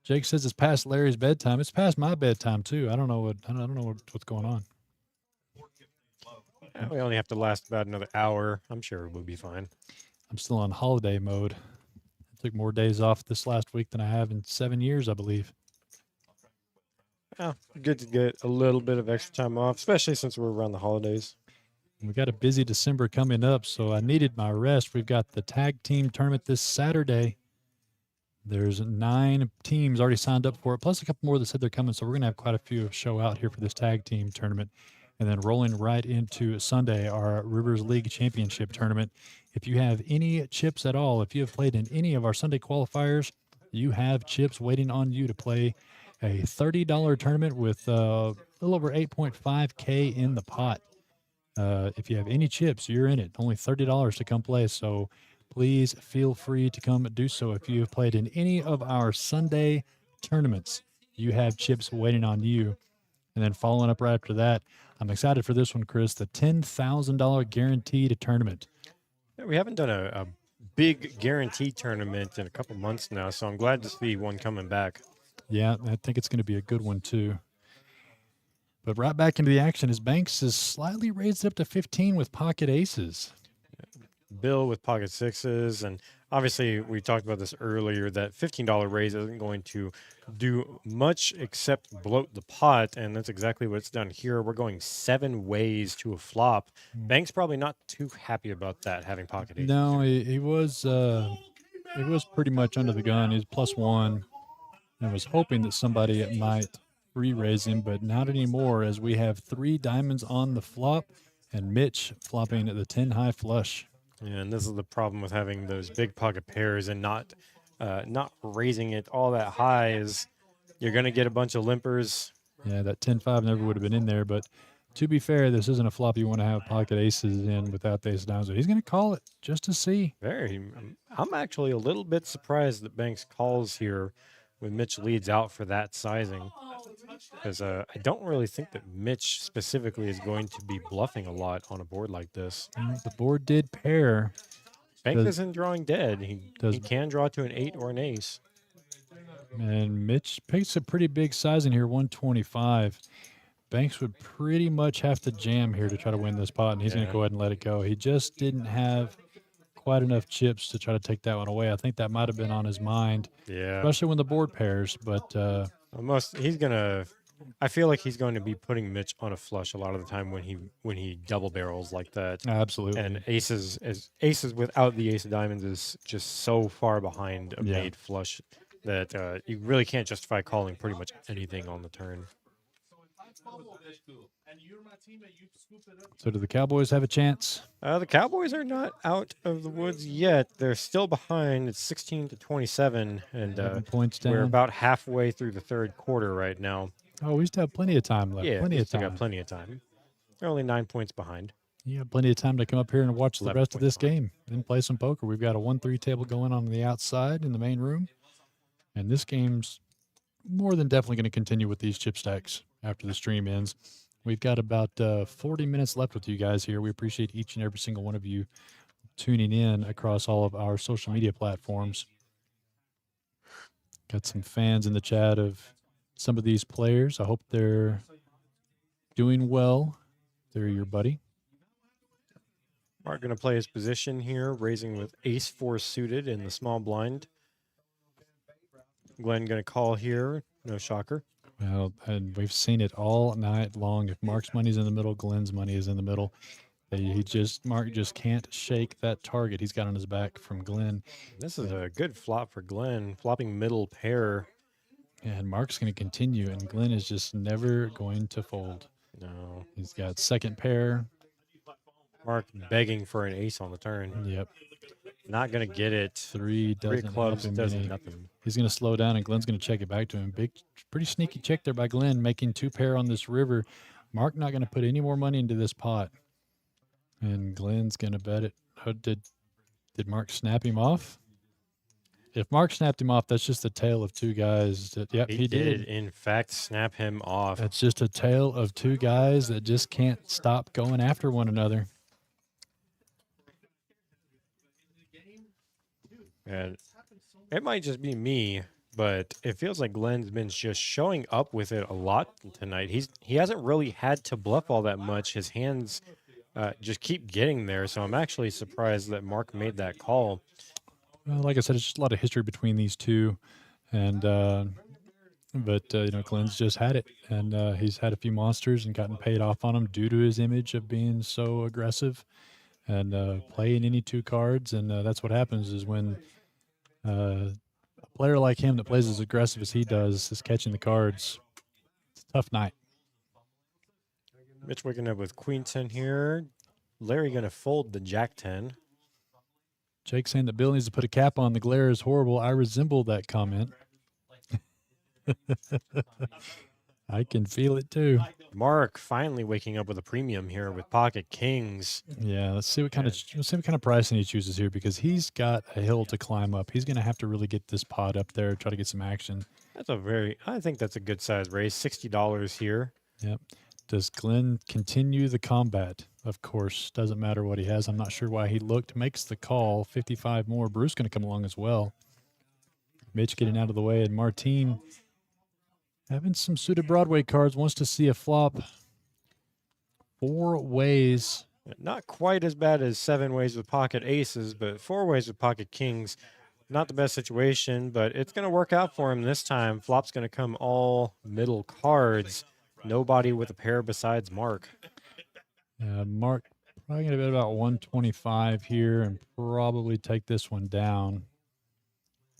Jake says it's past Larry's bedtime. It's past my bedtime too. I don't know what's going on. We only have to last about another hour. I'm sure we'll be fine. I'm still on holiday mode. I took more days off this last week than I have in 7 years, I believe. Yeah, good to get a little bit of extra time off, especially since we're around the holidays. We got a busy December coming up, so I needed my rest. We've got the tag team tournament this Saturday. There's 9 teams already signed up for it, plus a couple more that said they're coming. So we're going to have quite a few show out here for this tag team tournament. And then rolling right into Sunday, our Rivers League Championship tournament. If you have any chips at all, if you have played in any of our Sunday qualifiers, you have chips waiting on you to play a $30 tournament with a little over 8.5K in the pot. If you have any chips, you're in it. Only $30 to come play. So please feel free to come do so. If you have played in any of our Sunday tournaments, you have chips waiting on you. And then following up right after that, I'm excited for this one, Chris, the $10,000 guaranteed tournament. Yeah, we haven't done a big guarantee tournament in a couple months now, so I'm glad to see one coming back. Yeah, I think it's going to be a good one, too. But right back into the action as Banks is slightly raised up to 15 with pocket aces. Bill with pocket sixes, and obviously we talked about this earlier, that $15 raise isn't going to do much except bloat the pot, and that's exactly what it's done here. We're going 7 ways to a flop. Banks probably not too happy about that, having pocket aces. No, he was pretty much under the gun. He's +1 and was hoping that somebody might re-raise him, but not anymore as we have 3 diamonds on the flop and Mitch flopping at the 10 high flush. Yeah, and this is the problem with having those big pocket pairs and not raising it all that high is you're going to get a bunch of limpers. Yeah, that 10-5 never would have been in there, but to be fair, this isn't a flop you want to have pocket aces in without the ace diamonds. So he's going to call it just to see. I'm actually a little bit surprised that Banks calls here when Mitch leads out for that sizing, because I don't really think that Mitch specifically is going to be bluffing a lot on a board like this. The board did pair. Banks Does- isn't drawing dead. He can draw to an 8 or an ace. And Mitch picks a pretty big size in here, 125. Banks would pretty much have to jam here to try to win this pot, and he's going to go ahead and let it go. He just didn't have quite enough chips to try to take that one away. I think that might have been on his mind, Yeah. especially when the board pairs. But I feel like he's going to be putting Mitch on a flush a lot of the time when he double barrels like that. absolutely. And aces without the ace of diamonds is just so far behind a made flush that you really can't justify calling pretty much anything on the turn. So do the Cowboys have a chance? The Cowboys are not out of the woods yet. They're still behind. It's 16-27, and 11 points down. we're about halfway through the third quarter right now. Oh, we still have plenty of time left. Yeah, plenty we of still time. got plenty of time. They're only 9 points behind. You have plenty of time to come up here and watch the 11 rest of this points game and play some poker. We've got a 1-3 table going on the outside in the main room. And this game's more than definitely going to continue with these chip stacks after the stream ends. We've got about 40 minutes left with you guys here. We appreciate each and every single one of you tuning in across all of our social media platforms. Got some fans in the chat of some of these players. I hope they're doing well. They're your buddy. Mark going to play his position here, raising with ace-4 suited in the small blind. Glenn going to call here. No shocker. Well, and we've seen it all night long. If Mark's money's in the middle, Glenn's money is in the middle. Mark just can't shake that target he's got on his back from Glenn. This is a good flop for Glenn. Flopping middle pair. And Mark's going to continue, and Glenn is just never going to fold. No. He's got second pair. Mark begging for an ace on the turn. Yep. Not going to get it. Three Three doesn't clubs help him does any. nothing. He's going to slow down, and Glenn's going to check it back to him. Pretty sneaky check there by Glenn, making two pair on this river. Mark not going to put any more money into this pot. And Glenn's going to bet it. Did Mark snap him off? If Mark snapped him off, that's just a tale of two guys. Yep, he did. In fact, snap him off. That's just a tale of two guys that just can't stop going after one another. And it might just be me, but it feels like Glenn's been just showing up with it a lot tonight. He hasn't really had to bluff all that much. His hands just keep getting there, so I'm actually surprised that Mark made that call. Well, like I said, it's just a lot of history between these two, and Glenn's just had it, and he's had a few monsters and gotten paid off on them due to his image of being so aggressive and playing any two cards, and that's what happens is when a player like him that plays as aggressive as he does is catching the cards. It's a tough night. Mitch waking up with Queen 10 here. Larry going to fold the Jack 10. Jake saying that Bill needs to put a cap on. The glare is horrible. I resemble that comment. I can feel it too. Mark finally waking up with a premium here with pocket kings. Yeah, let's see what kind of pricing he chooses here because he's got a hill to climb up. He's going to have to really get this pot up there, try to get some action. I think that's a good size raise. $60 here. Yep. Does Glenn continue the combat? Of course, doesn't matter what he has. I'm not sure why he looked. Makes the call. 55 more. Bruce going to come along as well. Mitch getting out of the way, and Martine having some suited Broadway cards. Wants to see a flop. 4 ways. Not quite as bad as 7 ways with pocket aces, but 4 ways with pocket kings. Not the best situation, but it's going to work out for him this time. Flop's going to come all middle cards. Nobody with a pair besides Mark. Mark probably going to bet about 125 here and probably take this one down.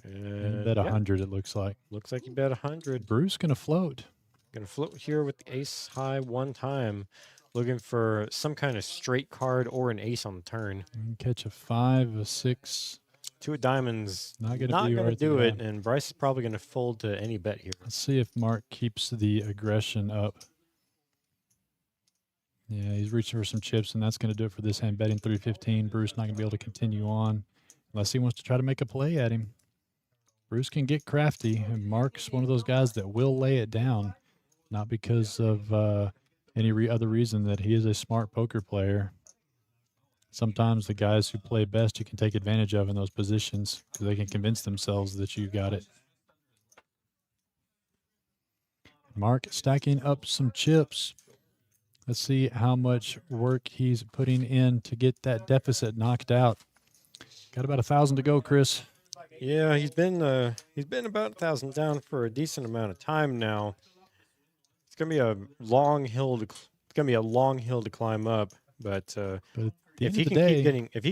And bet 100, it looks like. Looks like you bet 100. Bruce going to float. Going to float here with the ace high one time. Looking for some kind of straight card or an ace on the turn. Catch a 5, a 6. 2 of diamonds. Not going to do it, and Bryce is probably going to fold to any bet here. Let's see if Mark keeps the aggression up. Yeah, he's reaching for some chips, and that's going to do it for this hand. Betting 315. Bruce not going to be able to continue on unless he wants to try to make a play at him. Bruce can get crafty, and Mark's one of those guys that will lay it down, not because of any other reason that he is a smart poker player. Sometimes the guys who play best you can take advantage of in those positions because they can convince themselves that you got it. Mark stacking up some chips. Let's see how much work he's putting in to get that deficit knocked out. Got about 1,000 to go, Chris. Yeah, he's been about 1,000 down for a decent amount of time now. It's gonna be a long hill to climb up, but if he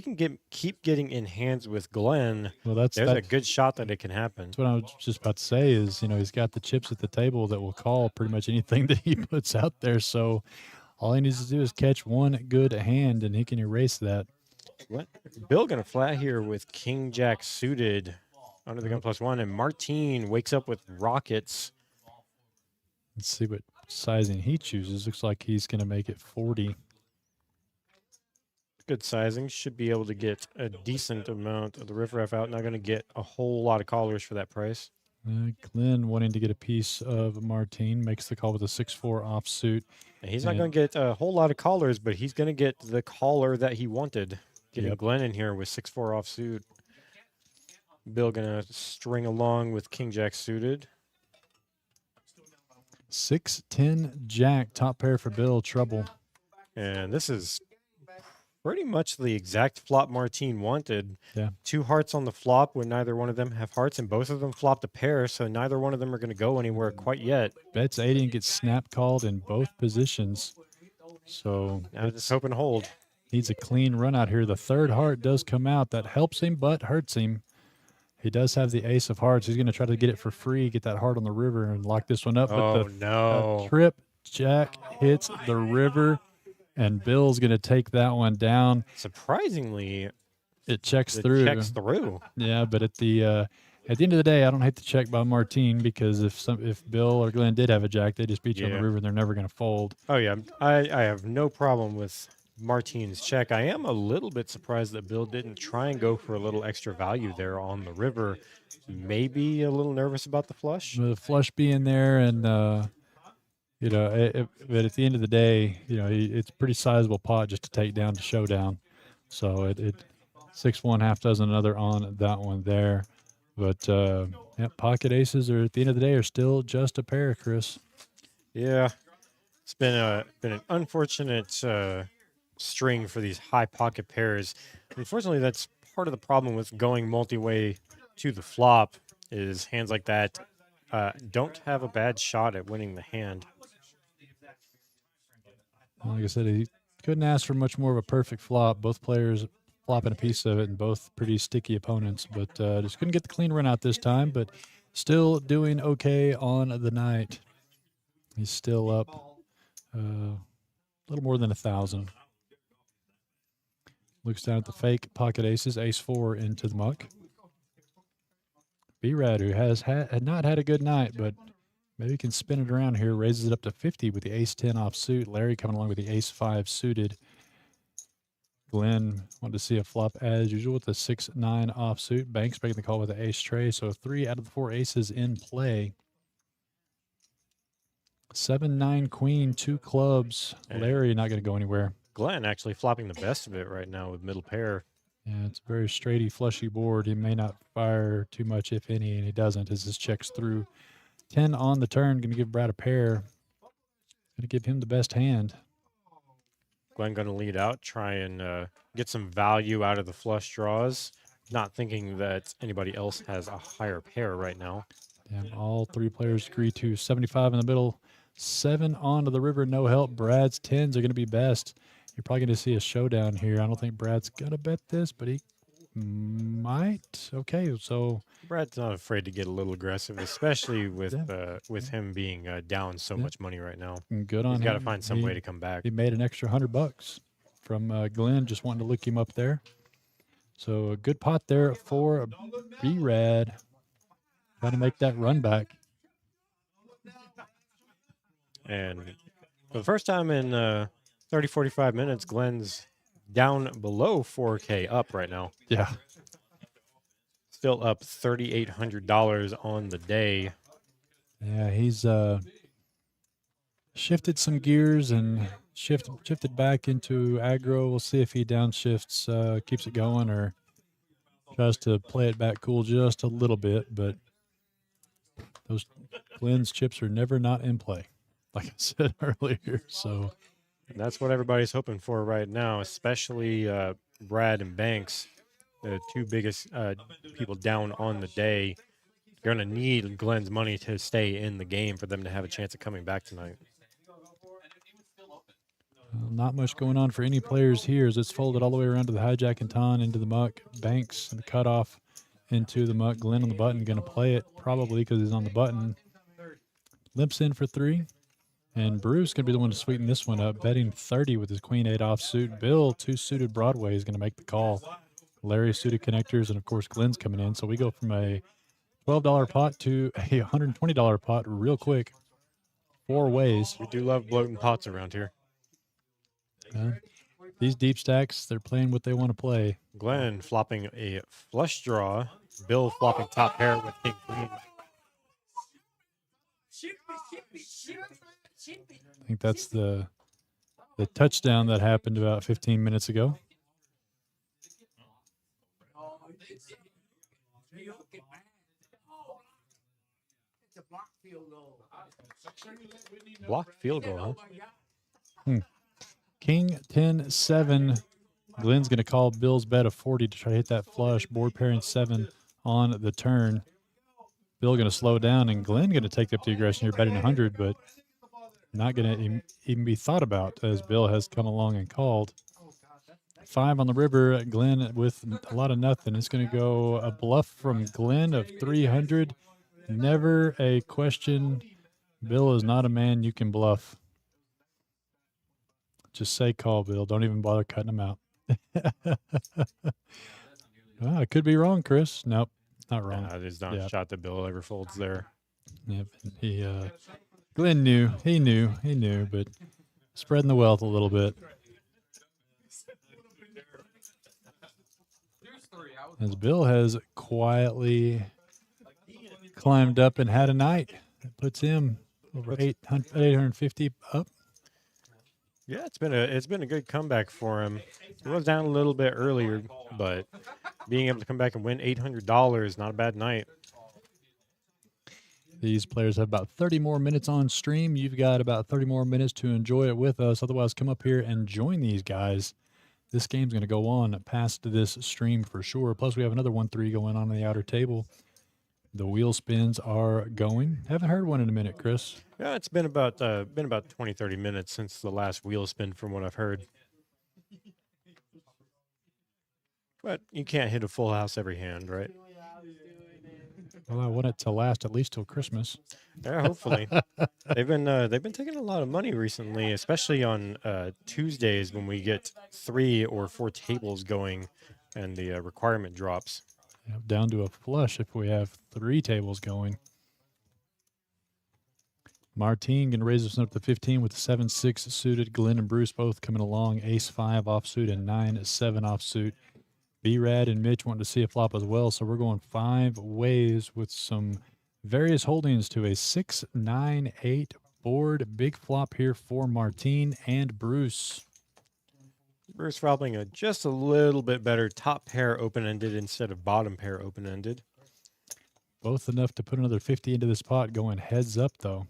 can keep getting in hands with Glenn, well, there's a good shot that it can happen. That's what I was just about to say is, he's got the chips at the table that will call pretty much anything that he puts out there. So all he needs to do is catch one good hand, and he can erase that. What? Bill going to flat here with King Jack suited under the gun +1, and Martine wakes up with rockets. Let's see what sizing he chooses. Looks like he's going to make it 40. Good sizing. Should be able to get a decent amount of the riffraff out. Not going to get a whole lot of callers for that price. Glenn wanting to get a piece of Martine makes the call with a 6-4 offsuit. And he's not going to get a whole lot of callers, but he's going to get the caller that he wanted. Getting Glenn in here with 6-4 offsuit. Bill going to string along with King Jack suited. 6-10 jack, top pair for Bill, trouble. And this is pretty much the exact flop Martine wanted. Yeah. 2 hearts on the flop when neither one of them have hearts, and both of them flopped a pair, so neither one of them are going to go anywhere quite yet. Bets 80 and gets snap called in both positions. So Now just hope and hold. needs a clean run out here. The third heart does come out. That helps him, but hurts him. He does have the ace of hearts. He's going to try to get it for free, get that heart on the river, and lock this one up. Oh, But the no. trip jack hits the river, and Bill's going to take that one down. Surprisingly, It checks it through. checks through. Yeah, but at the end of the day, I don't hate the check by Martine, because if Bill or Glenn did have a jack, they just beat you on the Yeah. river and they're never going to fold. Oh, yeah. I have no problem with Martine's check. I am a little bit surprised that Bill didn't try and go for a little extra value there on the river. Maybe a little nervous about the flush. The flush being there, and but at the end of the day, it's a pretty sizable pot just to take down to showdown. So it 6-1, half dozen another on that one there. But pocket aces are at the end of the day are still just a pair, Chris. Yeah, it's been an unfortunate string for these high pocket pairs. Unfortunately, that's part of the problem with going multi-way to the flop. Is hands like that don't have a bad shot at winning the hand. Like I said, he couldn't ask for much more of a perfect flop. Both players flopping a piece of it, and both pretty sticky opponents. But just couldn't get the clean run out this time. But still doing okay on the night. He's still up a little more than 1,000. Looks down at the fake pocket aces, ace-4 into the muck. B-Rad, who had not had a good night, but maybe can spin it around here, raises it up to 50 with the ace-10 offsuit. Larry coming along with the ace-5 suited. Glenn wanted to see a flop as usual with the 6-9 offsuit. Banks making the call with the ace tray, so 3 out of the 4 aces in play. 7-9 queen, 2 clubs. Larry not going to go anywhere. Glenn actually flopping the best of it right now with middle pair. Yeah, it's a very straighty, flushy board. He may not fire too much, if any, and he doesn't as this checks through. 10 on the turn, going to give Brad a pair. Going to give him the best hand. Glenn going to lead out, try and get some value out of the flush draws, not thinking that anybody else has a higher pair right now. Damn, all 3 players agree to 75 in the middle. 7 onto the river, no help. Brad's 10s are going to be best. You're probably going to see a showdown here. I don't think Brad's going to bet this, but he might. Okay, so Brad's not afraid to get a little aggressive, especially with him being down so much money right now. good on him. He's got to find some way to come back. He made an extra $100 from Glenn, just wanting to look him up there. So a good pot there for B-Rad. Trying to make that run back. And for the first time in 30, 45 minutes, Glenn's down below 4K up right now. Yeah. Still up $3,800 on the day. Yeah, he's shifted some gears and shifted back into aggro. We'll see if he downshifts, keeps it going, or tries to play it back cool just a little bit. But those Glenn's chips are never not in play, like I said earlier. So And that's what everybody's hoping for right now, especially Brad and Banks, the 2 biggest people down on the day. You're going to need Glenn's money to stay in the game for them to have a chance of coming back tonight. not much going on for any players here as it's folded all the way around to the hijack and ton into the muck. Banks and the cutoff into the muck. Glenn on the button, going to play it probably because he's on the button. Limps in for 3. And Bruce going to be the one to sweeten this one up, betting 30 with his queen-8 offsuit. Bill, 2 suited Broadway, is going to make the call. Larry suited connectors, and of course Glenn's coming in. So we go from a $12 pot to a $120 pot real quick. 4 ways. We do love bloating pots around here. These deep stacks, they're playing what they want to play. Glenn flopping a flush draw. Bill flopping top pair with king queen. I think that's the touchdown that happened about 15 minutes ago. It's a block field goal. Blocked field goal, huh? King 10-7. Glenn's going to call Bill's bet of 40 to try to hit that flush. Board pairing 7 on the turn. Bill going to slow down, and Glenn going to take up the aggression here, betting 100, but not going to even be thought about as Bill has come along and called. 5 on the river. Glenn with a lot of nothing. It's going to go a bluff from Glenn of 300. Never a question. Bill is not a man you can bluff. Just say call, Bill. Don't even bother cutting him out. Well, I could be wrong, Chris. Nope, not wrong. Nah, there's not Yeah. a shot that Bill ever folds there. Yep. Glenn knew. He knew, but spreading the wealth a little bit. As Bill has quietly climbed up and had a night. That puts him over 850 up. Yeah, it's been a good comeback for him. He was down a little bit earlier, but being able to come back and win $800, not a bad night. These players have about 30 more minutes on stream. You've got about 30 more minutes to enjoy it with us. Otherwise, come up here and join these guys. This game's going to go on past this stream for sure. Plus, we have another 1-3 going on the outer table. The wheel spins are going. Haven't heard one in a minute, Chris. Yeah, it's been about 20, 30 minutes since the last wheel spin from what I've heard. But you can't hit a full house every hand, right? Well, I want it to last at least till Christmas. Yeah, hopefully. They've been taking a lot of money recently, especially on Tuesdays when we get 3 or 4 tables going and the requirement drops. Yep, down to a flush if we have 3 tables going. Martine going to raise us up to 15 with the 7-6 suited. Glenn and Bruce both coming along. Ace-5 offsuit and 9-7 offsuit. B-Rad and Mitch wanting to see a flop as well. So we're going 5 ways with some various holdings to a 6-9-8 board. Big flop here for Martine and Bruce. Bruce probably just a little bit better top pair open-ended instead of bottom pair open-ended. Both enough to put another 50 into this pot going heads up, though.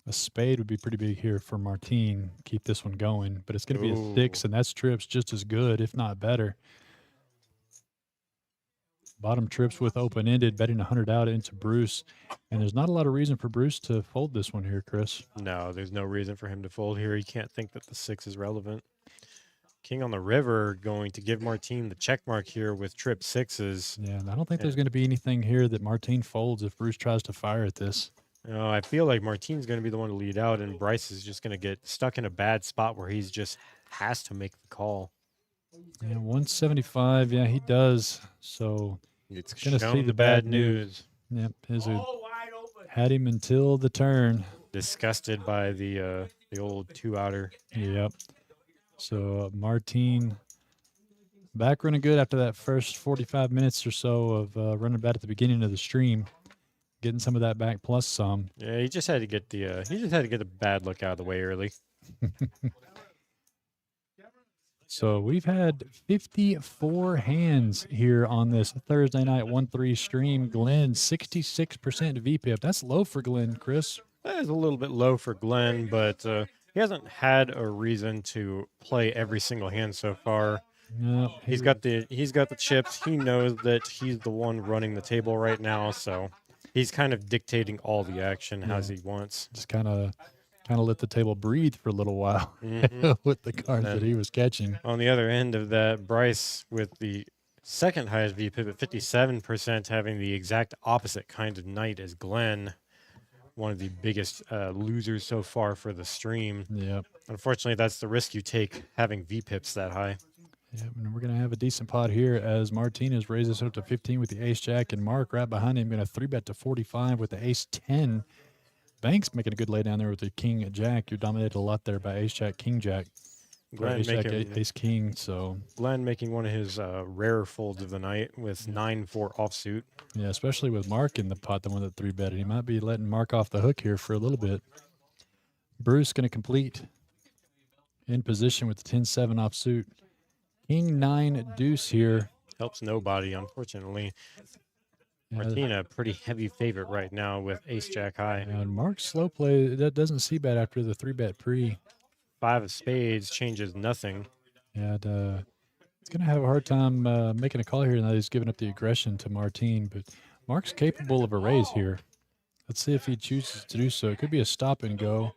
A spade would be pretty big here for Martine. Keep this one going. But it's going to be a 6, and that's trips just as good, if not better. Bottom trips with open-ended, betting 100 out into Bruce. And there's not a lot of reason for Bruce to fold this one here, Chris. No, there's no reason for him to fold here. He can't think that the 6 is relevant. King on the river going to give Martine the check mark here with trip 6s. Yeah, and I don't think there's going to be anything here that Martine folds if Bruce tries to fire at this. No, I feel like Martine's going to be the one to lead out, and Bryce is just going to get stuck in a bad spot where he's just has to make the call. Yeah, 175. Yeah, he does. So It's gonna shown see the bad news. yep, had him until the turn. Disgusted by the old 2-outer. Yep. So Martine back running good after that first 45 minutes or so of running bad at the beginning of the stream. Getting some of that back plus some. Yeah, he just had to get the bad luck out of the way early. So we've had 54 hands here on this Thursday night 1-3 stream. Glenn, 66% VPIP. That's low for Glenn, Chris. That is a little bit low for Glenn, but he hasn't had a reason to play every single hand so far. No, He's got the chips. He knows that he's the one running the table right now, so he's kind of dictating all the action as he wants. just kind of let the table breathe for a little while with the cards that he was catching. On the other end of that, Bryce with the second highest VPIP at 57%, having the exact opposite kind of night as Glenn, one of the biggest losers so far for the stream. Yep. Unfortunately, that's the risk you take having VPIPs that high. Yeah, and we're going to have a decent pot here as Martinez raises up to 15 with the ace-jack, and Mark right behind him going to 3-bet to 45 with the ace-10. Banks making a good lay down there with the king-jack. You're dominated a lot there by ace-jack, king-jack. Glenn Ace-king, so. Glenn making one of his rarer folds of the night with 9-4 offsuit. Yeah, especially with Mark in the pot, the one that 3-betted. He might be letting Mark off the hook here for a little bit. Bruce going to complete in position with the 10-7 offsuit. King 9 deuce here. Helps nobody, unfortunately. Yeah, Martin, a pretty heavy favorite right now with Ace Jack high. and Mark's slow play that doesn't see bad after the 3-bet pre. 5 of spades changes nothing. And he's going to have a hard time making a call here now that he's giving up the aggression to Martine. But Mark's capable of a raise here. Let's see if he chooses to do so. It could be a stop and go.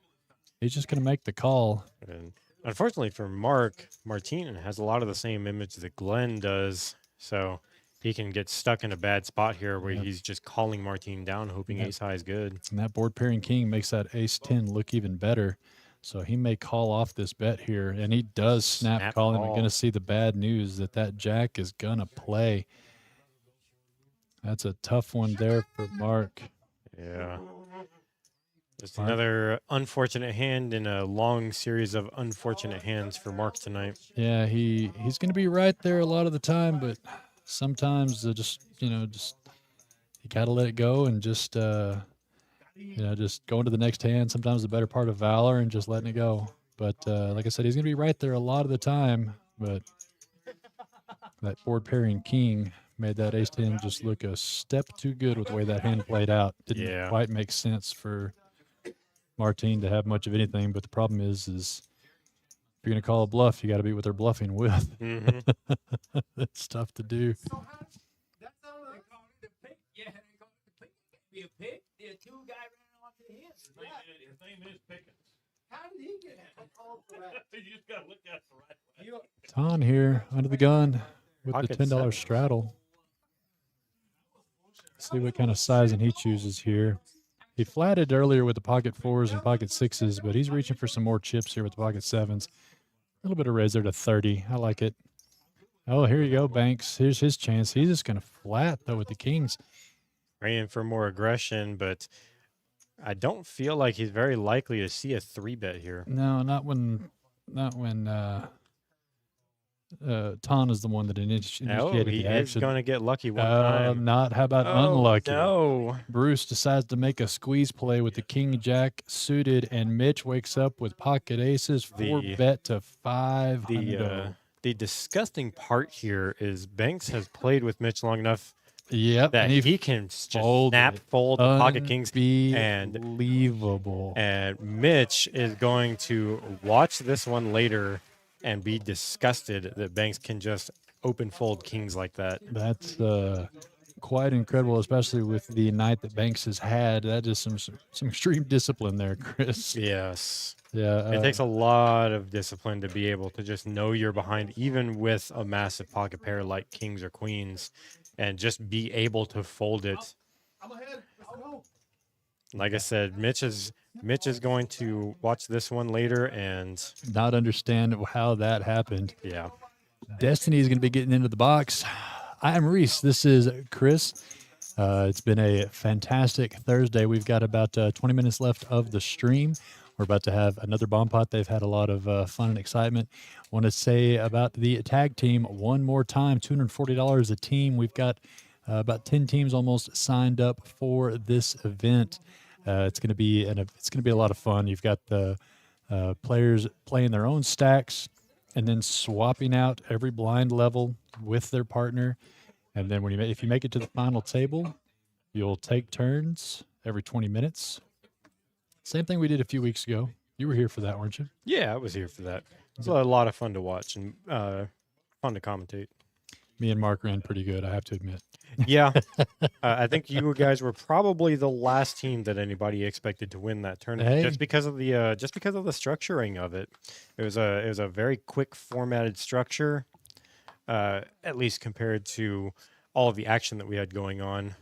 He's just going to make the call. And unfortunately for Mark, Martin has a lot of the same image that Glenn does. So he can get stuck in a bad spot here where Yep. he's just calling Martin down, hoping Yep. ace high is good. And that board pairing king makes that ace 10 look even better. So he may call off this bet here. And he does snap call. And we're going to see the bad news that jack is going to play. That's a tough one there for Mark. Yeah. Just Mark. another unfortunate hand in a long series of unfortunate hands for Mark tonight. Yeah, he's going to be right there a lot of the time, but sometimes just you got to let it go and just just go into the next hand. Sometimes the better part of valor and just letting it go. But like I said, he's going to be right there a lot of the time. But that board pairing king made that ace 10 just look a step too good with the way that hand played out. Didn't quite make sense for Martine to have much of anything. But the problem is if you're going to call a bluff, you got to be what they're bluffing with. Mm-hmm. It's tough to do. That's not what they call it. The pick. Yeah, they call it the pick. It can't be a pick. The two guy ran off the hits. His name is Pickens. How did he get called for that? You just gotta look at it the right way. Ton here under the gun with Pocket the $10 seven. straddle. See what kind of sizing he chooses here. He flatted earlier with the pocket 4s and pocket 6s, but he's reaching for some more chips here with the pocket 7s. A little bit of raise there to 30. I like it. Oh, here you go, Banks. Here's his chance. He's just going to flat, though, with the kings. Praying for more aggression, but I don't feel like he's very likely to see a 3-bet here. No, not when Ton is the one that initiated Oh, he the is action. going to get lucky one time. Not. How about unlucky? No. Bruce decides to make a squeeze play with the king jack suited, and Mitch wakes up with pocket aces, 4-bet to 5. The disgusting part here is Banks has played with Mitch long enough Yep, that and he can just folded snap it. fold the pocket kings. Unbelievable. And Mitch is going to watch this one later and be disgusted that Banks can just open fold kings like that. That's quite incredible, especially with the night that Banks has had. That is some extreme discipline there, Chris. Yes. Yeah, It takes a lot of discipline to be able to just know you're behind, even with a massive pocket pair like kings or queens, and just be able to fold it. I'm ahead. Let's go. Like I said, Mitch is going to watch this one later, and not understand how that happened. yeah. Destiny is going to be getting into the box. I am Reese. This is Chris. It's been a fantastic Thursday. We've got about 20 minutes left of the stream. We're about to have another bomb pot. They've had a lot of fun and excitement. Want to say about the tag team one more time, $240 a team. We've got about 10 teams almost signed up for this event. It's going to be a lot of fun. You've got the players playing their own stacks and then swapping out every blind level with their partner. And then if you make it to the final table, you'll take turns every 20 minutes. Same thing we did a few weeks ago. You were here for that, weren't you? Yeah, I was here for that. It was a lot of fun to watch and fun to commentate. Me and Mark ran pretty good, I have to admit. Yeah, I think you guys were probably the last team that anybody expected to win that tournament, Hey. just because of the structuring of it. It was a very quick formatted structure, at least compared to all of the action that we had going on.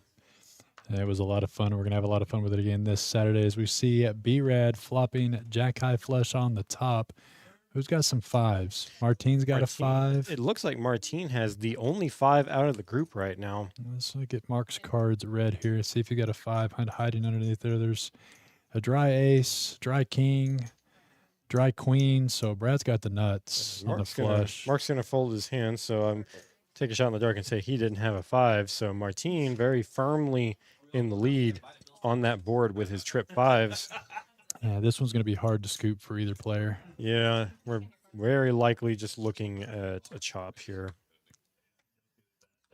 And it was a lot of fun. We're going to have a lot of fun with it again this Saturday as we see B-Rad flopping Jack High Flush on the top. Who's got some 5s? Martine's got a 5. It looks like Martine has the only 5 out of the group right now. Let's look at Mark's cards read here. See if you got a 5 hiding underneath there. There's a dry ace, dry king, dry queen. So Brad's got the nuts on the flush. Mark's gonna fold his hand, so I'm take a shot in the dark and say he didn't have a 5. So Martine very firmly in the lead on that board with his trip 5s. Yeah, this one's going to be hard to scoop for either player. Yeah, we're very likely just looking at a chop here.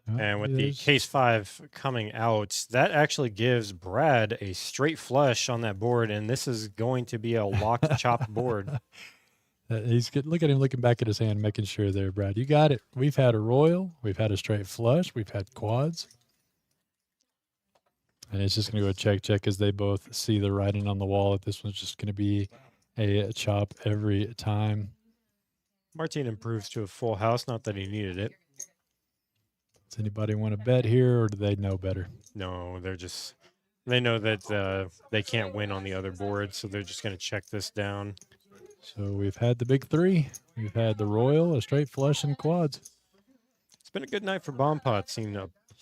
Oh, And with the there's- case 5 coming out, that actually gives Brad a straight flush on that board, and this is going to be a locked chopped board. He's good. Look at him looking back at his hand, making sure there, Brad. You got it. We've had a royal. We've had a straight flush. We've had quads. And it's just going to go check as they both see the writing on the wall that this one's just going to be a chop every time. Martin improves to a full house, not that he needed it. Does anybody want to bet here, or do they know better? No, they know that they can't win on the other board, so they're just going to check this down. So we've had the big three. We've had the royal, a straight flush, and quads. It's been a good night for bomb pots, seen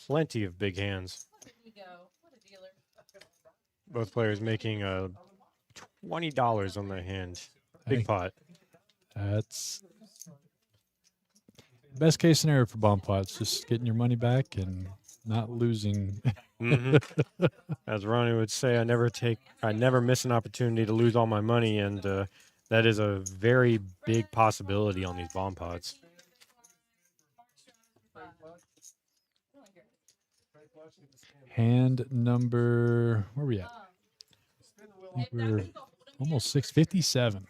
plenty of big hands. Both players making $20 on their hand. Big Hey. pot. That's best case scenario for bomb pots. Just getting your money back and not losing. hmm As Ronnie would say, I never miss an opportunity to lose all my money, and that is a very big possibility on these bomb pots. Hand number, where are we at? I think we're almost 657.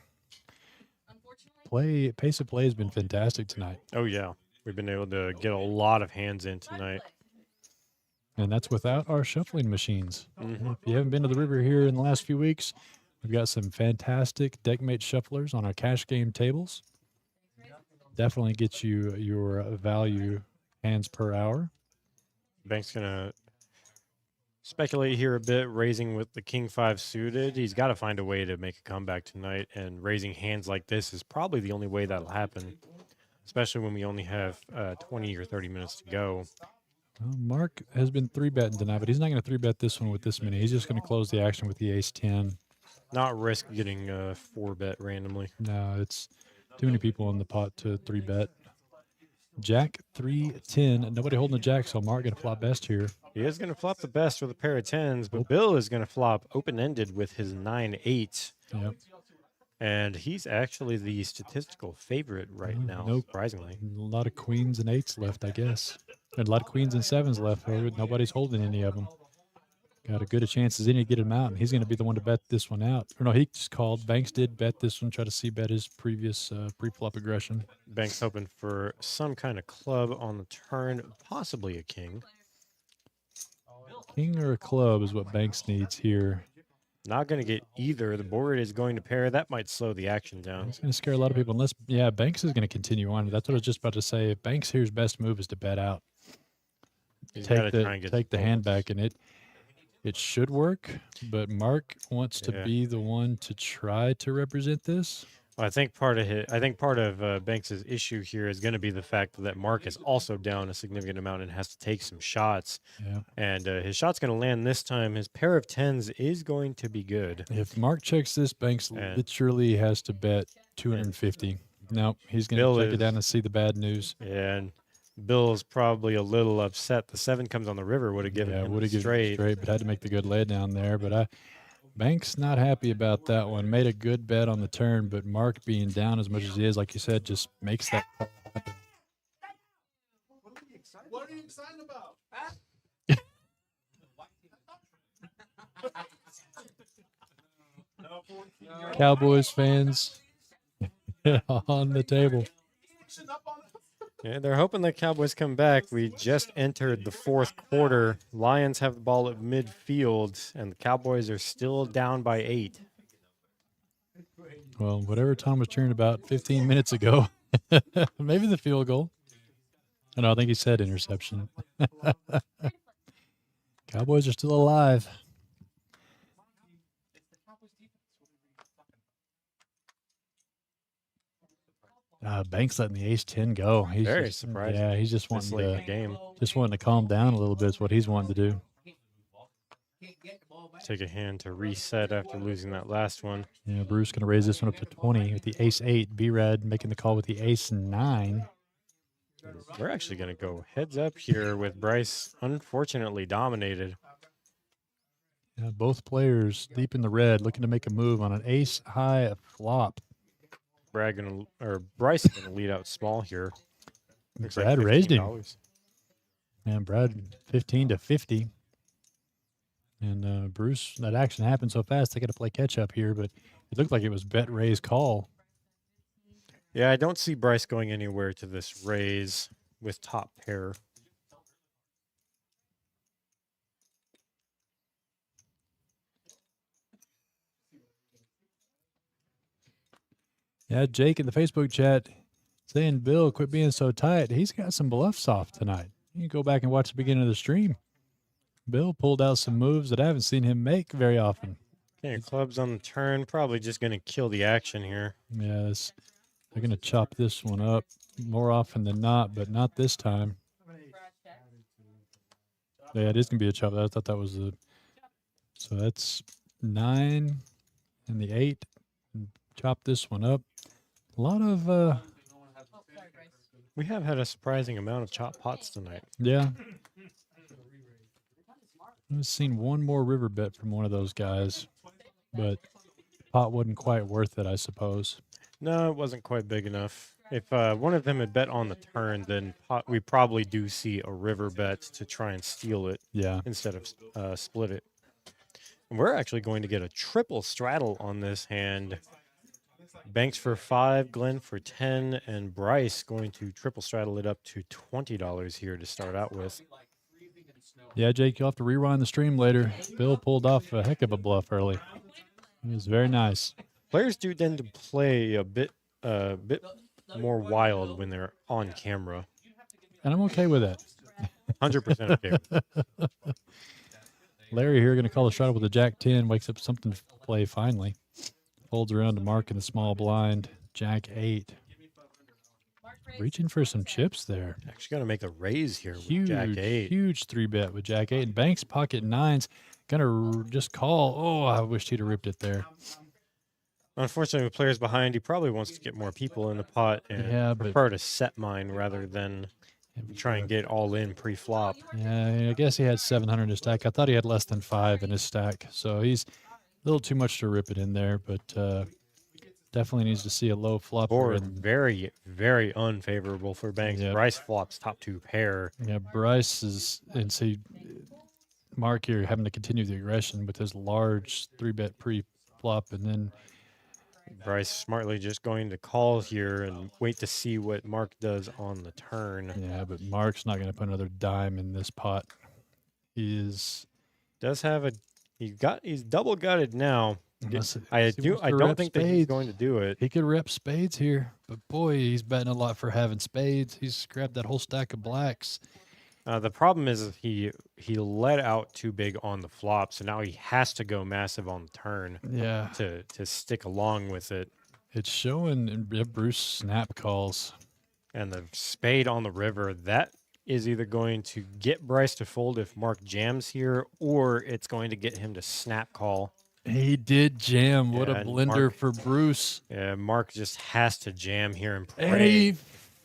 Pace of play has been fantastic tonight. Oh yeah, we've been able to get a lot of hands in tonight. And that's without our shuffling machines. hmm If you haven't been to the river here in the last few weeks, we've got some fantastic deckmate shufflers on our cash game tables. Definitely gets you your value hands per hour. Bank's gonna speculate here a bit, raising with the King 5 suited. He's got to find a way to make a comeback tonight, and raising hands like this is probably the only way that'll happen, especially when we only have 20 or 30 minutes to go. Well, Mark has been 3-betting tonight, but he's not going to 3-bet this one with this many. He's just going to close the action with the ace-10. Not risk getting 4-bet randomly. No, it's too many people in the pot to 3-bet. Jack 3-10. Nobody holding the jack, so Mark going to flop best here. He is going to flop the best with a pair of 10s, but Bill is going to flop open-ended with his 9-8. Yep. And he's actually the statistical favorite right now, Nope. surprisingly. A lot of queens and eights left, I guess. And a lot of queens and sevens left. Nobody's holding any of them. Got as good a chance as any to get him out, and he's going to be the one to bet this one out. Or no, he just called. Banks did bet this one, try to see bet his previous pre-flop aggression. Bank's hoping for some kind of club on the turn, possibly a king. King or a club is what Banks needs here. Not going to get either. The board is going to pair. That might slow the action down. It's going to scare a lot of people. Unless, yeah, Banks is going to continue on. That's what I was just about to say. If Banks here's best move is to bet out. He's got to Take try and get the hand back, and it should work. But Mark wants to Yeah. be the one to try to represent this. I think part of Banks's issue here is going to be the fact that Mark is also down a significant amount and has to take some shots. Yeah. And his shot's going to land this time. His pair of 10s is going to be good. If Mark checks this, Banks And- literally has to bet 250. No, he's going Bill to check it is- down and see the bad news. And Bill's probably a little upset. The 7 comes on the river, would have given him would have given straight. it straight, but had to make the good lay down there. But Banks not happy about that one. Made a good bet on the turn, but Mark being down as much as he is, like you said, just makes that. What are you excited about? Cowboys fans on the table. Yeah, they're hoping the Cowboys come back. We just entered the fourth quarter. Lions have the ball at midfield, and the Cowboys are still down by 8. Well, whatever Tom was cheering about 15 minutes ago, maybe the field goal. No, I think he said interception. Cowboys are still alive. Banks letting the ace-10 go. He's Very just, surprising. Yeah, he's just This wanting late in the to game. calm down a little bit. Is what he's wanting to do. Take a hand to reset after losing that last one. Yeah, Bruce going to raise this one up to 20 with the ace-8. B-Red making the call with the ace-9. We're actually going to go heads up here with Bryce unfortunately dominated. Yeah, both players deep in the red, looking to make a move on an ace-high flop. Bryce is going to lead out small here. Looks like Brad raised him. $15. And Brad 15 to 50. And Bruce, that action happened so fast, they got to play catch up here, but it looked like it was Bet Ray's call. Yeah, I don't see Bryce going anywhere to this raise with top pair. Yeah, Jake in the Facebook chat saying, Bill, quit being so tight. He's got some bluffs off tonight. You can go back and watch the beginning of the stream. Bill pulled out some moves that I haven't seen him make very often. Okay, clubs on the turn. Probably just going to kill the action here. Yes, they're going to chop this one up more often than not, but not this time. Yeah, it is going to be a chop. I thought that was a... So that's 9 and the 8. Chop this one up. A lot of... We have had a surprising amount of chop pots tonight. Yeah. I've seen one more river bet from one of those guys, but pot wasn't quite worth it, I suppose. No, it wasn't quite big enough. If one of them had bet on the turn, then we probably do see a river bet to try and steal it. Yeah. Instead of split it. And we're actually going to get a triple straddle on this hand. Banks for 5, Glenn for 10, and Bryce going to triple straddle it up to $20 here to start out with. Yeah, Jake, you'll have to rewind the stream later. Bill pulled off a heck of a bluff early. It was very nice. Players do tend to play a bit more wild when they're on camera. And I'm okay with that. 100% okay with it. Larry here going to call the shot with a Jack 10. Wakes up something to play finally. Folds around to Mark in the small blind. Jack 8. Reaching for some chips there. Actually going to make a raise here with Huge, Jack 8. huge 3-bet with Jack 8. And Banks pocket 9s. Going to just call. Oh, I wished he'd have ripped it there. Unfortunately, with players behind, he probably wants to get more people in the pot and prefer to set mine rather than try and get all in pre-flop. Yeah, I guess he had 700 in his stack. I thought he had less than 5 in his stack. So he's a little too much to rip it in there, but definitely needs to see a low flop. Board very, very unfavorable for Banks. Yep. Bryce flops top 2 pair. Yeah, Bryce is, and see, Mark here having to continue the aggression with his large 3-bet pre-flop, and then Bryce smartly just going to call here and wait to see what Mark does on the turn. Yeah, but Mark's not going to put another dime in this pot. He's double gutted now. I don't think that he's going to do it. He could rep spades here, but boy, he's betting a lot for having spades. He's grabbed that whole stack of blacks. The problem is he let out too big on the flop, so now he has to go massive on the turn. Yeah, to stick along with it. It's showing in Bruce snap calls, and the spade on the river. That is either going to get Bryce to fold if Mark jams here, or it's going to get him to snap call. He did jam. What a blender for Bruce. Yeah, Mark just has to jam here and pray. And he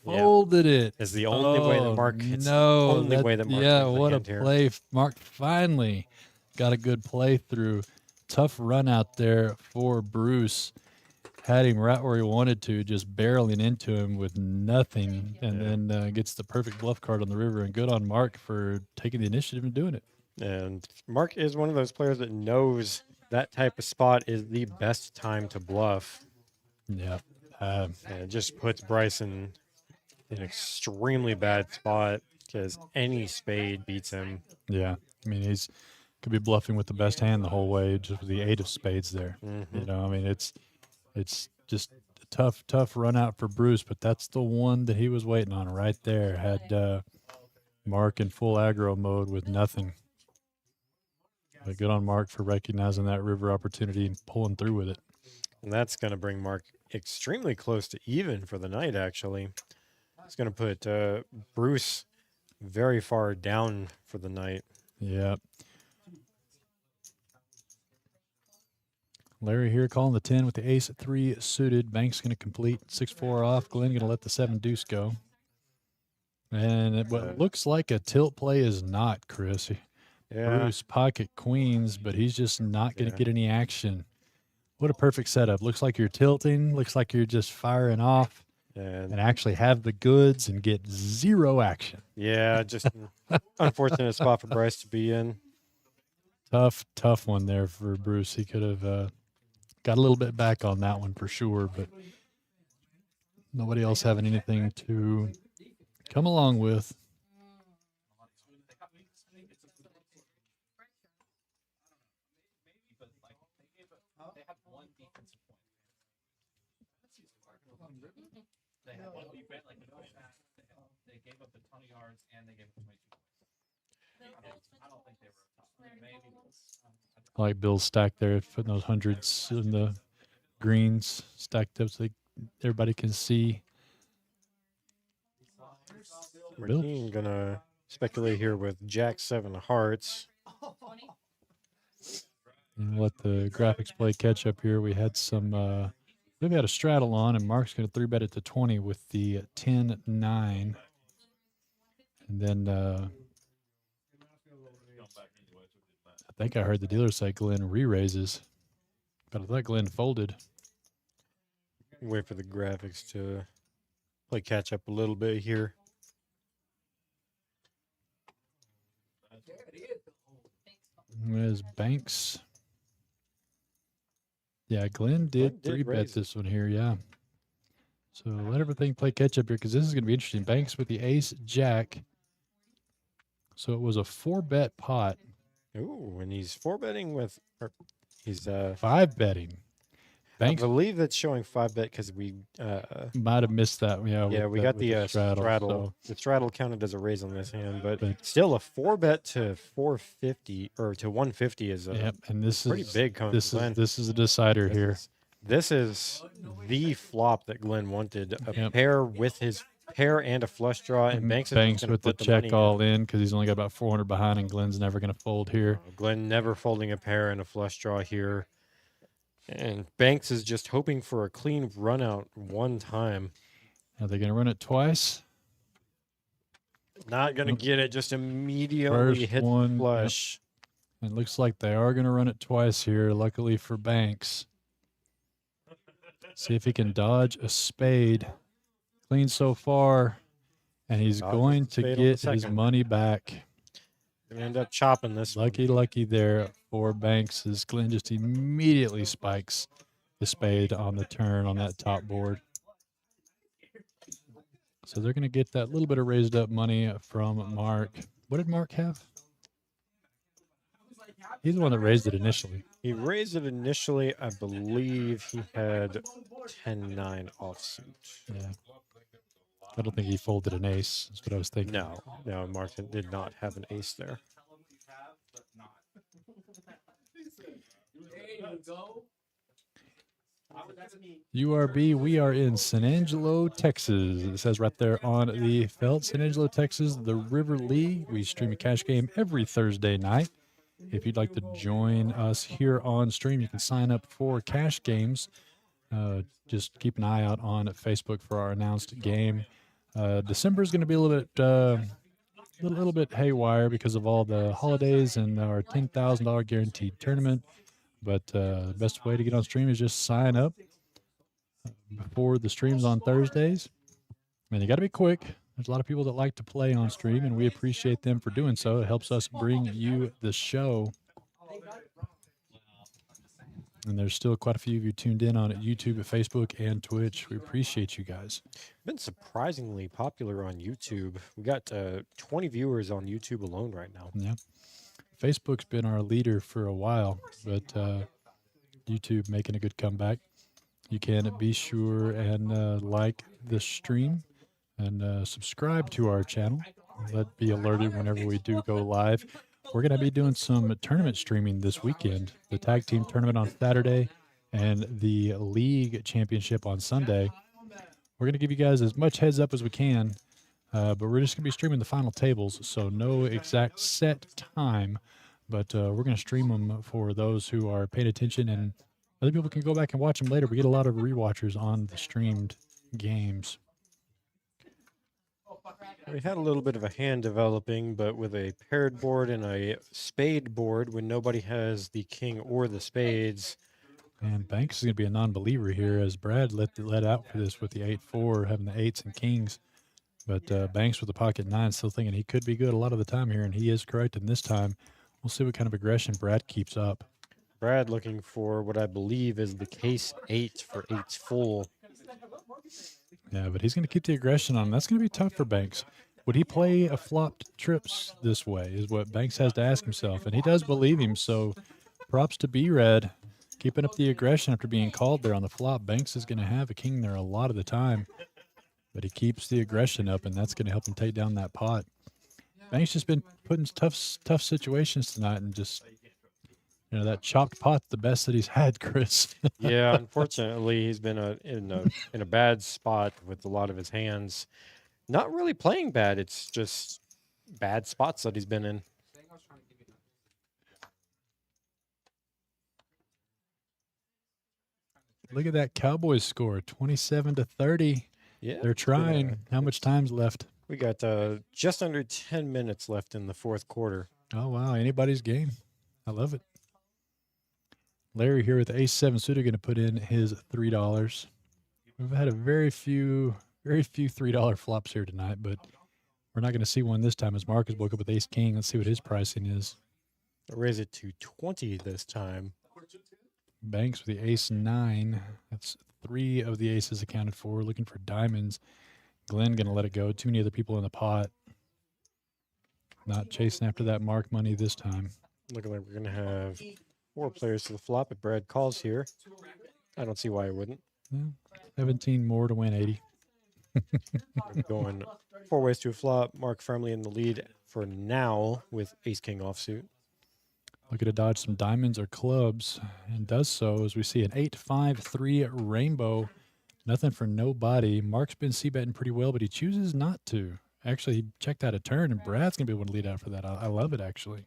folded it. Is the only way that Mark hits. No, only way that Mark yeah, what a play. Here. Mark finally got a good play through. Tough run out there for Bruce. Had him right where he wanted to, just barreling into him with nothing, and then gets the perfect bluff card on the river. And good on Mark for taking the initiative and doing it. And Mark is one of those players that knows that type of spot is the best time to bluff. Yeah. And it just puts Bryce in an extremely bad spot because any spade beats him. Yeah. I mean, he's could be bluffing with the best hand the whole way, just with the 8 of spades there. Mm-hmm. You know, I mean, it's just a tough run out for Bruce, but that's the one that he was waiting on right there. Had Mark in full aggro mode with nothing. But good on Mark for recognizing that river opportunity and pulling through with it. And that's going to bring Mark extremely close to even for the night, actually. It's going to put Bruce very far down for the night. Yeah. Larry here calling the 10 with the ace at 3 suited. Banks going to complete 6-4 off. Glenn going to let the 7 deuce go. And what looks like a tilt play is not, Chris. Yeah. Bruce pocket queens, but he's just not going to get any action. What a perfect setup. Looks like you're tilting. Looks like you're just firing off. And actually have the goods and get zero action. yeah, just unfortunate spot for Bryce to be in. Tough one there for Bruce. He could have got a little bit back on that one for sure, but nobody else having anything to come along with. They had one defense, like they gave up the 20 yards and they gave up 22 points. I don't think they were top. Maybe. I like Bill's stack there, putting those hundreds in the greens stacked up so everybody can see. Bill. Martine gonna speculate here with Jack 7 hearts. And let the graphics play catch up here. We had some, we've had a straddle on, and Mark's going to 3-bet it to 20 with the 10-9. And then I think I heard the dealer say Glenn re-raises, but I thought Glenn folded. Wait for the graphics to play catch up a little bit here. There's Banks. Yeah, Glenn did Glenn did 3-bet raise. this one here, yeah. So let everything play catch up here because this is going to be interesting. Banks with the ace, jack. So it was a 4-bet pot. Ooh, and he's 4-betting with, or he's 5-betting. I Banks believe that's showing 5-bet because we might have missed that. Yeah, yeah, with we the- got with the straddle. so- The straddle counted as a raise on this hand, but But- still a 4-bet to 450 or to 150 is a Yep, and this pretty is big coming this from Glenn. is this is a decider here. This is the flop that Glenn wanted. A Yep. pair with his pair and a flush draw, and Banks is just Banks gonna with the put check money all in because he's only got about 400 behind, and Glenn's never going to fold here. Glenn never folding a pair and a flush draw here. And Banks is just hoping for a clean run out one time. Are they going to run it twice? Not going to Nope. get it, just immediately First hit one, the yep. flush. It looks like they are going to run it twice here. Luckily for Banks. See if he can dodge a spade. Clean so far, and he's Dodges going the to spade on the get his second. money back. Gonna end up chopping this one. Lucky there for Banks as Glenn just immediately spikes the spade on the turn on that top board. So they're going to get that little bit of raised up money from Mark. What did Mark have? He's the one that raised it initially. He raised it initially. I believe he had 10-9 offsuit. Yeah. I don't think he folded an ace. That's what I was thinking. No, Martin did not have an ace there. There you go. URB, we are in San Angelo, Texas. It says right there on the felt, San Angelo, Texas, the River League. We stream a cash game every Thursday night. If you'd like to join us here on stream, you can sign up for cash games. Just keep an eye out on Facebook for our announced game. December is going to be a little bit haywire because of all the holidays and our $10,000 guaranteed tournament. But the best way to get on stream is just sign up before the streams on Thursdays. And you got to be quick. There's a lot of people that like to play on stream, and we appreciate them for doing so. It helps us bring you the show. And there's still quite a few of you tuned in on YouTube, Facebook, and Twitch. We appreciate you guys. Been surprisingly popular on YouTube. We got 20 viewers on YouTube alone right now. Yeah. Facebook's been our leader for a while, but YouTube making a good comeback. You can be sure and like the stream and subscribe to our channel. Let be alerted whenever we do go live. We're going to be doing some tournament streaming this weekend. The tag team tournament on Saturday and the league championship on Sunday. We're going to give you guys as much heads up as we can, but we're just going to be streaming the final tables, so no exact set time. But we're going to stream them for those who are paying attention, and other people can go back and watch them later. We get a lot of rewatchers on the streamed games. We had a little bit of a hand developing, but with a paired board and a spade board, when nobody has the king or the spades, And Banks is going to be a non-believer here as Brad let out for this with the 8-4, having the eights and kings. But Banks with the pocket nine, still thinking he could be good a lot of the time here, and he is correct. And this time, we'll see what kind of aggression Brad keeps up. Brad looking for what I believe is the case 8 for 8's full. Yeah, but he's going to keep the aggression on. That's going to be tough for Banks. Would he play a flopped trips this way is what Banks has to ask himself. And he does believe him, so props to B-Red. Keeping up the aggression after being called there on the flop. Banks is going to have a king there a lot of the time. But he keeps the aggression up, and that's going to help him take down that pot. Banks just been put in tough situations tonight, and just, that chalked pot, the best that he's had, Chris. Yeah, unfortunately, he's been in a bad spot with a lot of his hands. Not really playing bad. It's just bad spots that he's been in. Look at that Cowboys score, 27-30. Yeah, They're trying. How much time's left? We got just under 10 minutes left in the fourth quarter. Oh, wow. Anybody's game. I love it. Larry here with the ace-7 suited going to put in his $3. We've had a very few $3 flops here tonight, but we're not going to see one this time as Marcus woke up with ace-king. Let's see what his pricing is. I'll raise it to 20 this time. Banks with the ace-9. That's 3 of the aces accounted for. Looking for diamonds. Glenn going to let it go. Too many other people in the pot. Not chasing after that mark money this time. Looking like we're going to have 4 players to the flop if Brad calls here. I don't see why I wouldn't. Yeah, 17 more to win 80. We're going 4 ways to a flop. Mark firmly in the lead for now with ace-king offsuit. Looking to dodge some diamonds or clubs, and does so as we see an 8-5-3 rainbow. Nothing for nobody. Mark's been c-betting pretty well, but he chooses not to. Actually, he checked out a turn, and Brad's going to be able to lead out for that. I love it, actually.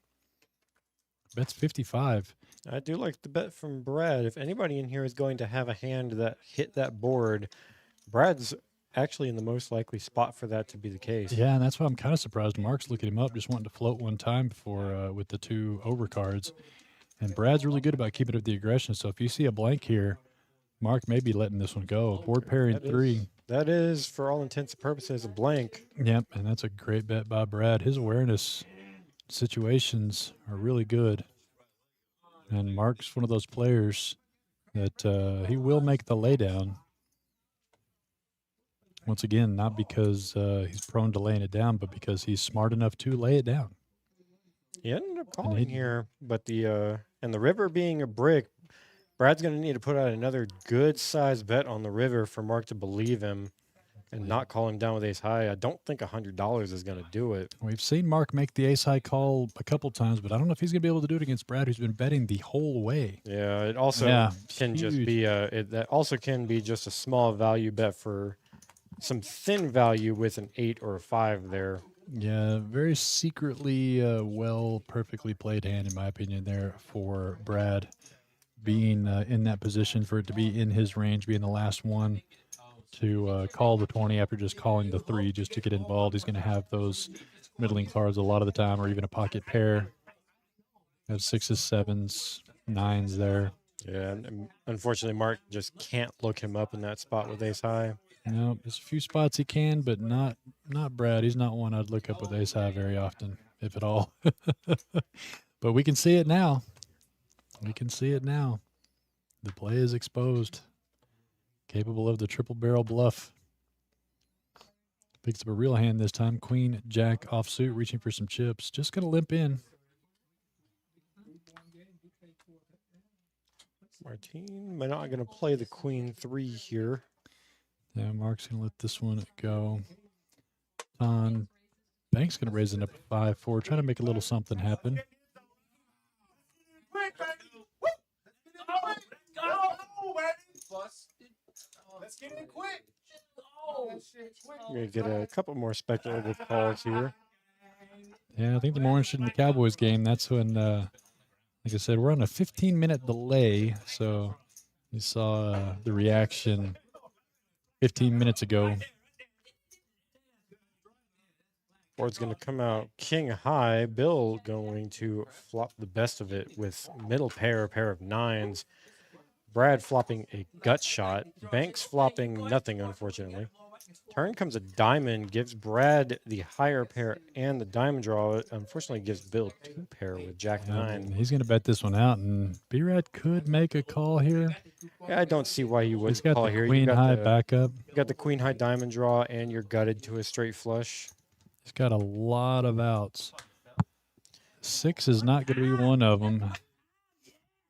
Bet's 55. I do like the bet from Brad. If anybody in here is going to have a hand that hit that board, Brad's actually in the most likely spot for that to be the case. Yeah, and that's why I'm kind of surprised. Mark's looking him up, just wanting to float one time before with the 2 overcards. And Brad's really good about keeping up the aggression. So if you see a blank here, Mark may be letting this one go. Board pairing 3. That is, for all intents and purposes, a blank. Yep, and that's a great bet by Brad. His awareness situations are really good. And Mark's one of those players that he will make the laydown. Once again, not because he's prone to laying it down, but because he's smart enough to lay it down. He ended up calling here, but the river being a brick, Brad's going to need to put out another good-sized bet on the river for Mark to believe him and not call him down with ace-high. I don't think $100 is going to do it. We've seen Mark make the ace-high call a couple times, but I don't know if he's going to be able to do it against Brad, who's been betting the whole way. Yeah, it also can just be that also can be just a small value bet for some thin value with an 8 or a 5 there. Yeah, very secretly perfectly played hand, in my opinion, there for Brad, being in that position for it to be in his range, being the last one to call the 20 after just calling the 3 just to get involved. He's going to have those middling cards a lot of the time, or even a pocket pair. Have 6s, 7s, 9s there. Yeah, and unfortunately, Mark just can't look him up in that spot with ace-high. No, there's a few spots he can, but not Brad. He's not one I'd look up with ace-high very often, if at all. But we can see it now. We can see it now. The play is exposed. Capable of the triple barrel bluff. Picks up a real hand this time. Queen, Jack offsuit, reaching for some chips. Just going to limp in. Martine, we're not going to play the queen 3 here. Yeah, Mark's going to let this one go. Bank's going to raise it up to 5-4. Try to make a little something happen. Let's get it quick. We're going to get a couple more speculative calls here. Yeah, I think the more interested in the Cowboys game, that's when, like I said, we're on a 15-minute delay. So you saw the reaction 15 minutes ago. Board's going to come out king high. Bill going to flop the best of it with middle pair, a pair of 9s. Brad flopping a gut shot. Banks flopping nothing, unfortunately. Turn comes a diamond, gives Brad the higher pair and the diamond draw. Unfortunately, gives Bill 2 pair with Jack 9. He's going to bet this one out, and B-Rad could make a call here. Yeah, I don't see why you He's wouldn't got call the here. queen high backup. You got the queen high diamond draw, and you're gutted to a straight flush. He's got a lot of outs. 6 is not going to be one of them.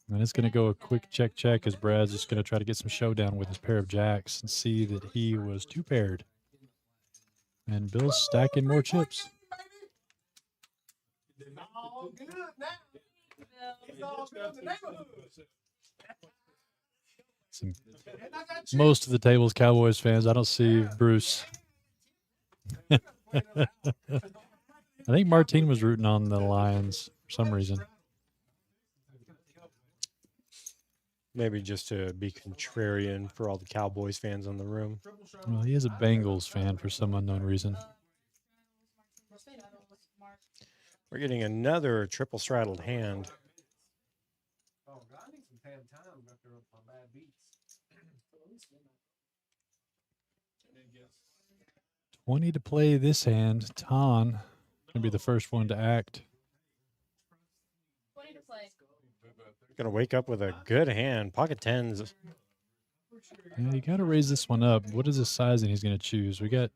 And it's going to go a quick check as Brad's just going to try to get some showdown with his pair of jacks and see that he was 2 paired. And Bill's stacking more chips. All good now. It's all good in the neighborhood. Most of the table's Cowboys fans. I don't see Bruce. I think Martine was rooting on the Lions for some reason. Maybe just to be contrarian for all the Cowboys fans in the room. Well, he is a Bengals fan for some unknown reason. We're getting another triple straddled hand. Oh, God, I need some tan time after my bad beats. 20 to play this hand. Ton going to be the first one to act. 20 to play. Gonna wake up with a good hand. Pocket tens. Yeah, you got to raise this one up. What is the sizing he's going to choose? We got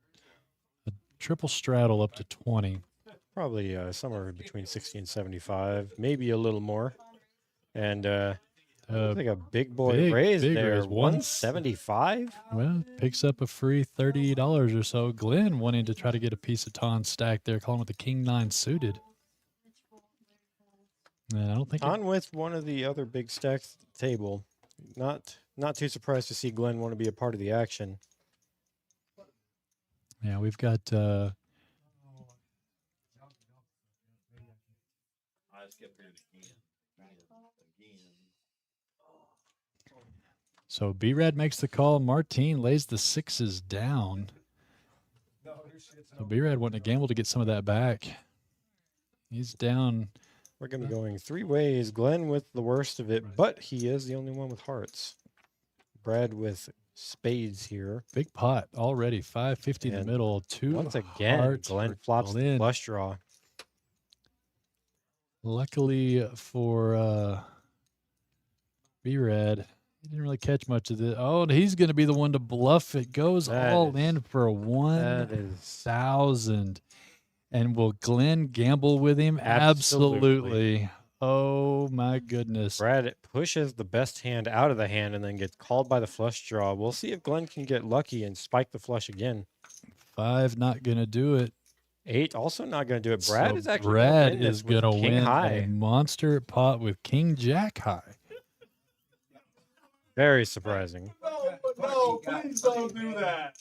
a triple straddle up to 20. Probably somewhere between 60 and 75, maybe a little more. And like a big boy raise big there. raise, 175. Well, picks up a free $30 or so. Glenn wanting to try to get a piece of Ton stack there, calling with the King 9 suited. And I don't think On with one of the other big stacks at the table. Not too surprised to see Glenn want to be a part of the action. Yeah, we've got so B-Rad makes the call. Martine lays the 6s down. So B-Rad wanting to gamble to get some of that back. He's down. We're going to be going 3 ways. Glenn with the worst of it, but he is the only one with hearts. Brad with spades here. Big pot already. 550 in the And middle. 2 Once again, hearts Glenn for flops the Glenn. flush draw. Luckily for B-Rad, he didn't really catch much of this. Oh, and he's going to be the one to bluff. It goes That all is- in for a That is 1,000. And will Glenn gamble with him? Absolutely. Absolutely. Oh, my goodness. Brad pushes the best hand out of the hand and then gets called by the flush draw. We'll see if Glenn can get lucky and spike the flush again. 5 not going to do it. 8 also not going to do it. Brad So is actually Brad gonna win this is with going to king win a high. monster pot with King Jack high. Very surprising. No, please don't do that.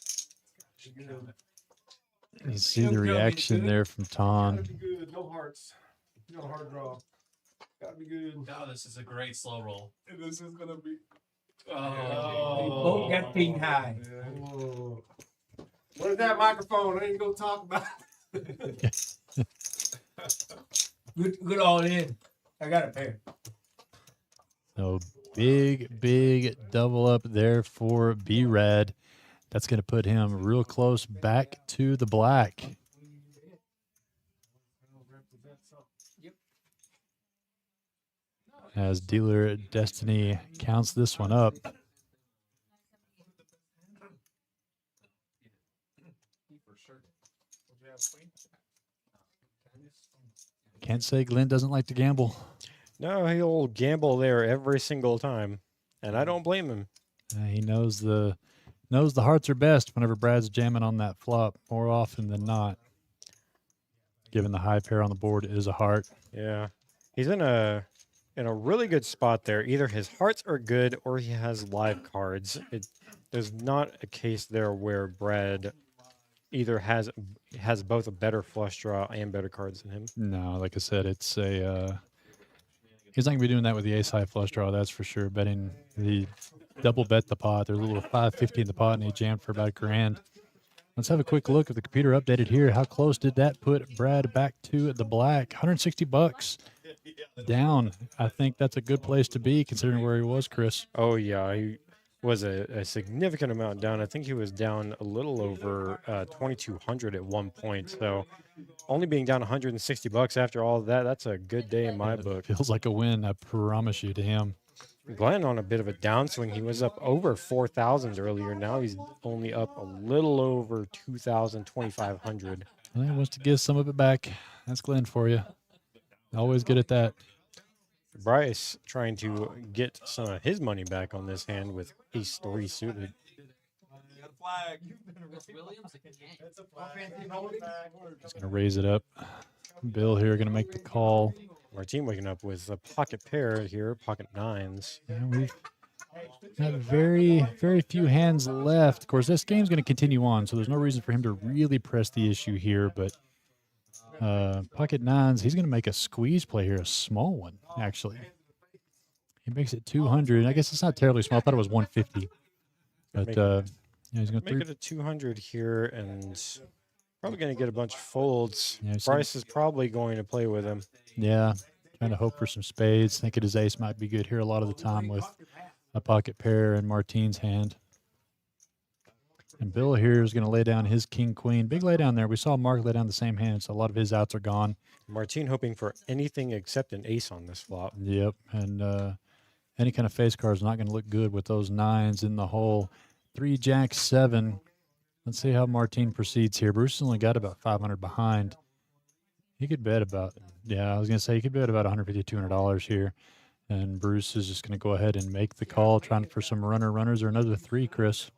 You see the reaction there from Gotta Ton. be good. No hearts. No hard draw. Gotta be good. Oh, this is a great slow roll. And this is gonna be. both got king high. Oh. Where's that microphone? I ain't gonna talk about it. Good all in. I got a pair. So big double up there for B-Rad. That's going to put him real close back to the black. As Dealer Destiny counts this one up. Can't say Glenn doesn't like to gamble. No, he'll gamble there every single time. And I don't blame him. He knows the hearts are best whenever Brad's jamming on that flop more often than not. Given the high pair on the board is a heart. Yeah. He's in a really good spot there. Either his hearts are good or he has live cards. There's not a case there where Brad either has both a better flush draw and better cards than him. No, like I said, it's a he's not gonna be doing that with the ace high flush draw, that's for sure. Betting the double bet the pot. There's a little 550 in the pot and he jammed for about $1,000. Let's have a quick look at the computer updated here. How close did that put Brad back to the black? $160. down. I think that's a good place to be considering where he was, Chris. Oh yeah, he was a significant amount down. I think he was down a little over 2,200 at one point. So only being down 160 bucks after all of that, that's a good day in my It book. feels like a win, I promise you, to him. Glenn on a bit of a downswing. He was up over 4,000 earlier. Now he's only up a little over 2,000, 2,500. Well, he wants to give some of it back. That's Glenn for you. Always good at that. Bryce trying to get some of his money back on this hand with ace 3 suited. Flag. Williams again. Just going to raise it up. Bill here going to make the call. Martin waking up with a pocket pair here, pocket nines. Yeah, we've got very few hands left. Of course, this game's going to continue on, so there's no reason for him to really press the issue here. But pocket nines, he's going to make a squeeze play here, a small one, actually. He makes it 200. I guess it's not terribly small. I thought it was 150. But yeah, he's going to Make it a 200 here and probably going to get a bunch of folds. Yeah, Bryce is probably going to play with him. Yeah, trying to hope for some spades. Thinking his ace might be good here a lot of the time with a pocket pair in Martine's hand. And Bill here is going to lay down his king queen. Big lay down there. We saw Mark lay down the same hand, so a lot of his outs are gone. Martin hoping for anything except an ace on this flop. Yep, and any kind of face card is not going to look good with those nines in the hole. 3 jack 7. Let's see how Martine proceeds here. Bruce has only got about 500 behind. He could bet about, I was going to say he could bet about $150, $200 here. And Bruce is just going to go ahead and make the call, trying for some runners or another 3, Chris.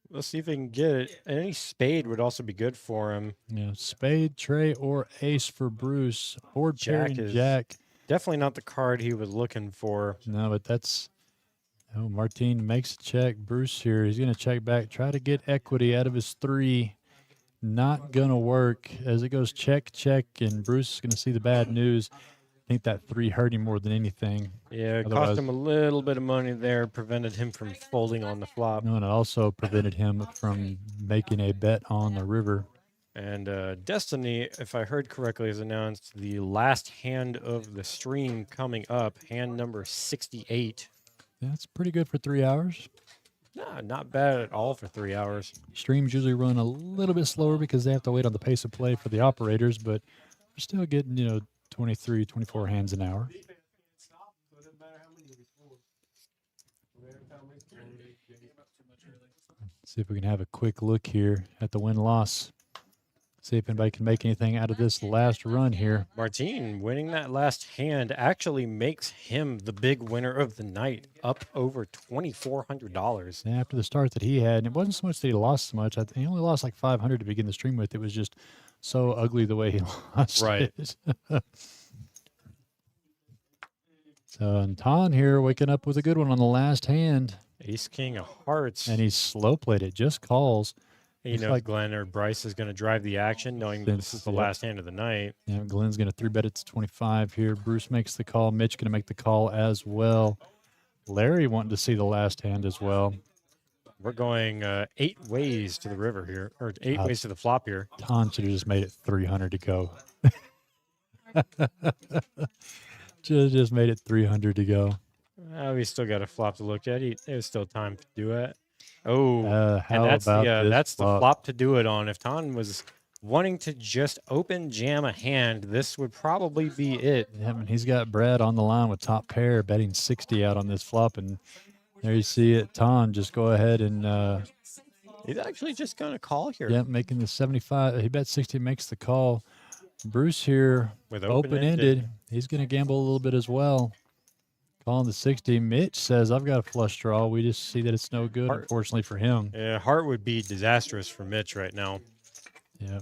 Let's see if he can get it. Any spade would also be good for him. Yeah, spade, tray, or ace for Bruce. Board pair Jack and is jack. definitely not the card he was looking for. No, but that's... Oh, Martine makes a check. Bruce here, he's going to check back, try to get equity out of his 3. Not going to work as it goes check, check, and Bruce is going to see the bad news. I think that 3 hurt him more than anything. Yeah, it Otherwise- cost him a little bit of money there, prevented him from folding on the flop. No, and it also prevented him from making a bet on the river. And Destiny, if I heard correctly, has announced the last hand of the stream coming up, hand number 68. That's pretty good for 3 hours. Nah, not bad at all for 3 hours. Streams usually run a little bit slower because they have to wait on the pace of play for the operators, but we're still getting, 23, 24 hands an hour. See if we can have a quick look here at the win-loss. See if anybody can make anything out of this last run here. Martin winning that last hand actually makes him the big winner of the night, up over $2,400. And after the start that he had, and it wasn't so much that he lost so much. He only lost like 500 to begin the stream with. It was just so ugly the way he lost Right. it. So, and Ton here waking up with a good one on the last hand. Ace King of Hearts. And he's slow played it, just calls. You looks know, like- Glenn or Bryce is going to drive the action, knowing that this Since- is the yep. last hand of the night. Yeah, Glenn's going to 3-bet it to 25 here. Bruce makes the call. Mitch going to make the call as well. Larry wanting to see the last hand as well. We're going 8 ways to the river here, or 8 ways to the flop here. Ton should have just made it 300 to go. just made it 300 to go. We still got a flop to look at. There's still time to do it. Oh, How and that's about the this that's the flop? flop to do it on. If Ton was wanting to just open jam a hand, this would probably be it. Yeah, and he's got Brad on the line with top pair betting 60 out on this flop, and there you see it. Ton just go ahead and He's actually just going to call here. yeah, making the 75. He bet 60, makes the call. Bruce here With open-ended. He's going to gamble a little bit as well. Calling the 60. Mitch says, I've got a flush draw. We just see that it's no good, Heart. unfortunately for him. Yeah, heart would be disastrous for Mitch right now. Yeah.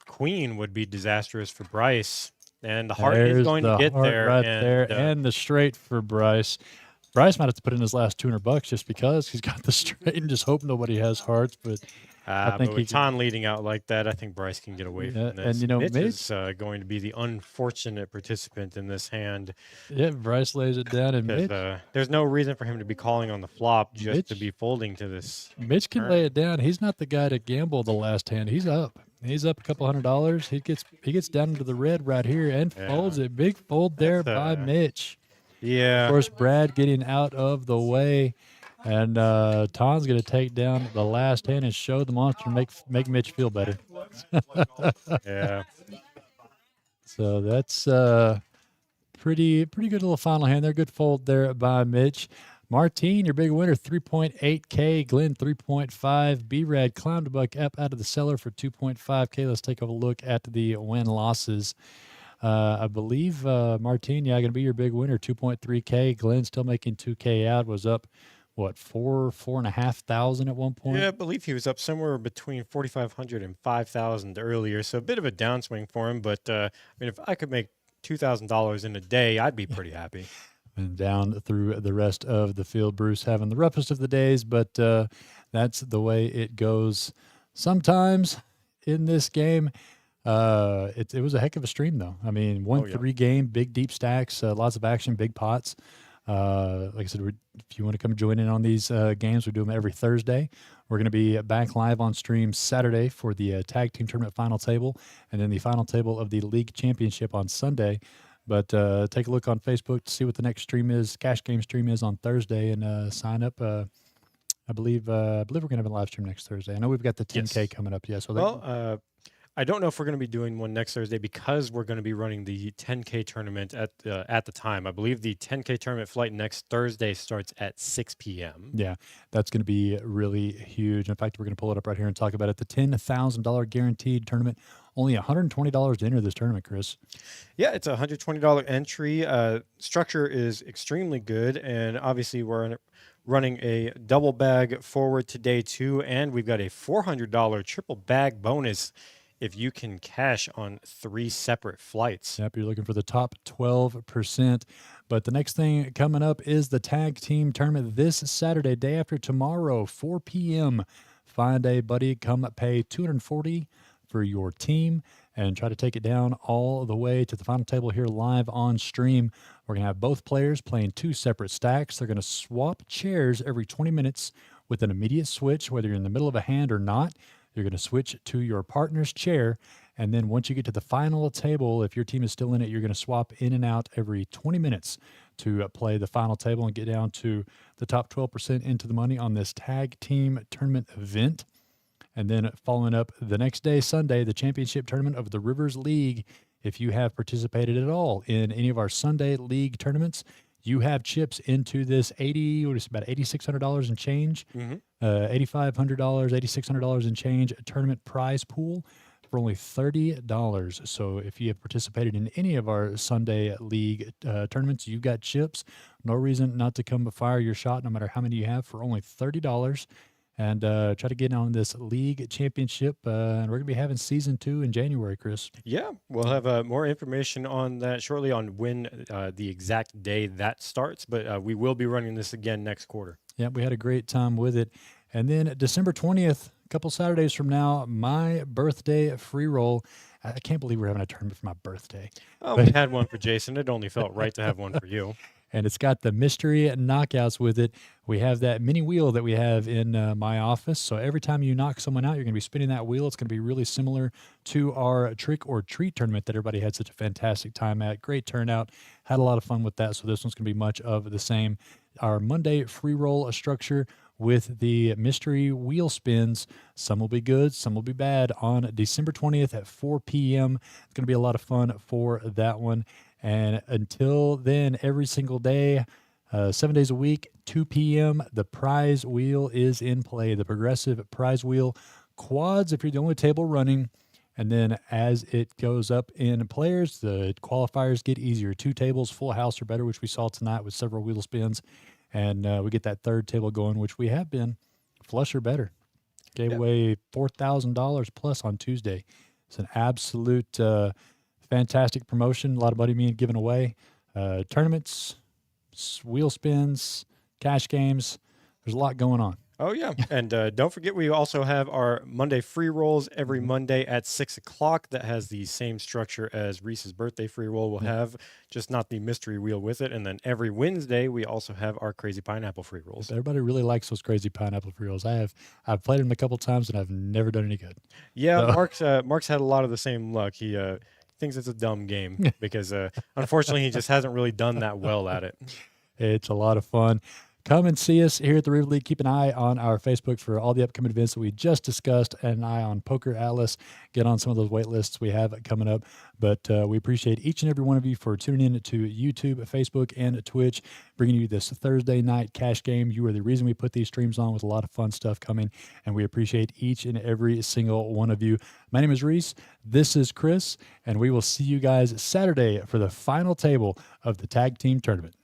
Queen would be disastrous for Bryce. And the heart is There's going the to get heart there. right and, there, and the straight for Bryce. Bryce might have to put in his last $200 just because he's got the straight and just hope nobody has hearts. But I think but he with can- Ton leading out like that, I think Bryce can get away Yeah, from this. and, you know, Mitch Mitch- is going to be the unfortunate participant in this hand. yeah, Bryce lays it down, and Because Mitch, there's no reason for him to be calling on the flop just to Mitch- be folding to this. Mitch can lay it down. He's not the guy to gamble the last hand. He's up. He's up a couple $100. He gets down into the red right here and folds it. Big fold there by Mitch. Yeah. Of course, Brad getting out of the way. And Tom's going to take down the last hand and show the monster and make Mitch feel better. Yeah. So that's pretty good little final hand there. Good fold there by Mitch. Martine, your big winner, 3.8K. Glenn, 3.5. B-Rad climbed a buck up out of the cellar for 2.5K. Let's take a look at the win-losses. I believe Martine, going to be your big winner, 2.3K. Glenn still making 2K out, was up, what, 4,500 at one point? Yeah, I believe he was up somewhere between 4,500 and 5,000 earlier, so a bit of a downswing for him. But I mean, if I could make $2,000 in a day, I'd be pretty happy. And down through the rest of the field, Bruce having the roughest of the days, but that's the way it goes sometimes in this game. It was a heck of a stream, though. I mean, 1-3 game, big deep stacks, lots of action, big pots. Like I said, if you want to come join in on these games, we do them every Thursday. We're going to be back live on stream Saturday for the tag team tournament final table, and then the final table of the league championship on Sunday. But take a look on Facebook to see what the next stream is. Cash game stream is on Thursday, and sign up. I believe we're going to have a live stream next Thursday. I know we've got the 10K coming up. Yeah. So I don't know if we're going to be doing one next Thursday because we're going to be running the 10K tournament at the time. I believe the 10K tournament flight next Thursday starts at 6 p.m. Yeah, that's going to be really huge. In fact, we're going to pull it up right here and talk about it. The $10,000 guaranteed tournament. Only $120 to enter this tournament, Chris. Yeah, it's a $120 entry. Structure is extremely good, and obviously we're running a double bag forward today too, and we've got a $400 triple bag bonus if you can cash on 3 separate flights. Yep, you're looking for the top 12%. But the next thing coming up is the tag team tournament this Saturday, day after tomorrow, 4 p.m. Find a buddy, come pay $240 for your team and try to take it down all the way to the final table here live on stream. We're going to have both players playing 2 separate stacks. They're going to swap chairs every 20 minutes with an immediate switch, whether you're in the middle of a hand or not. You're going to switch to your partner's chair, and then once you get to the final table, if your team is still in it, you're going to swap in and out every 20 minutes to play the final table and get down to the top 12% into the money on this tag team tournament event. And then following up the next day, Sunday, the championship tournament of the Rivers League. If you have participated at all in any of our Sunday league tournaments, you have chips into this about $8,600 and change, $8,500, $8,600 and change tournament prize pool for only $30. So if you have participated in any of our Sunday league tournaments, you've got chips. No reason not to come fire your shot, no matter how many you have, for only $30. And try to get on this league championship. And we're going to be having season 2 in January, Chris. Yeah, we'll have more information on that shortly on when the exact day that starts. But we will be running this again next quarter. Yeah, we had a great time with it. And then December 20th, a couple Saturdays from now, my birthday free roll. I can't believe we're having a tournament for my birthday. Oh, we had one for Jason. It only felt right to have one for you. And it's got the mystery knockouts with it. We have that mini wheel that we have in my office. So every time you knock someone out, you're going to be spinning that wheel. It's going to be really similar to our trick or treat tournament that everybody had such a fantastic time at. Great turnout. Had a lot of fun with that. So this one's going to be much of the same. Our Monday free roll structure with the mystery wheel spins. Some will be good, some will be bad on December 20th at 4 p.m. It's going to be a lot of fun for that one. And until then, every single day, 7 days a week, 2 p.m., the prize wheel is in play. The progressive prize wheel quads, if you're the only table running. And then as it goes up in players, the qualifiers get easier. 2 tables, full house or better, which we saw tonight with several wheel spins. And we get that 3rd table going, which we have been flush or better. Gave away $4,000 plus on Tuesday. It's an absolute fantastic promotion. A lot of money being given away. Tournaments, wheel spins, cash games. There's a lot going on. Oh yeah, and don't forget we also have our Monday free rolls every Monday at 6 o'clock. That has the same structure as Reese's birthday free roll will have, just not the mystery wheel with it. And then every Wednesday we also have our crazy pineapple free rolls. Everybody really likes those crazy pineapple free rolls. I've played them a couple times and I've never done any good. Yeah, So- Mark's had a lot of the same luck. He thinks it's a dumb game because unfortunately he just hasn't really done that well at it. It's a lot of fun. Come and see us here at the River League. Keep an eye on our Facebook for all the upcoming events that we just discussed, and an eye on Poker Atlas. Get on some of those wait lists we have coming up. But we appreciate each and every one of you for tuning in to YouTube, Facebook, and Twitch, bringing you this Thursday night cash game. You are the reason we put these streams on with a lot of fun stuff coming, and we appreciate each and every single one of you. My name is Reese. This is Chris, and we will see you guys Saturday for the final table of the tag team tournament.